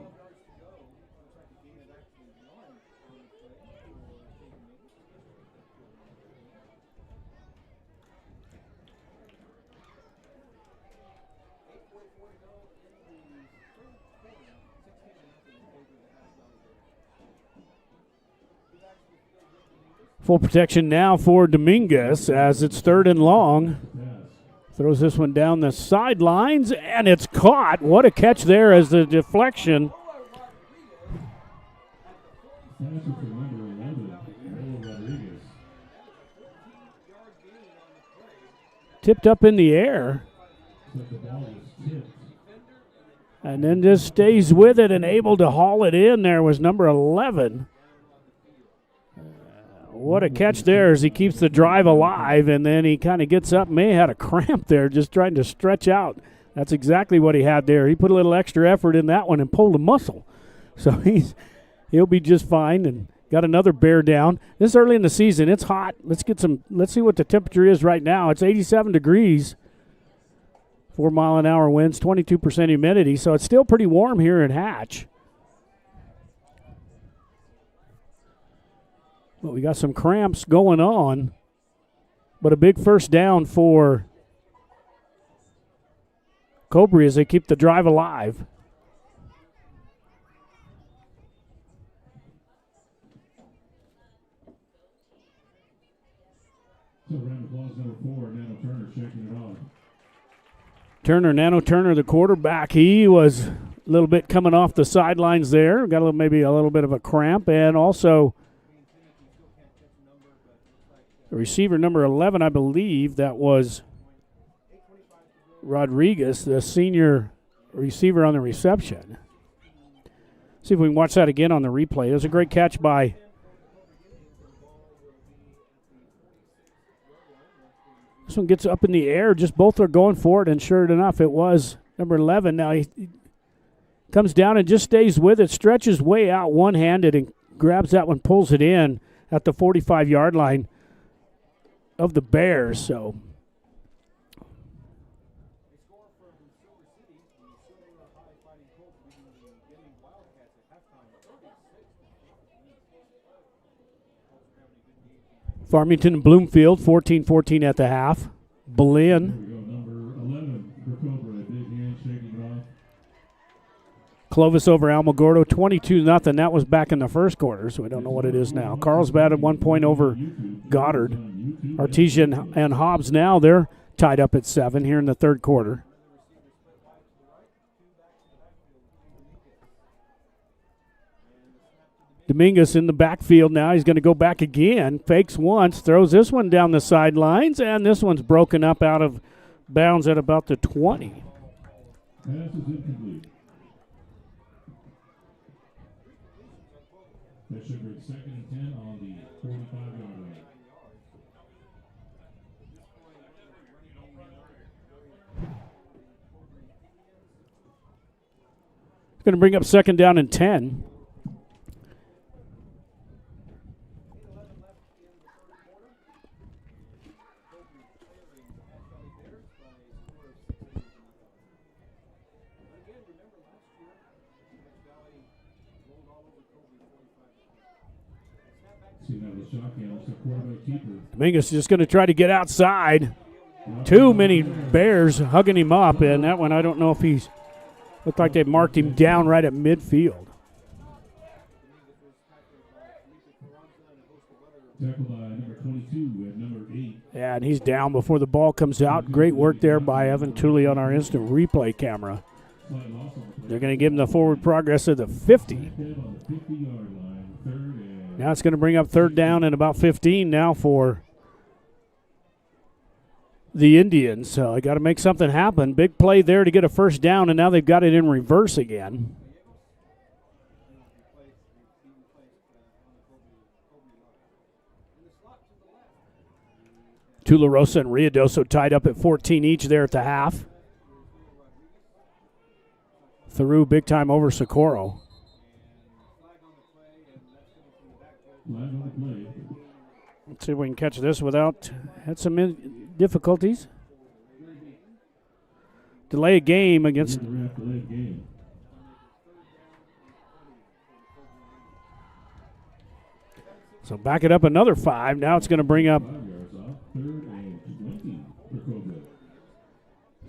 [SPEAKER 1] Full protection now for Dominguez as it's third and long. Throws this one down the sidelines, and it's caught. What a catch there as the deflection.
[SPEAKER 8] Passer for number 11, Noah Rodriguez.
[SPEAKER 1] Tipped up in the air.
[SPEAKER 8] But the ball was tipped.
[SPEAKER 1] And then just stays with it and able to haul it in. There was number 11. What a catch there as he keeps the drive alive, and then he kind of gets up. May have had a cramp there just trying to stretch out. That's exactly what he had there. He put a little extra effort in that one and pulled a muscle. So he'll be just fine and got another bear down. This is early in the season. It's hot. Let's see what the temperature is right now. It's 87 degrees. 4-mile-an-hour winds, 22% humidity, so it's still pretty warm here in Hatch. But we got some cramps going on, but a big first down for Cobre as they keep the drive alive.
[SPEAKER 8] So round of applause number 4, Nano Turner shaking it off.
[SPEAKER 1] Nano Turner, the quarterback, he was a little bit coming off the sidelines there. Maybe a little bit of a cramp, and also The receiver number 11, I believe that was Rodriguez, the senior receiver on the reception. See if we can watch that again on the replay. It was a great catch by this one. Gets up in the air. Just both are going for it, and sure enough, it was number 11. Now he comes down and just stays with it, stretches way out one-handed and grabs that one, pulls it in at the 45-yard line of the Bears. So Farmington and Bloomfield, 14-14 at the half. Boleyn.
[SPEAKER 8] Number 11 for Cobre. Big hand shaking it off.
[SPEAKER 1] Clovis over Alamogordo, 22-0. That was back in the first quarter, so we don't know what it is now. Carlsbad at 1 point over Goddard. Artesian and Hobbs now, they're tied up at 7 here in the third quarter. Dominguez in the backfield now. He's going to go back again. Fakes once, throws this one down the sidelines, and this one's broken up out of bounds at about the 20.
[SPEAKER 8] Pass is incomplete. That should bring 2nd and 10 on the 45-yard line.
[SPEAKER 1] It's going to bring up 2nd down and 10. Dominguez just going to try to get outside. Too many Bears hugging him up, and that one I don't know if he's looked like they marked him down right at midfield.
[SPEAKER 8] Tackled by number 22 and number 8.
[SPEAKER 1] Yeah, and he's down before the ball comes out. Great work there by Evan Tooley on our instant replay camera. They're going to give him the forward progress of the 50. Now it's going to bring up 3rd down and about 15 now for the Indians. So I got to make something happen. Big play there to get a 1st down, and now they've got it in reverse again. Tularosa and Riadoso tied up at 14 each there at the half. Theroux big time over Socorro. Let's see if we can catch this without, had some difficulties. Delay a game against. So back it up another 5. Now it's going to bring up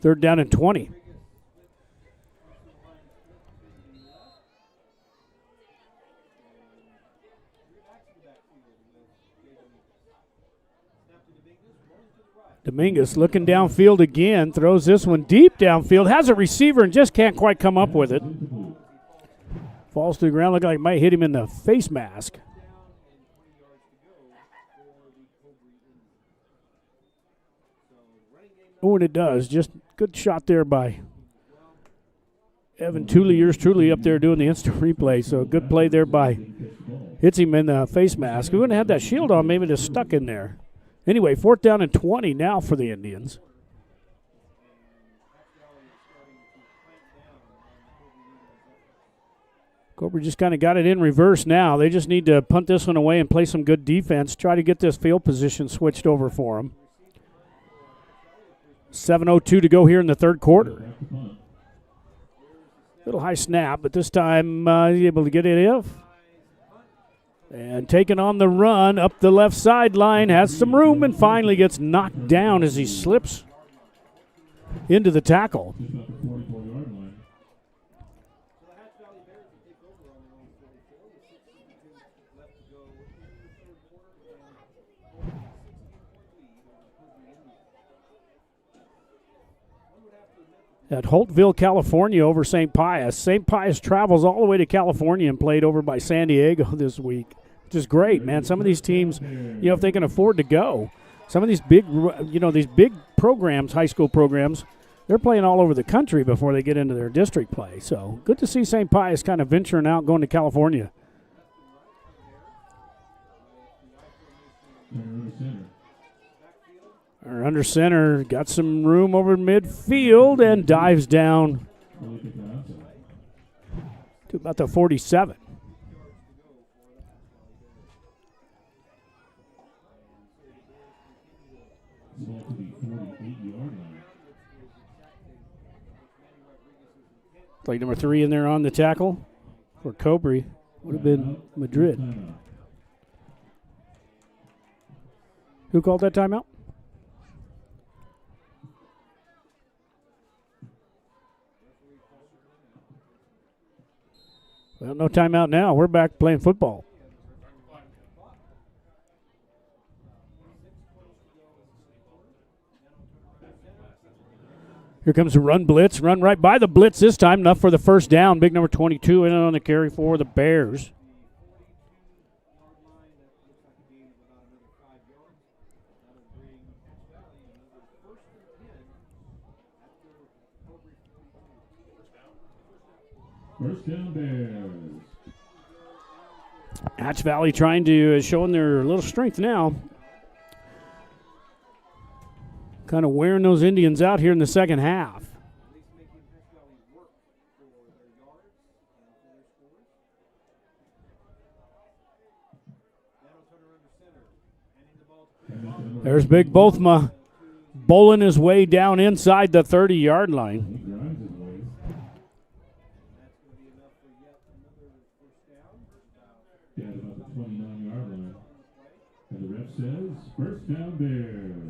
[SPEAKER 1] 3rd down and 20. Dominguez looking downfield again, throws this one deep downfield, has a receiver and just can't quite come up with it. Falls to the ground, looking like it might hit him in the face mask. Oh, and it does. Just good shot there by Evan Tooley. Yours truly up there doing the instant replay. So good play there by, hits him in the face mask. We wouldn't have had that shield on, maybe just stuck in there. Anyway, 4th down and 20 now for the Indians. Cobre just kind of got it in reverse now. They just need to punt this one away and play some good defense, try to get this field position switched over for them. 7:02 to go here in the third quarter. Little high snap, but this time he's able to get it in. And taking on the run up the left sideline, has some room and finally gets knocked down as he slips into the tackle. At Holtville, California over St. Pius. St. Pius travels all the way to California and played over by San Diego this week. which is great, man. Some of these teams, if they can afford to go, some of these big, these big programs, high school programs, they're playing all over the country before they get into their district play. So good to see St. Pius kind of venturing out, going to California. Our under center got some room over midfield and dives down to about the 47. Play number 3 in there on the tackle for Cobre would have been Madrid. Who called that timeout? Well, no timeout now. We're back playing football. Here comes a run blitz. Run right by the blitz this time. Enough for the first down. Big number 22 in on the carry for the Bears.
[SPEAKER 8] First down Bears.
[SPEAKER 1] Hatch Valley showing their little strength now. Kind of wearing those Indians out here in the second half. There's Big Bothma bowling his way down inside the 30-yard line.
[SPEAKER 8] At about the 29-yard line. And the ref says, first down Bears.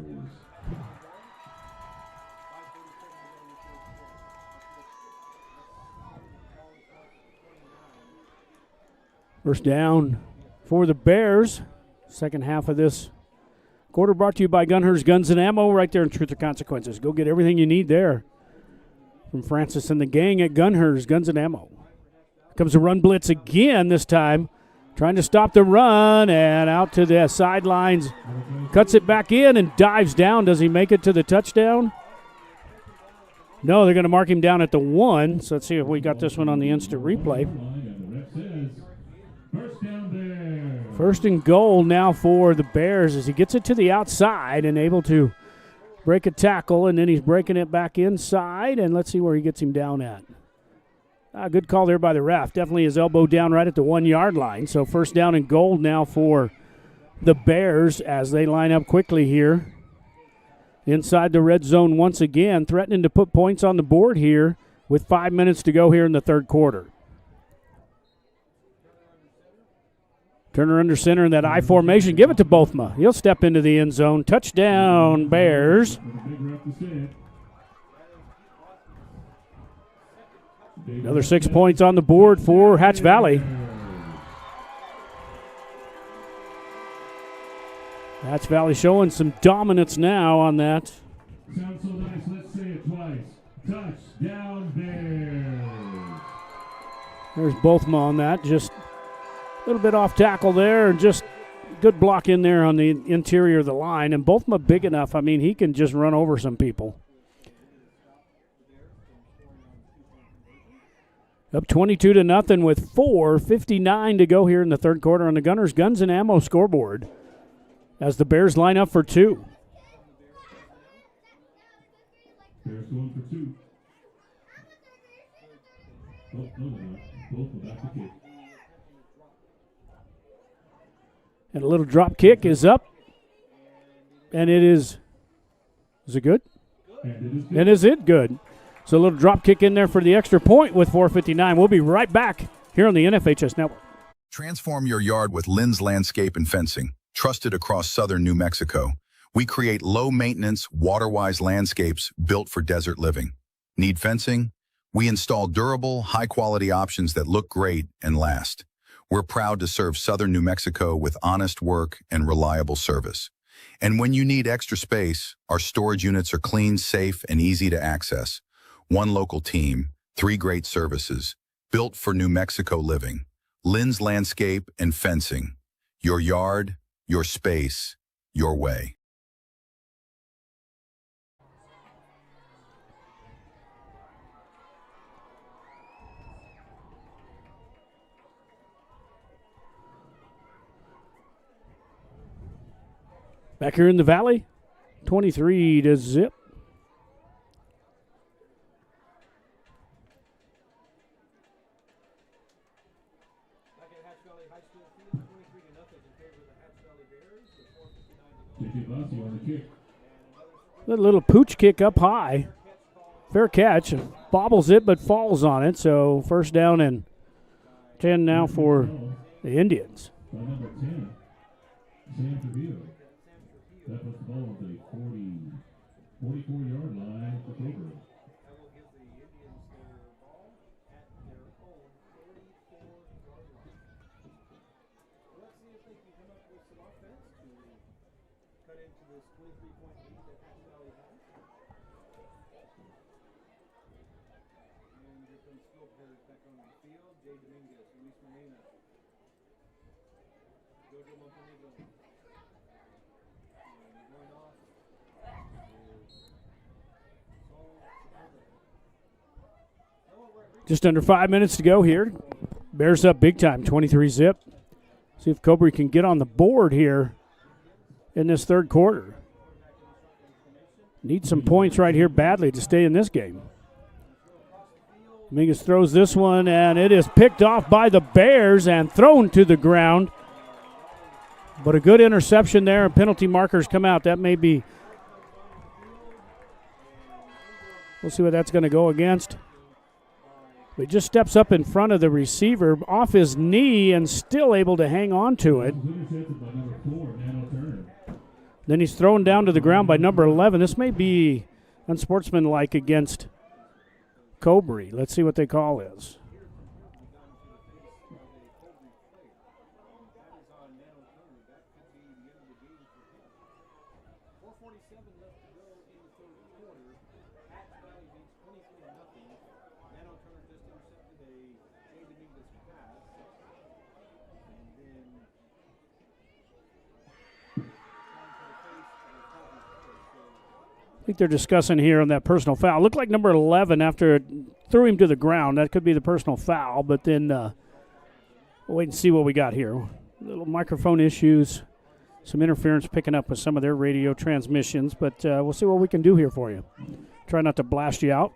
[SPEAKER 1] First down for the Bears. Second half of this quarter brought to you by Gunhurst Guns and Ammo right there in Truth or Consequences. Go get everything you need there from Francis and the gang at Gunhurst Guns and Ammo. Comes a run blitz again this time. Trying to stop the run and out to the sidelines. Cuts it back in and dives down. Does he make it to the touchdown? No, they're going to mark him down at the 1. So let's see if we got this one on the instant replay. First and goal now for the Bears as he gets it to the outside and able to break a tackle, and then he's breaking it back inside, and let's see where he gets him down at. Good call there by the ref. Definitely his elbow down right at the 1-yard line. So first down and goal now for the Bears as they line up quickly here. Inside the red zone once again, threatening to put points on the board here with 5 minutes to go here in the third quarter. Turner under center in that I formation. Give it to Bothma. He'll step into the end zone. Touchdown, Bears. Another 6 points on the board for Hatch Valley. Hatch Valley showing some dominance now on that.
[SPEAKER 8] Sounds so nice. Let's say it twice. Touchdown, Bears.
[SPEAKER 1] There's Bothma on that. Just a little bit off tackle there, and just good block in there on the interior of the line. And Bothma big enough, I mean, he can just run over some people. Up 22-0 with 4:59 to go here in the third quarter on the Gunhurst Guns and Ammo scoreboard as the Bears line up for 2.
[SPEAKER 8] Bears going for 2. Oh, no. Both back to kick.
[SPEAKER 1] And a little drop kick is up. And it is it good? And is it good? So a little drop kick in there for the extra point with 4:59. We'll be right back here on the NFHS Network.
[SPEAKER 3] Transform your yard with Lynn's Landscape and Fencing. Trusted across southern New Mexico, we create low-maintenance, water-wise landscapes built for desert living. Need fencing? We install durable, high-quality options that look great and last. We're proud to serve southern New Mexico with honest work and reliable service. And when you need extra space, our storage units are clean, safe, and easy to access. One local team, 3 great services, built for New Mexico living. Lynn's Landscape and Fencing. Your yard, your space, your way.
[SPEAKER 1] Back here in the Valley, 23-0. A little pooch kick up high. Fair catch. Bobbles it, but falls on it. So first down and 10 now for the Indians.
[SPEAKER 8] By number 10, Sam Trujillo. That puts the ball on the 44-yard line for Cobre.
[SPEAKER 1] Just under 5 minutes to go here. Bears up big time, 23-0. See if Cobre can get on the board here in this third quarter. Need some points right here badly to stay in this game. Dominguez throws this one, and it is picked off by the Bears and thrown to the ground. But a good interception there, and penalty markers come out. That may be, we'll see what that's going to go against. He just steps up in front of the receiver off his knee and still able to hang on to it. Then he's thrown down to the ground by number 11. This may be unsportsmanlike against Cobre. Let's see what the call is. I think they're discussing here on that personal foul. Looked like number 11 after it threw him to the ground. That could be the personal foul, but then we'll wait and see what we got here. Little microphone issues, some interference picking up with some of their radio transmissions, but we'll see what we can do here for you. Try not to blast you out.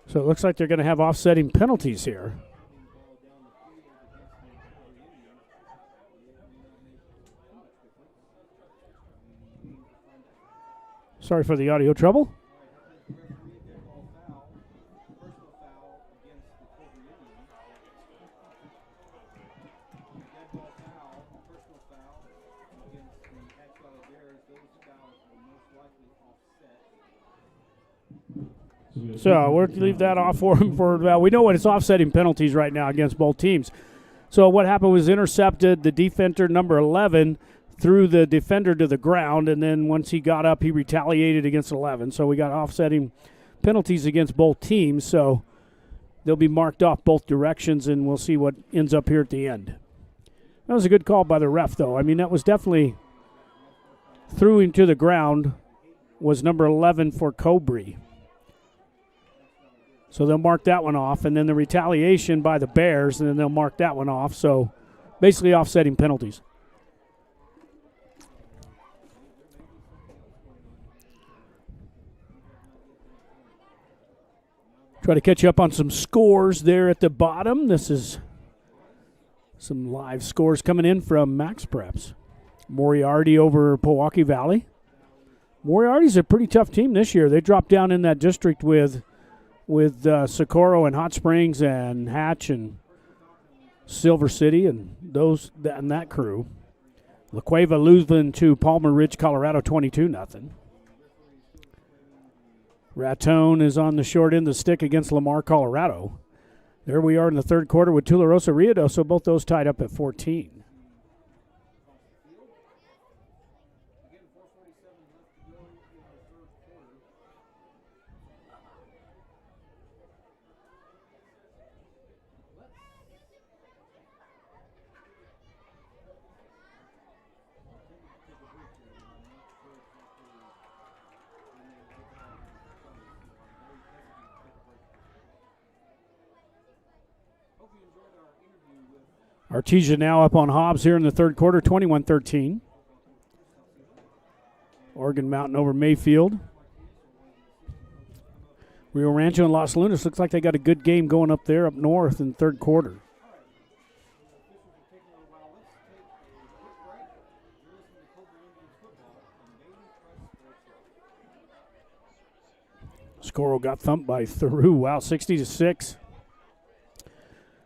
[SPEAKER 1] So it looks like they're going to have offsetting penalties here. Sorry for the audio trouble. So we'll leave that off for him. We know what it's offsetting penalties right now against both teams. So what happened was intercepted. The defender, number 11, threw the defender to the ground, and then once he got up, he retaliated against 11. So we got offsetting penalties against both teams. So they'll be marked off both directions, and we'll see what ends up here at the end. That was a good call by the ref, though. I mean, that was definitely threw him to the ground was number 11 for Cobre. So they'll mark that one off, and then the retaliation by the Bears, and then they'll mark that one off. So basically offsetting penalties. Try to catch you up on some scores there at the bottom. This is some live scores coming in from Max Preps. Moriarty over Milwaukee Valley. Moriarty's a pretty tough team this year. They dropped down in that district with with Socorro and Hot Springs and Hatch and Silver City and that crew. La Cueva losing to Palmer Ridge, Colorado, 22-0. Raton is on the short end of the stick against Lamar, Colorado. There we are in the third quarter with Tularosa, Ruidoso, both those tied up at 14. Artesia now up on Hobbs here in the third quarter, 21-13. Oregon Mountain over Mayfield. Rio Rancho and Los Lunas looks like they got a good game going up there up north in the third quarter. Socorro got thumped by Theroux. Wow, 60-6.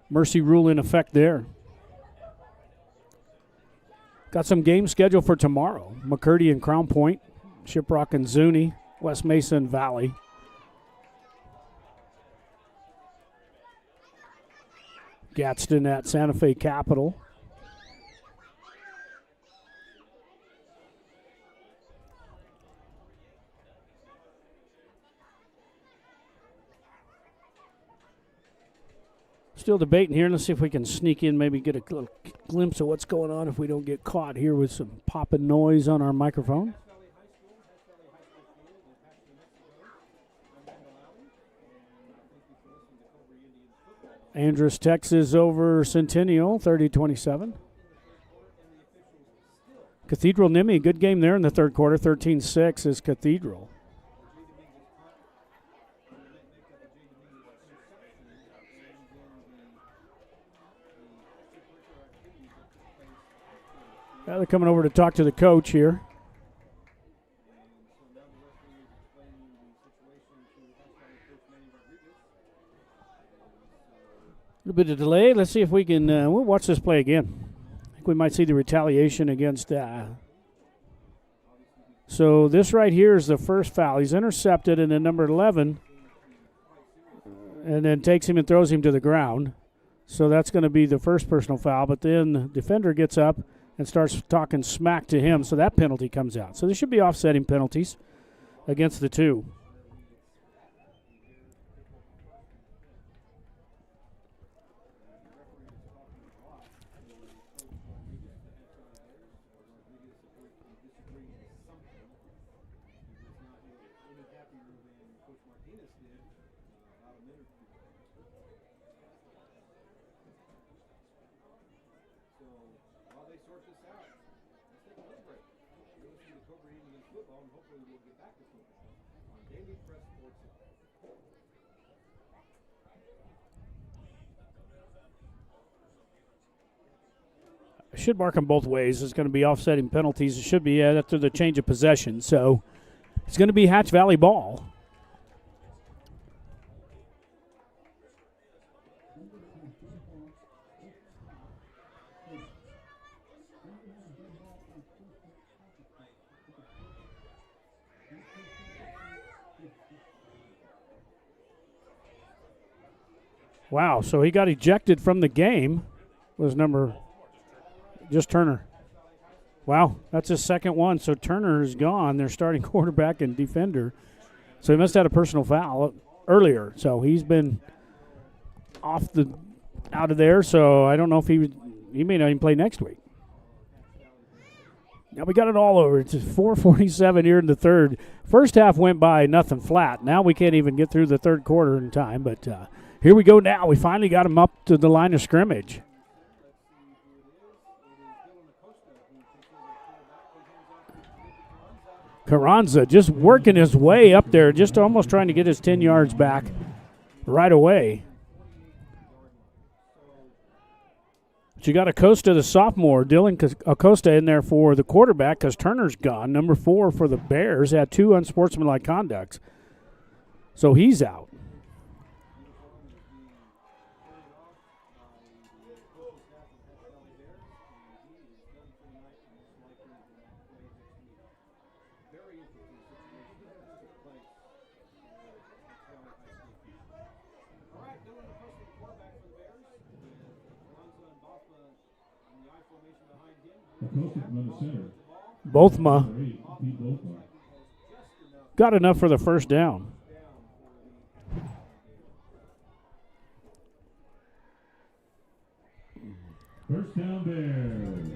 [SPEAKER 1] Mercy rule in effect there. Got some games scheduled for tomorrow. McCurdy and Crown Point, Shiprock and Zuni, West Mesa and Valley. Gadsden at Santa Fe Capital. Still debating here. Let's see if we can sneak in, maybe get a little glimpse of what's going on if we don't get caught here with some popping noise on our microphone. Andrus, Texas over Centennial, 30-27. Cathedral Nimi, good game there in the third quarter, 13-6 is Cathedral. Now they're coming over to talk to the coach here. A little bit of delay. Let's see if we can, we'll watch this play again. I think we might see the retaliation against, so this right here is the first foul. He's intercepted, and then number 11, and then takes him and throws him to the ground. So that's going to be the first personal foul, but then the defender gets up and starts talking smack to him, so that penalty comes out. So there should be offsetting penalties against the two. I should mark them both ways. It's going to be offsetting penalties. It should be after the change of possession. So it's going to be Hatch Valley ball. Wow, so he got ejected from the game. Was number just Turner. Wow, that's his second one. So Turner is gone. Their starting quarterback and defender. So he must have had a personal foul earlier. So he's been out of there. So I don't know if he may not even play next week. Now we got it all over. It's 4:47 here in the third. First half went by nothing flat. Now we can't even get through the third quarter in time. But here we go now. We finally got him up to the line of scrimmage. Carranza just working his way up there, just almost trying to get his 10 yards back right away. But you got Acosta, the sophomore, Dylan Acosta in there for the quarterback because Turner's gone. Number 4 for the Bears had 2 unsportsmanlike conducts. So he's out.
[SPEAKER 8] Acosta from under center.
[SPEAKER 1] Bothma
[SPEAKER 8] Number 8, Pete Bothma.
[SPEAKER 1] got enough for the first down.
[SPEAKER 8] First down Bears.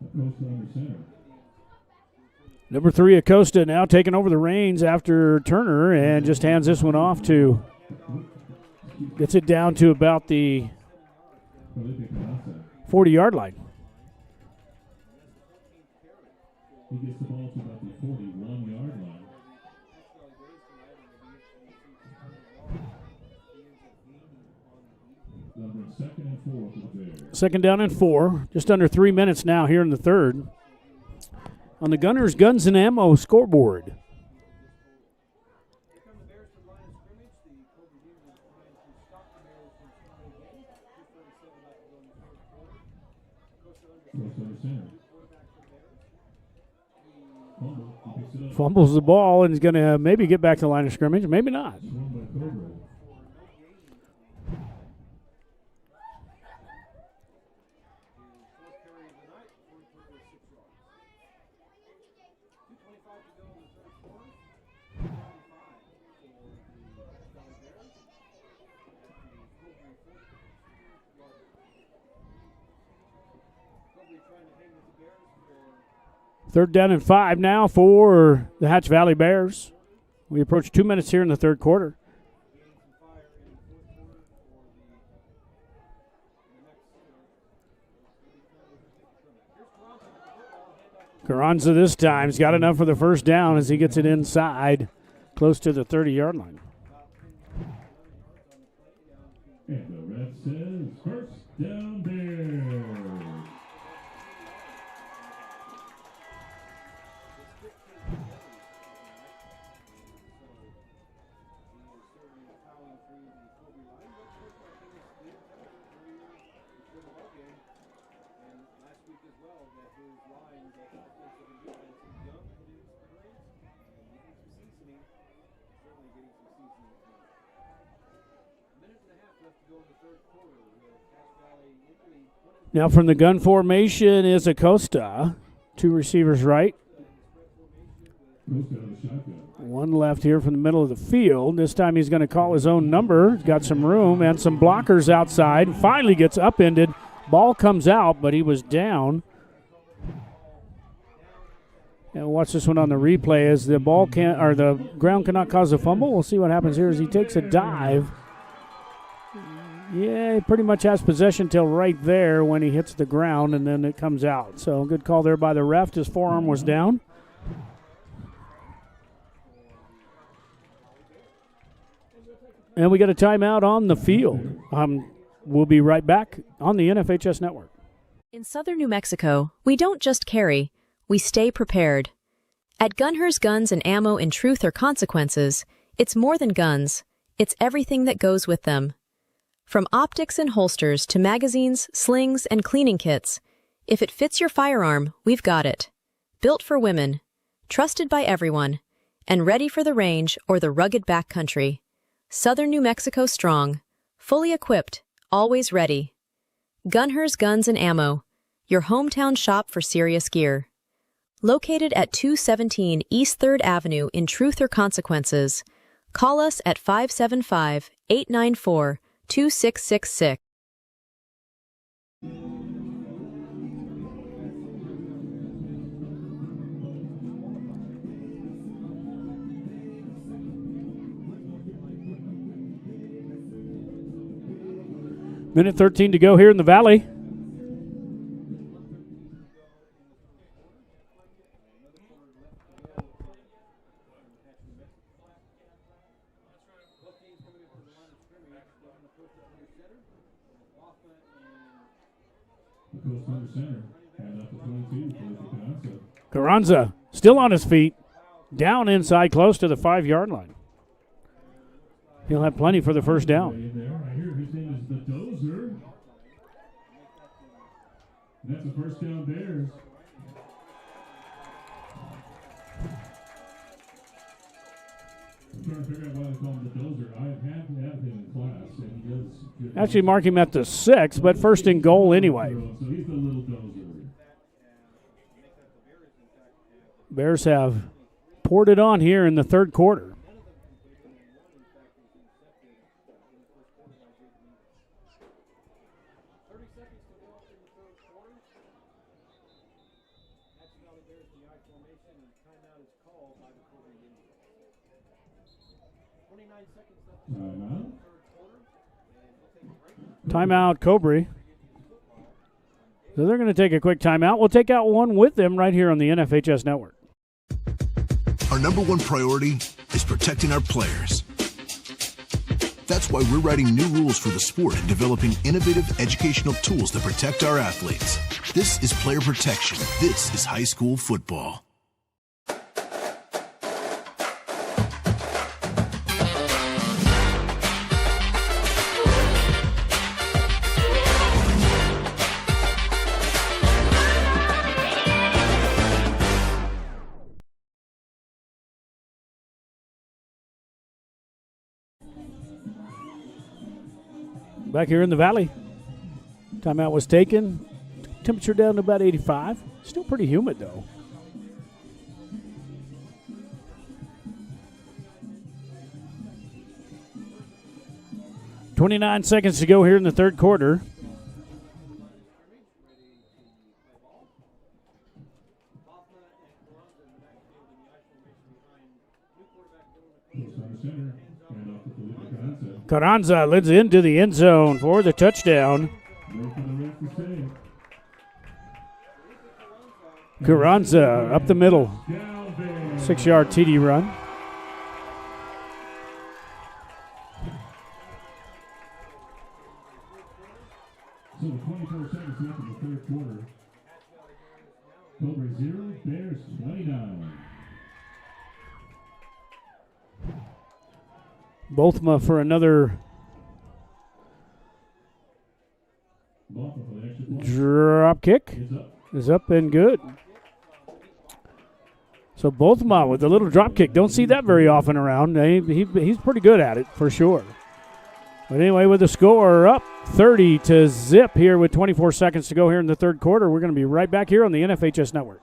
[SPEAKER 8] Acosta under center.
[SPEAKER 1] Number 3, Acosta, now taking over the reins after Turner and just hands this one off to, gets it down to about the 40-yard line.
[SPEAKER 8] He gets the ball to about the 41-yard line. Number 2nd and 4 for the Bears.
[SPEAKER 1] Second down and 4, just under 3 minutes now here in the third. On the Gunners Guns and Ammo scoreboard.
[SPEAKER 8] Acosta under center. Fumble. He picks it up.
[SPEAKER 1] Fumbles the ball and is going to maybe get back to the line of scrimmage, maybe not.
[SPEAKER 8] Thrown by Cobre.
[SPEAKER 1] Third down and 5 now for the Hatch Valley Bears. We approach 2 minutes here in the third quarter. Carranza this time has got enough for the first down as he gets it inside, close to the 30-yard line.
[SPEAKER 8] And the ref says first down Bears.
[SPEAKER 1] Now from the gun formation is Acosta. 2 receivers right.
[SPEAKER 8] Acosta out of the shotgun.
[SPEAKER 1] One left here from the middle of the field. This time he's going to call his own number. He's got some room and some blockers outside. Finally gets upended. Ball comes out, but he was down. And watch this one on the replay as the ball can't, or the ground cannot cause a fumble. We'll see what happens here as he takes a dive. Yeah, he pretty much has possession till right there when he hits the ground, and then it comes out. So good call there by the ref. His forearm was down. And we got a timeout on the field. We'll be right back on the NFHS Network.
[SPEAKER 7] In southern New Mexico, we don't just carry, we stay prepared. At Gunher's Guns and Ammo in Truth or Consequences, it's more than guns, it's everything that goes with them. From optics and holsters to magazines, slings, and cleaning kits, if it fits your firearm, we've got it. Built for women, trusted by everyone, and ready for the range or the rugged backcountry. Southern New Mexico strong, fully equipped, always ready. Gunher's Guns and Ammo, your hometown shop for serious gear. Located at 217 East 3rd Avenue in Truth or Consequences, call us at 575-894-2666.
[SPEAKER 1] Minute 13 to go here in the Valley.
[SPEAKER 8] Goes under center. And up to 22 for Carranza.
[SPEAKER 1] Carranza still on his feet, down inside close to the 5-yard line. He'll have plenty for the first down.
[SPEAKER 8] In there. I hear his name is the Dozer. And that's a first down Bears. I'm trying to figure out why they call him the Dozer. I've had to have him in class, and he does.
[SPEAKER 1] Actually mark him at the 6, but first and goal anyway.
[SPEAKER 8] So he's the little Dozer.
[SPEAKER 1] Bears have poured it on here in the third quarter. Timeout, Cobre. So they're going to take a quick timeout. We'll take out one with them right here on the NFHS Network.
[SPEAKER 10] Our number one priority is protecting our players. That's why we're writing new rules for the sport and developing innovative educational tools that protect our athletes. This is player protection. This is high school football.
[SPEAKER 1] Back here in the valley, timeout was taken. Temperature down to about 85. Still pretty humid though. .29 seconds to go here in the third quarter. Carranza leads into the end zone for the touchdown. Carranza up the middle. 6-yard TD run.
[SPEAKER 8] So 24 seconds left in the third quarter. Cobre 0, Bears 29.
[SPEAKER 1] Bothma for another drop kick. Is up and good. So Bothma with a little drop kick. Don't see that very often around. He's pretty good at it for sure. But anyway, with the score up 30-0 here with 24 seconds to go here in the third quarter, we're going to be right back here on the NFHS Network.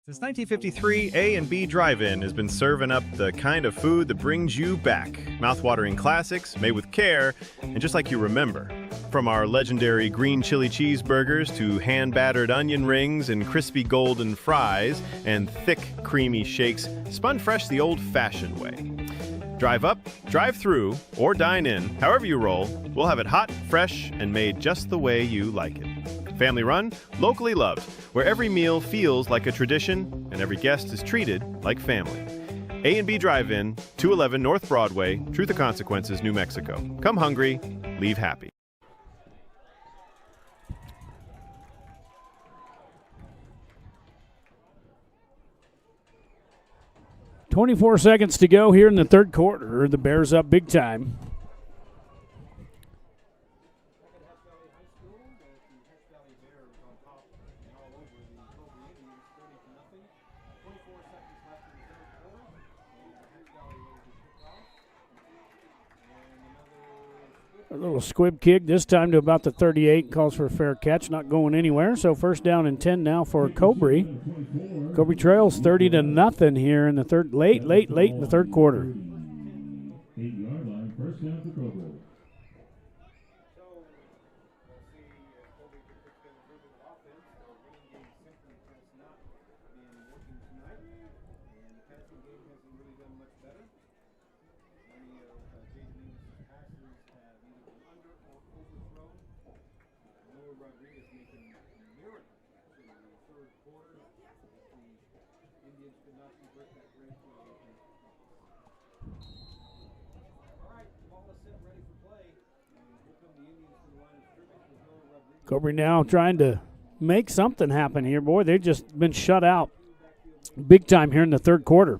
[SPEAKER 9] Since 1953, A&B Drive-In has been serving up the kind of food that brings you back. Mouth-watering classics, made with care, and just like you remember. From our legendary green chili cheeseburgers to hand-battered onion rings and crispy golden fries and thick, creamy shakes, spun fresh the old-fashioned way. Drive up, drive through, or dine in, however you roll, we'll have it hot, fresh, and made just the way you like it. Family run, locally loved, where every meal feels like a tradition and every guest is treated like family. A&B Drive-In, 211 North Broadway, Truth or Consequences, New Mexico. Come hungry, leave happy.
[SPEAKER 1] .24 seconds to go here in the third quarter. The Bears up big time. A little squib kick, this time to about the 38, calls for a fair catch, not going anywhere. So first down and 10 now for Cobre. Cobre trails 30-0 here in the third, late in the third quarter.
[SPEAKER 8] 8-yard line, first down for Cobre.
[SPEAKER 1] Cobre now trying to make something happen here. Boy, they've just been shut out big time here in the third quarter.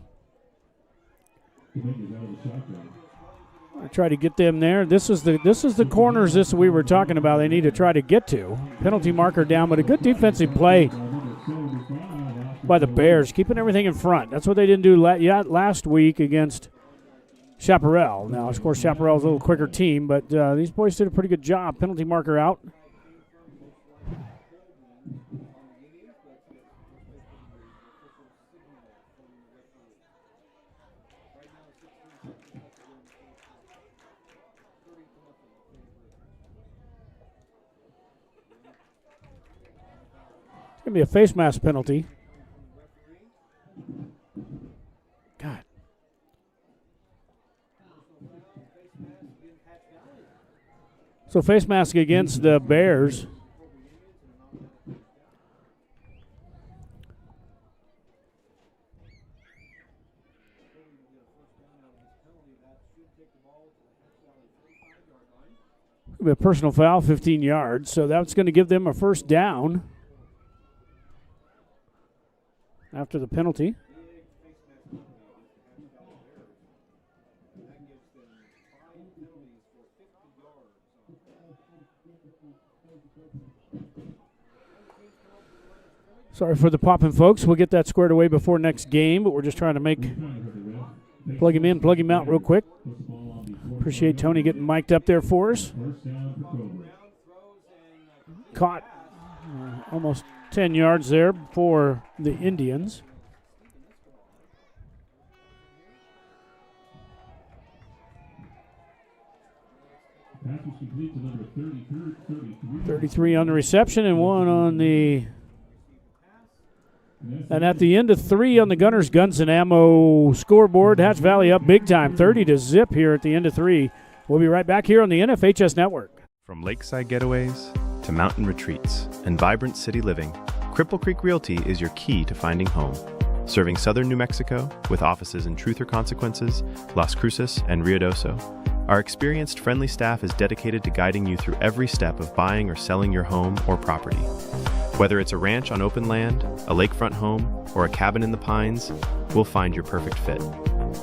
[SPEAKER 1] I try to get them there. This is the corners this we were talking about. They need to try to get to. Penalty marker down, but a good defensive play by the Bears, keeping everything in front. That's what they didn't do last week against Chaparral. Now, of course, Chaparral's a little quicker team, but these boys did a pretty good job. Penalty marker out. It's going to be a face mask penalty. God. So face mask against the Bears. A personal foul, 15 yards. So that's going to give them a first down after the penalty. Sorry for the popping, folks. We'll get that squared away before next game, but we're just trying to plug him in, plug him out real quick. Appreciate Tony getting mic'd up there for us. Caught almost 10 yards there for the Indians.
[SPEAKER 8] Pass was complete to number 33.
[SPEAKER 1] 33 on the reception and 1 on the... And at the end of 3 on the Gunners Guns and Ammo scoreboard, Hatch Valley up big time, 30-0 here at the end of 3. We'll be right back here on the NFHS Network.
[SPEAKER 9] From lakeside getaways to mountain retreats and vibrant city living, Cripple Creek Realty is your key to finding home. Serving southern New Mexico with offices in Truth or Consequences, Las Cruces, and Ruidoso, our experienced, friendly staff is dedicated to guiding you through every step of buying or selling your home or property. Whether it's a ranch on open land, a lakefront home, or a cabin in the pines, we'll find your perfect fit.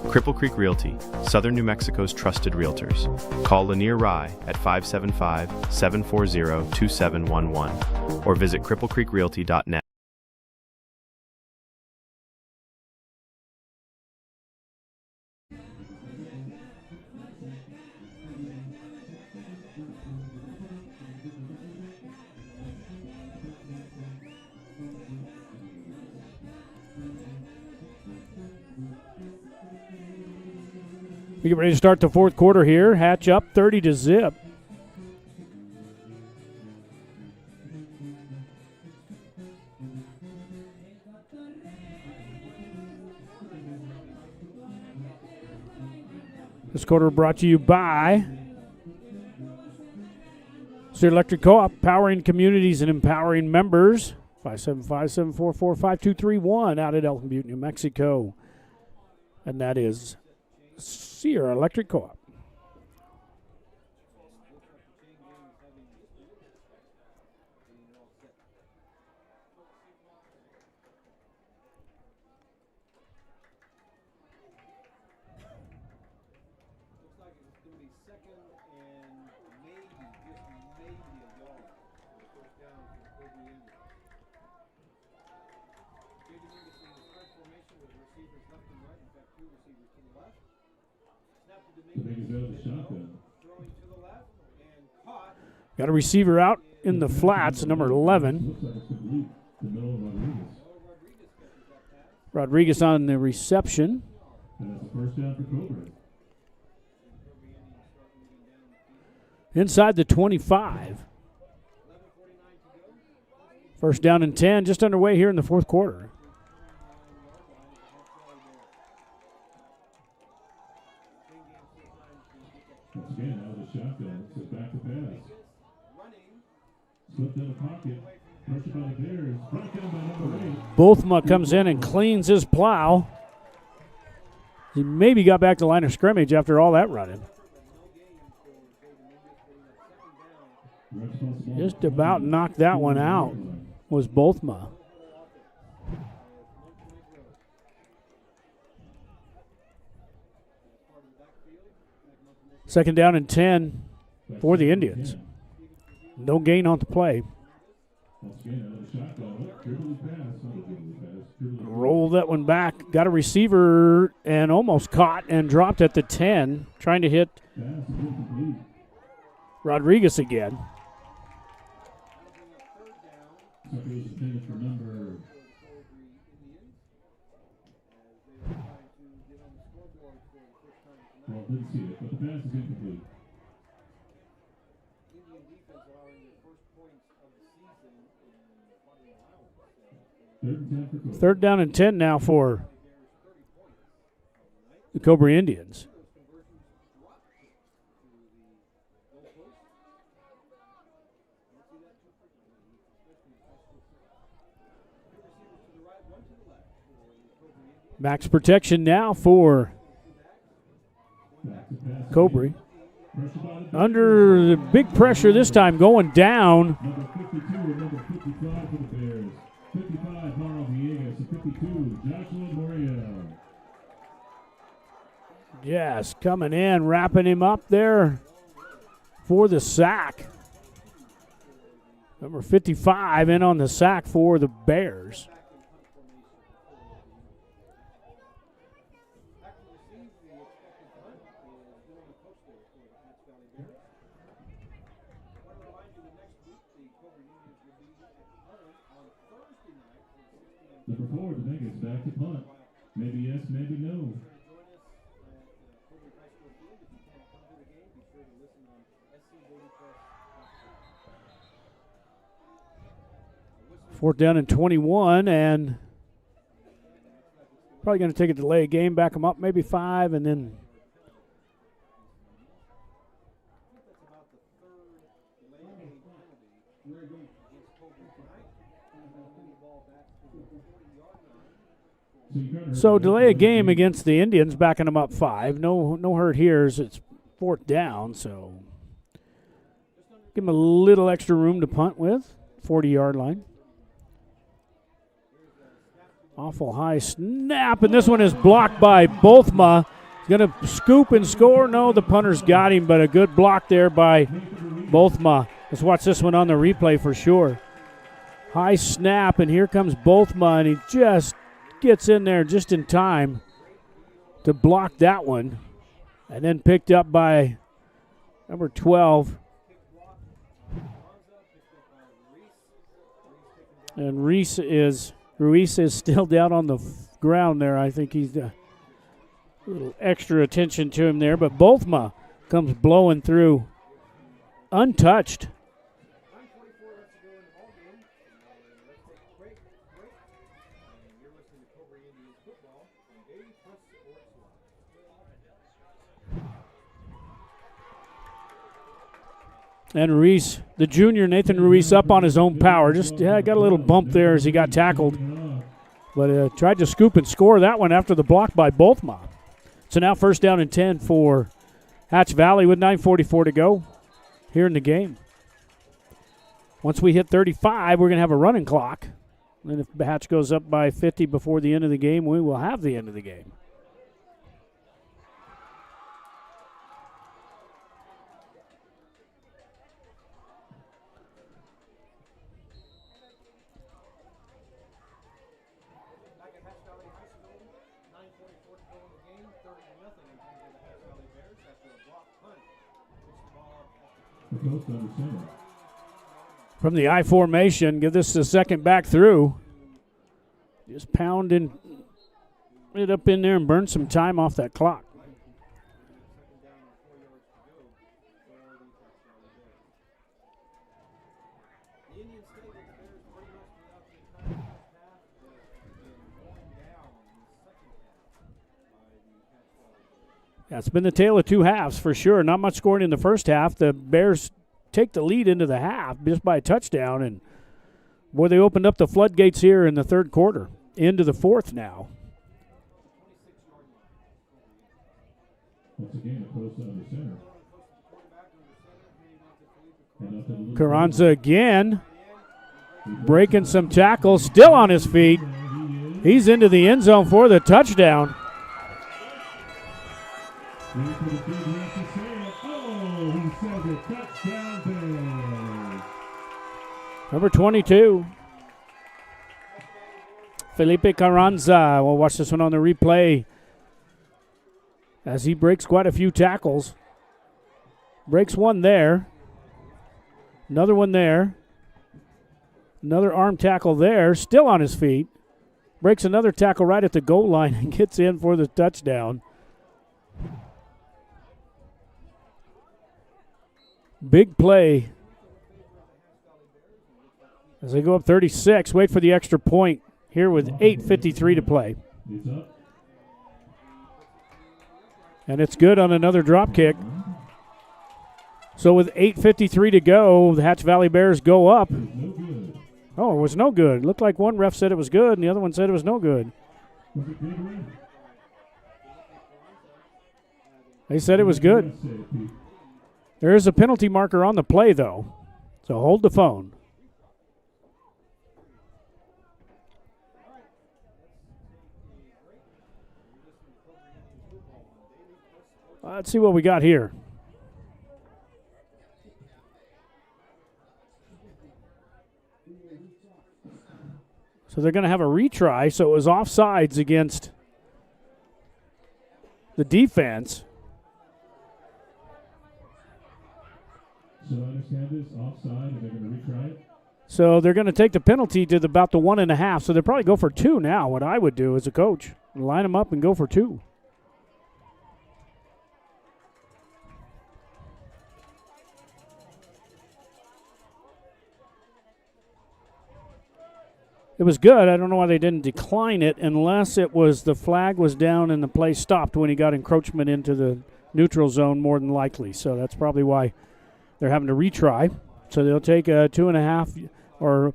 [SPEAKER 9] Cripple Creek Realty, Southern New Mexico's trusted realtors. Call Lanier Rye at 575-740-2711 or visit cripplecreekrealty.net.
[SPEAKER 1] We get ready to start the fourth quarter here. Hatch up 30-0. This quarter brought to you by State Electric Co-op, powering communities and empowering members. 575-744-5231 out at Elton Butte, New Mexico. And that is Sierra Electric Co-op. Got a receiver out in the flats, number 11. Rodriguez on the reception. Inside the 25. First down and 10, just underway here in the fourth quarter.
[SPEAKER 8] Once again, out of the shotgun, so back to pass. Slipped in the pocket. Pressure by the Bears. Brought down by number 8.
[SPEAKER 1] Bolthma comes in and cleans his plow. He maybe got back to line of scrimmage after all that running. Just about knocked that one out was Bothma. Second down and 10 for the Indians. No gain on the play. Roll that one back. Got a receiver and almost caught and dropped at the 10. Trying to hit Rodriguez again.
[SPEAKER 8] Well, didn't see it, but the pass is incomplete.
[SPEAKER 1] Third down and 10 now for the Cobre Indians. Max protection now for Cobre. Under the big pressure this time, going down.
[SPEAKER 8] Number 52 and number 55 for the Bears. 55, Mauro Villegas, and 52, Joshua Moria.
[SPEAKER 1] Yes, coming in, wrapping him up there for the sack. Number 55 in on the sack for the Bears.
[SPEAKER 8] Number 4, Dominguez back to punt. Maybe yes, maybe no.
[SPEAKER 1] Fourth down and 21, and probably going to take a delay game, back them up, maybe 5, and then so delay a game against the Indians, backing them up 5. No hurt here as it's fourth down, so give them a little extra room to punt with, 40-yard line. Awful high snap, and this one is blocked by Bothma. Going to scoop and score. No, the punter's got him, but a good block there by Bothma. Let's watch this one on the replay for sure. High snap, and here comes Bothma, and he just gets in there just in time to block that one, and then picked up by number 12. And Ruiz is still down on the ground there. I think he's a little extra attention to him there, but Bothma comes blowing through untouched. And Ruiz, the junior, Nathan Ruiz, up on his own power. Just got a little bump there as he got tackled. But tried to scoop and score that one after the block by Bothma. So now first down and 10 for Hatch Valley with 9:44 to go here in the game. Once we hit 35, we're going to have a running clock. And if Hatch goes up by 50 before the end of the game, we will have the end of the game. From the I formation, give this the second back through. Just pounding it up in there and burn some time off that clock. Yeah, it's been the tale of two halves for sure. Not much scoring in the first half. The Bears take the lead into the half just by a touchdown, and boy, they opened up the floodgates here in the third quarter. Into the fourth now.
[SPEAKER 8] Once again, a close under center.
[SPEAKER 1] Carranza again, breaking some tackles, still on his feet. He's into the end zone for the touchdown. Number 22. Felipe Carranza. We'll watch this one on the replay as he breaks quite a few tackles. Breaks one there. Another one there. Another arm tackle there. Still on his feet. Breaks another tackle right at the goal line and gets in for the touchdown. Big play. As they go up 36, wait for the extra point here with 8:53 to play. And it's good on another drop kick. So with 8:53 to go, the Hatch Valley Bears go up. Oh, it was no good. Looked like one ref said it was good and the other one said it was no good. They said it was good. There is a penalty marker on the play, though. So hold the phone. Let's see what we got here. So they're going to have a retry. So it was offsides against the defense.
[SPEAKER 8] So I understand this offside, and they're going to retry it?
[SPEAKER 1] So they're going to take the penalty to about the 1.5. So they'll probably go for 2 now. What I would do as a coach, line them up and go for 2. It was good. I don't know why they didn't decline it unless it was the flag was down and the play stopped when he got encroachment into the neutral zone more than likely. So that's probably why they're having to retry. So they'll take a 2.5 or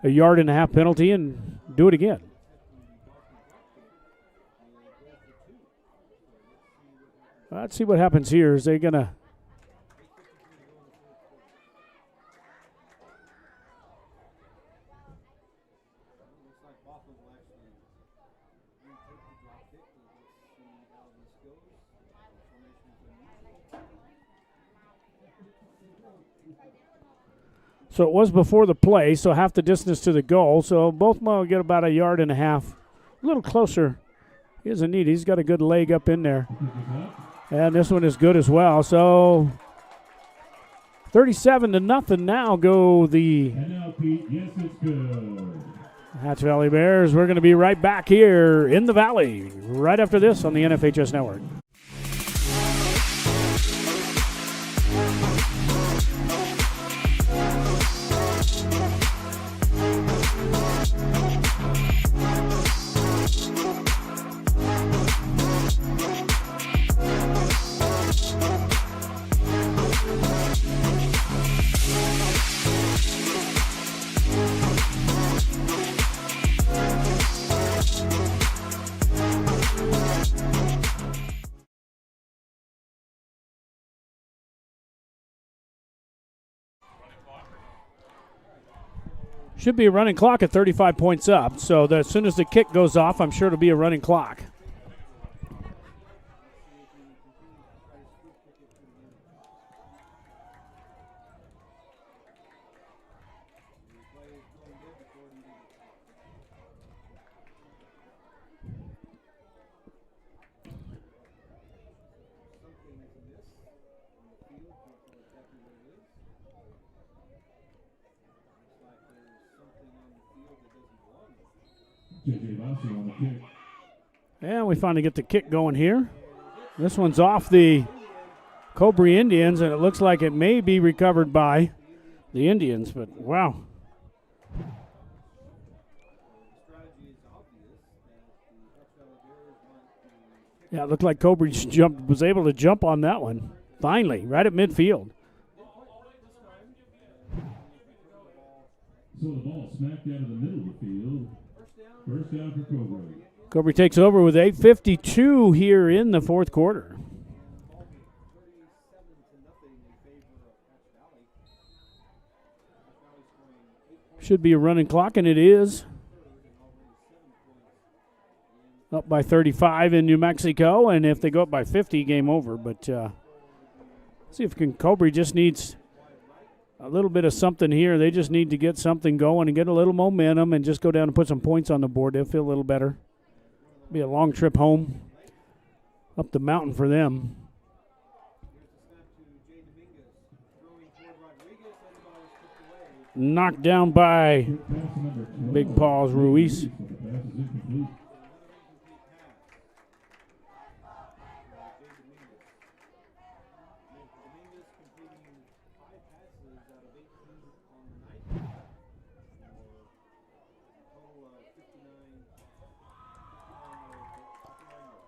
[SPEAKER 1] a 1.5 yard penalty and do it again. Let's see what happens here. Is they going to... So it was before the play, so half the distance to the goal. So both will get about a 1.5 yards. A little closer. He doesn't need it. He's got a good leg up in there. And this one is good as well. So 37-0 now go the
[SPEAKER 8] And now, Pete, yes, it's good.
[SPEAKER 1] Hatch Valley Bears. We're going to be right back here in the Valley right after this on the NFHS Network. Should be a running clock at 35 points up. So as soon as the kick goes off, I'm sure it'll be a running clock. And we finally get the kick going here. This one's off the Cobre Indians, and it looks like it may be recovered by the Indians, but wow. Yeah, it looked like Cobre was able to jump on that one. Finally, right at midfield.
[SPEAKER 8] So the ball smacked out of the middle of the field. First down for Cobre.
[SPEAKER 1] Cobre takes over with 8:52 here in the fourth quarter. Should be a running clock, and it is. Up by 35 in New Mexico, and if they go up by 50, game over. But see if Cobre just needs a little bit of something here. They just need to get something going and get a little momentum and just go down and put some points on the board. They'll feel a little better. Be a long trip home up the mountain for them. Knocked down by Big Paws Ruiz.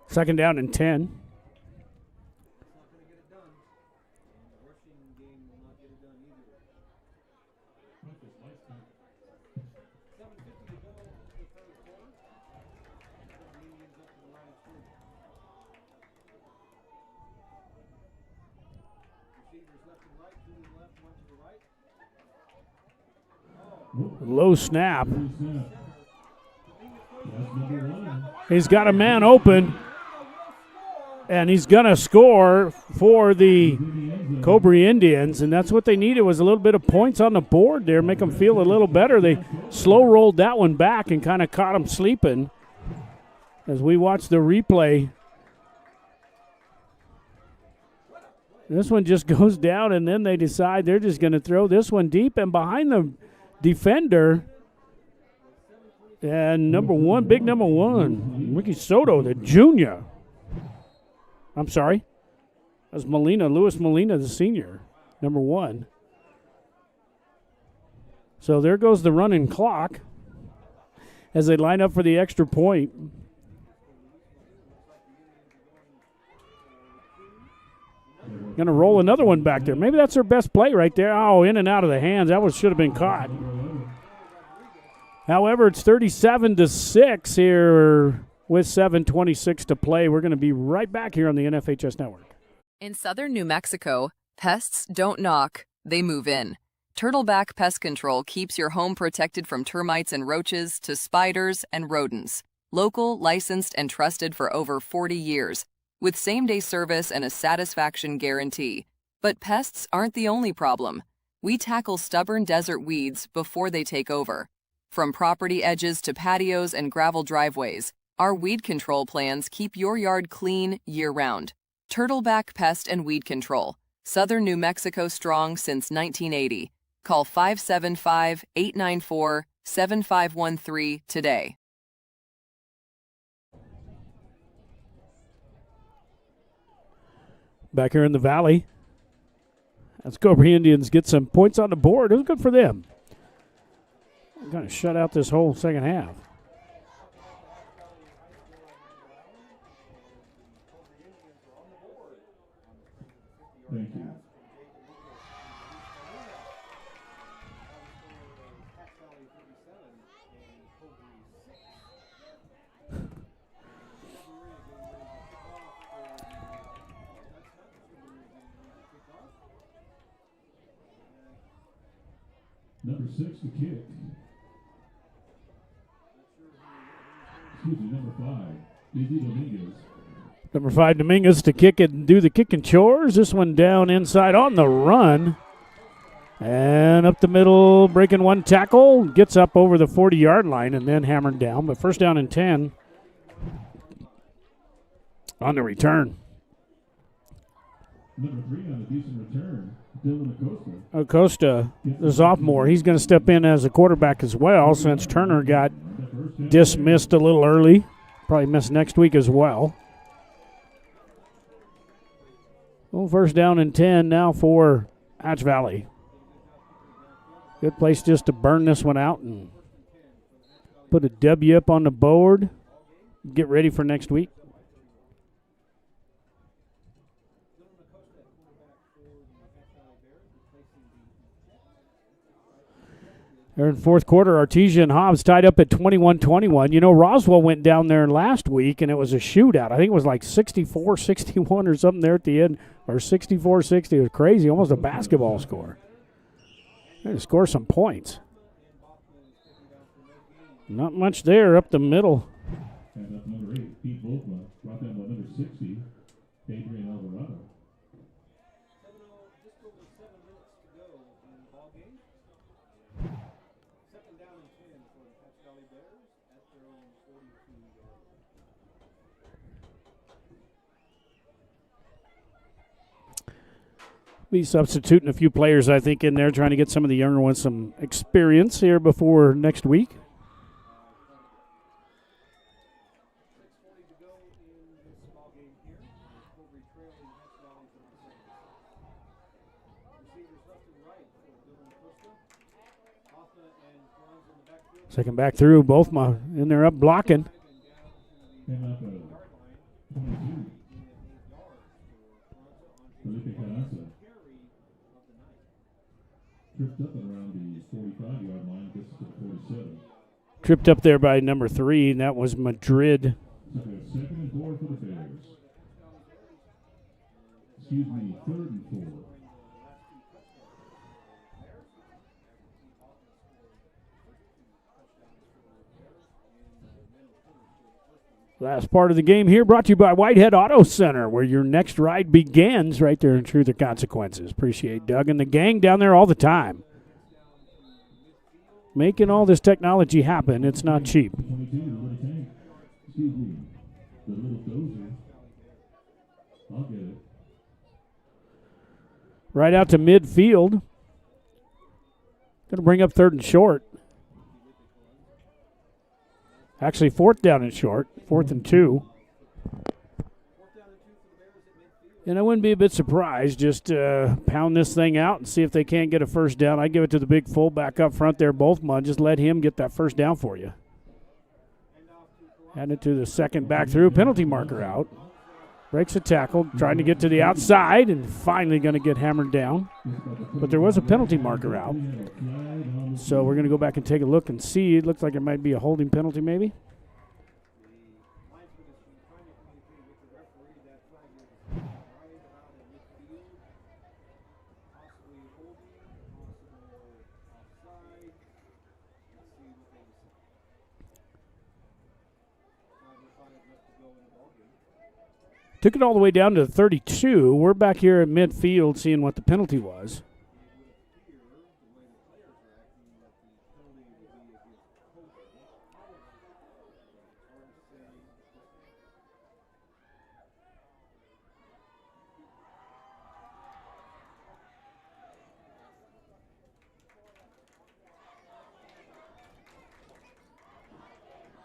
[SPEAKER 1] Second down and 10. Low snap. He's got a man open, and he's going to score for the Cobre Indians, and that's what they needed was a little bit of points on the board there, make them feel a little better. They slow rolled that one back and kind of caught them sleeping. As we watch the replay, this one just goes down, and then they decide they're just going to throw this one deep, and behind the defender, and big number one, Ricky Soto, the junior. I'm sorry. That's Louis Molina, the senior, number one. So there goes the running clock as they line up for the extra point. Going to roll another one back there. Maybe that's their best play right there. Oh, in and out of the hands. That one should have been caught. However, it's 37-6 here with 7:26 to play. We're going to be right back here on the NFHS Network.
[SPEAKER 2] In southern New Mexico, pests don't knock, they move in. Turtleback Pest Control keeps your home protected from termites and roaches to spiders and rodents. Local, licensed, and trusted for over 40 years, with same-day service and a satisfaction guarantee. But pests aren't the only problem. We tackle stubborn desert weeds before they take over. From property edges to patios and gravel driveways, our weed control plans keep your yard clean year-round. Turtleback Pest and Weed Control. Southern New Mexico strong since 1980. Call 575-894-7513 today.
[SPEAKER 1] Back here in the valley, as Cobre Indians get some points on the board. It was good for them. Going to shut out this whole second half.
[SPEAKER 8] Thank you. Number 6 to kick. Excuse me, number 5, Izzy Dominguez.
[SPEAKER 1] Number 5, Dominguez to kick it and do the kicking chores. This one down inside on the run. And up the middle, breaking one tackle. Gets up over the 40-yard line and then hammered down. But first down and 10 on the return.
[SPEAKER 8] Number 3 on a decent return, Dylan Acosta.
[SPEAKER 1] Acosta, the sophomore, he's going to step in as a quarterback as well since Turner got dismissed a little early. Probably missed next week as well. Well, first down and 10 now for Hatch Valley. Good place just to burn this one out and put a W up on the board. Get ready for next week. They're in fourth quarter. Artesia and Hobbs tied up at 21-21. You know, Roswell went down there last week, and it was a shootout. I think it was like 64-61 or something there at the end, or 64-60. It was crazy, almost a basketball score. Trying to score some points. Not much there up the middle.
[SPEAKER 8] And up number 8, Pete Volkma, brought down by number 60, Adrian Alvarado.
[SPEAKER 1] Be substituting a few players, I think, in there, trying to get some of the younger ones some experience here before next week. Second back through, both in there up blocking.
[SPEAKER 8] Came out 22. Felipe Carranza. Tripped up and around the 45-yard line, gets to the 47.
[SPEAKER 1] Tripped up there by number 3, and that was Madrid.
[SPEAKER 8] So second and 4 for the Bears. Excuse me, third and 4.
[SPEAKER 1] Last part of the game here brought to you by Whitehead Auto Center, where your next ride begins right there in Truth or Consequences. Appreciate Doug and the gang down there all the time. Making all this technology happen, it's not cheap.
[SPEAKER 8] 22, the little tank. Excuse me, the little dozer. I'll get it.
[SPEAKER 1] Right out to midfield. Going to bring up third and short. Actually, fourth down and short, 4th and 2. And I wouldn't be a bit surprised. Just pound this thing out and see if they can't get a first down. I give it to the big fullback up front there, Boltman. Just let him get that first down for you. Add it to the second back through. Penalty marker out. Breaks a tackle, trying to get to the outside, and finally going to get hammered down. But there was a penalty marker out. So we're going to go back and take a look and see. It looks like it might be a holding penalty maybe. Took it all the way down to 32. We're back here at midfield seeing what the penalty was.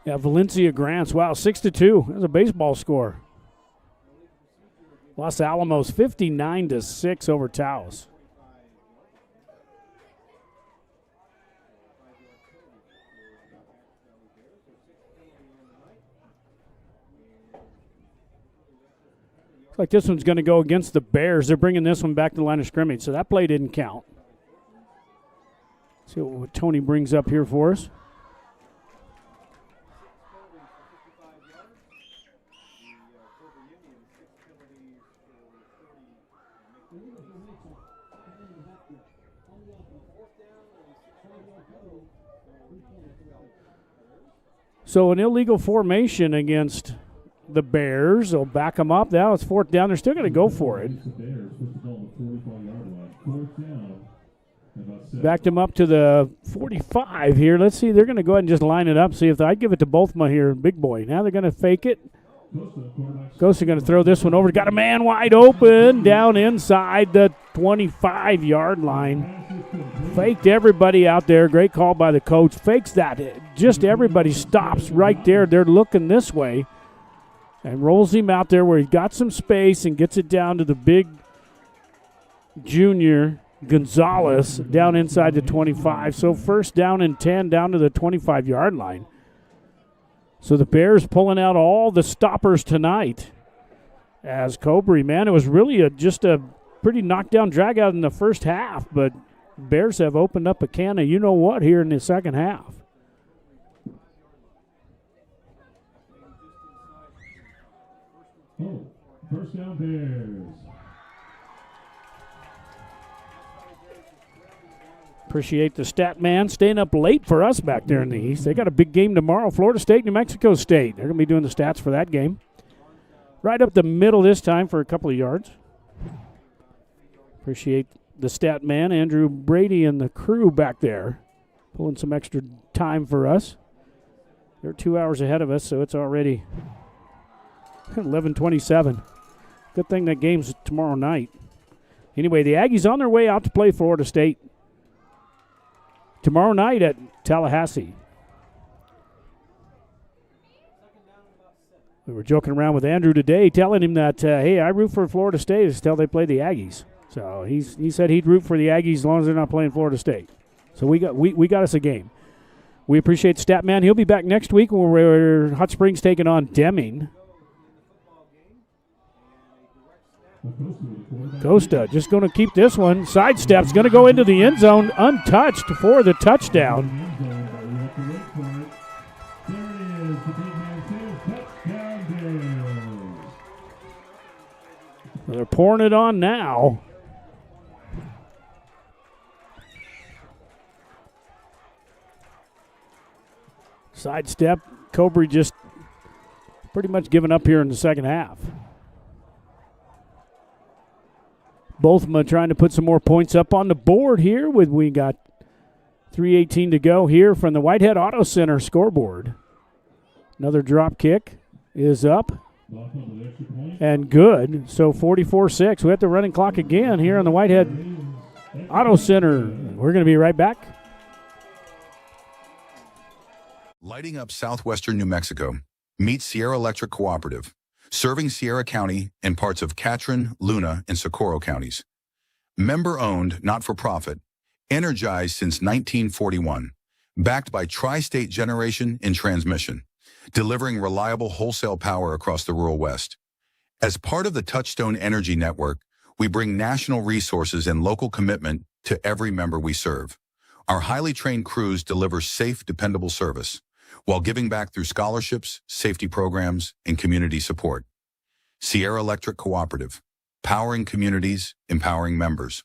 [SPEAKER 1] Yeah, Valencia Grants. Wow, 6-2. That's a baseball score. Los Alamos 59-6 over Taos. Looks like this one's going to go against the Bears. They're bringing this one back to the line of scrimmage, so that play didn't count. See what Tony brings up here for us. So an illegal formation against the Bears. They'll back them up. Now it's 4th down. They're still going to go for it. Backed them up to the 45 here. Let's see. They're going to go ahead and just line it up. See if I'd give it to Bothma here, big boy. Now they're going to fake it. Ghosts going to throw this one over. Got a man wide open down inside the 25-yard line. Faked everybody out there. Great call by the coach. Fakes that. Just everybody stops right there. They're looking this way. And rolls him out there where he's got some space and gets it down to the big junior Gonzalez down inside the 25. So first down and 10 down to the 25-yard line. So the Bears pulling out all the stoppers tonight. As Cobre, man, it was really just a pretty knockdown drag out in the first half, but Bears have opened up a can of you-know-what here in the second half.
[SPEAKER 8] Oh, first down Bears.
[SPEAKER 1] Appreciate the stat man staying up late for us back there in the East. They got a big game tomorrow, Florida State, New Mexico State. They're going to be doing the stats for that game. Right up the middle this time for a couple of yards. Appreciate the stat man, Andrew Brady, and the crew back there, pulling some extra time for us. They're 2 hours ahead of us, so it's already 11:27. Good thing that game's tomorrow night. Anyway, the Aggies on their way out to play Florida State tomorrow night at Tallahassee. We were joking around with Andrew today, telling him that, hey, I root for Florida State until they play the Aggies. So he said he'd root for the Aggies as long as they're not playing Florida State. So we got us a game. We appreciate Statman. He'll be back next week when we're Hot Springs taking on Deming. Costa just going to keep this one. Sidesteps, going to go into the end zone untouched for the touchdown. They're pouring it on now. Sidestep. Cobre just pretty much giving up here in the second half. Both of them are trying to put some more points up on the board here. We got 3:18 to go here from the Whitehead Auto Center scoreboard. Another drop kick is up and good. So 44-6. We have the running clock again here on the Whitehead Auto Center. We're going to be right back.
[SPEAKER 3] Lighting up southwestern New Mexico. Meet Sierra Electric Cooperative, serving Sierra County and parts of Catron, Luna, and Socorro counties. Member-owned, not-for-profit, energized since 1941, backed by Tri-State Generation and Transmission, delivering reliable wholesale power across the rural West. As part of the Touchstone Energy Network, we bring national resources and local commitment to every member we serve. Our highly trained crews deliver safe, dependable service, while giving back through scholarships, safety programs, and community support. Sierra Electric Cooperative, powering communities, empowering members.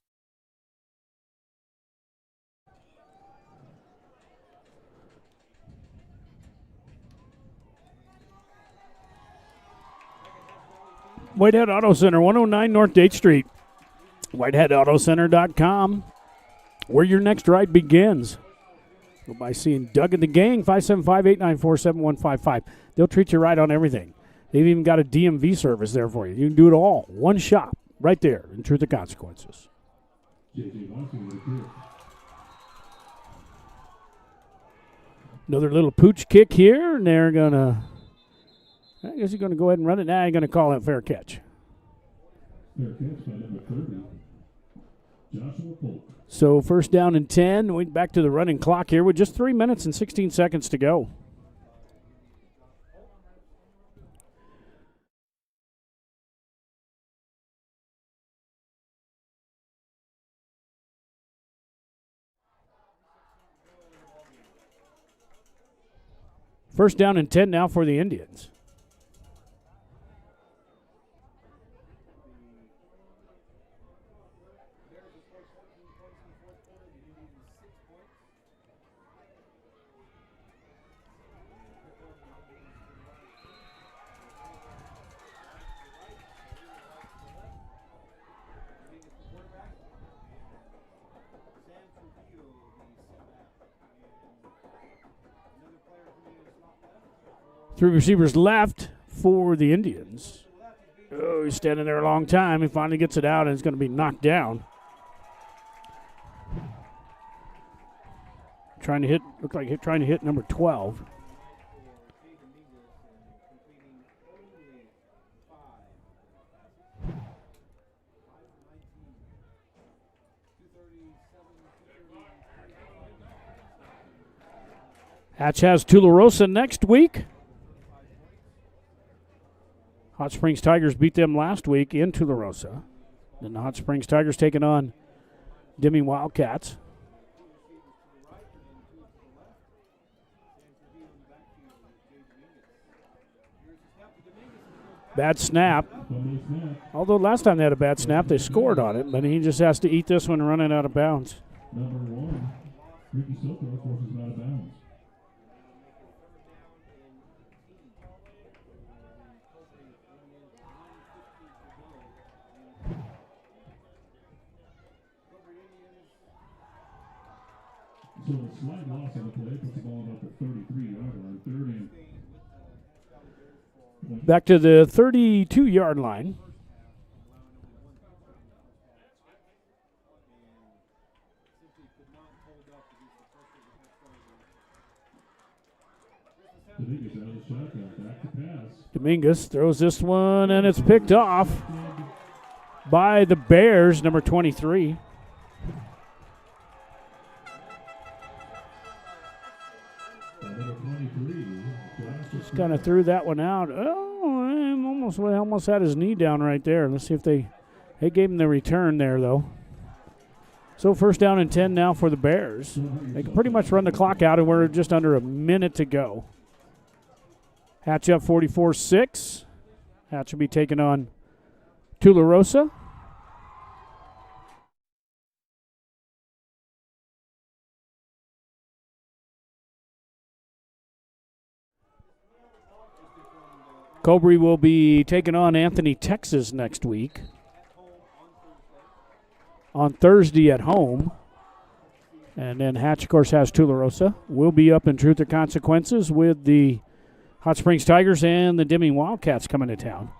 [SPEAKER 1] Whitehead Auto Center, 109 North Date Street. WhiteheadAutoCenter.com, where your next ride begins. Go by seeing Doug and the gang, 575-894-7155. They'll treat you right on everything. They've even got a DMV service there for you. You can do it all. One shop right there in Truth or Consequences. Another little pooch kick here, and they're going to, I guess he's going to go ahead and run it. Now he's going to call it fair catch.
[SPEAKER 8] Fair catch by number 30, Joshua Polk.
[SPEAKER 1] So first down and 10. We're back to the running clock here with just 3 minutes and 16 seconds to go. First down and 10 now for the Indians. Three receivers left for the Indians. Oh, he's standing there a long time. He finally gets it out, and it's going to be knocked down. Trying to hit, looked like trying to hit number 12. Hatch has Tularosa next week. Hot Springs Tigers beat them last week in Tularosa. Then the Hot Springs Tigers taking on Deming Wildcats. Bad snap. Although last time they had a bad snap, they scored on it, but he just has to eat this one running out of bounds.
[SPEAKER 8] Number 1, Ricky Silko forces him out of bounds. So a slight loss on the play puts the ball about the 33-yard line. Third and
[SPEAKER 1] Back to the 32-yard line.
[SPEAKER 8] Dominguez out of the shotgun. Back to pass.
[SPEAKER 1] Dominguez throws this one, and it's picked off by the Bears, number 23.
[SPEAKER 8] Number 23.
[SPEAKER 1] Just kind of threw that one out. Oh, almost had his knee down right there. Let's see if they gave him the return there, though. So first down and 10 now for the Bears. They can pretty much run the clock out, and we're just under a minute to go. Hatch up 44-6. Hatch will be taking on Tularosa. Cobre will be taking on Anthony, Texas next week. On Thursday at home. And then Hatch, of course, has Tularosa. We'll be up in Truth or Consequences with the Hot Springs Tigers and the Deming Wildcats coming to town.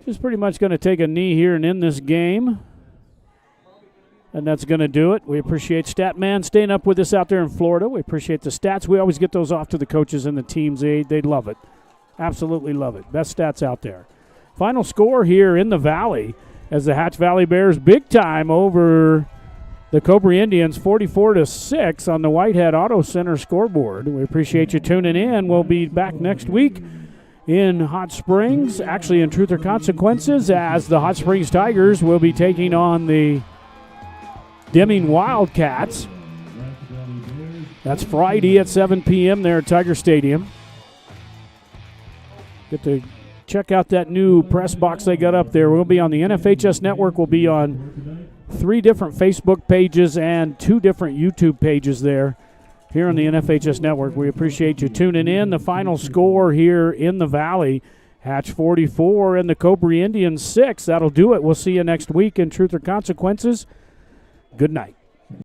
[SPEAKER 1] Just pretty much going to take a knee here and end this game. And that's going to do it. We appreciate Statman staying up with us out there in Florida. We appreciate the stats. We always get those off to the coaches and the teams. They love it. Absolutely love it. Best stats out there. Final score here in the Valley as the Hatch Valley Bears big time over the Cobre Indians 44-6 on the Whitehead Auto Center scoreboard. We appreciate you tuning in. We'll be back next week in Hot Springs, actually in Truth or Consequences, as the Hot Springs Tigers will be taking on the Deming Wildcats. That's Friday at 7 p.m. there at Tiger Stadium. Get to check out that new press box they got up there. We'll be on the NFHS Network. We'll be on 3 different Facebook pages and 2 different YouTube pages there here on the NFHS Network. We appreciate you tuning in. The final score here in the Valley, Hatch 44 and the Cobre Indians 6. That'll do it. We'll see you next week in Truth or Consequences. Good night.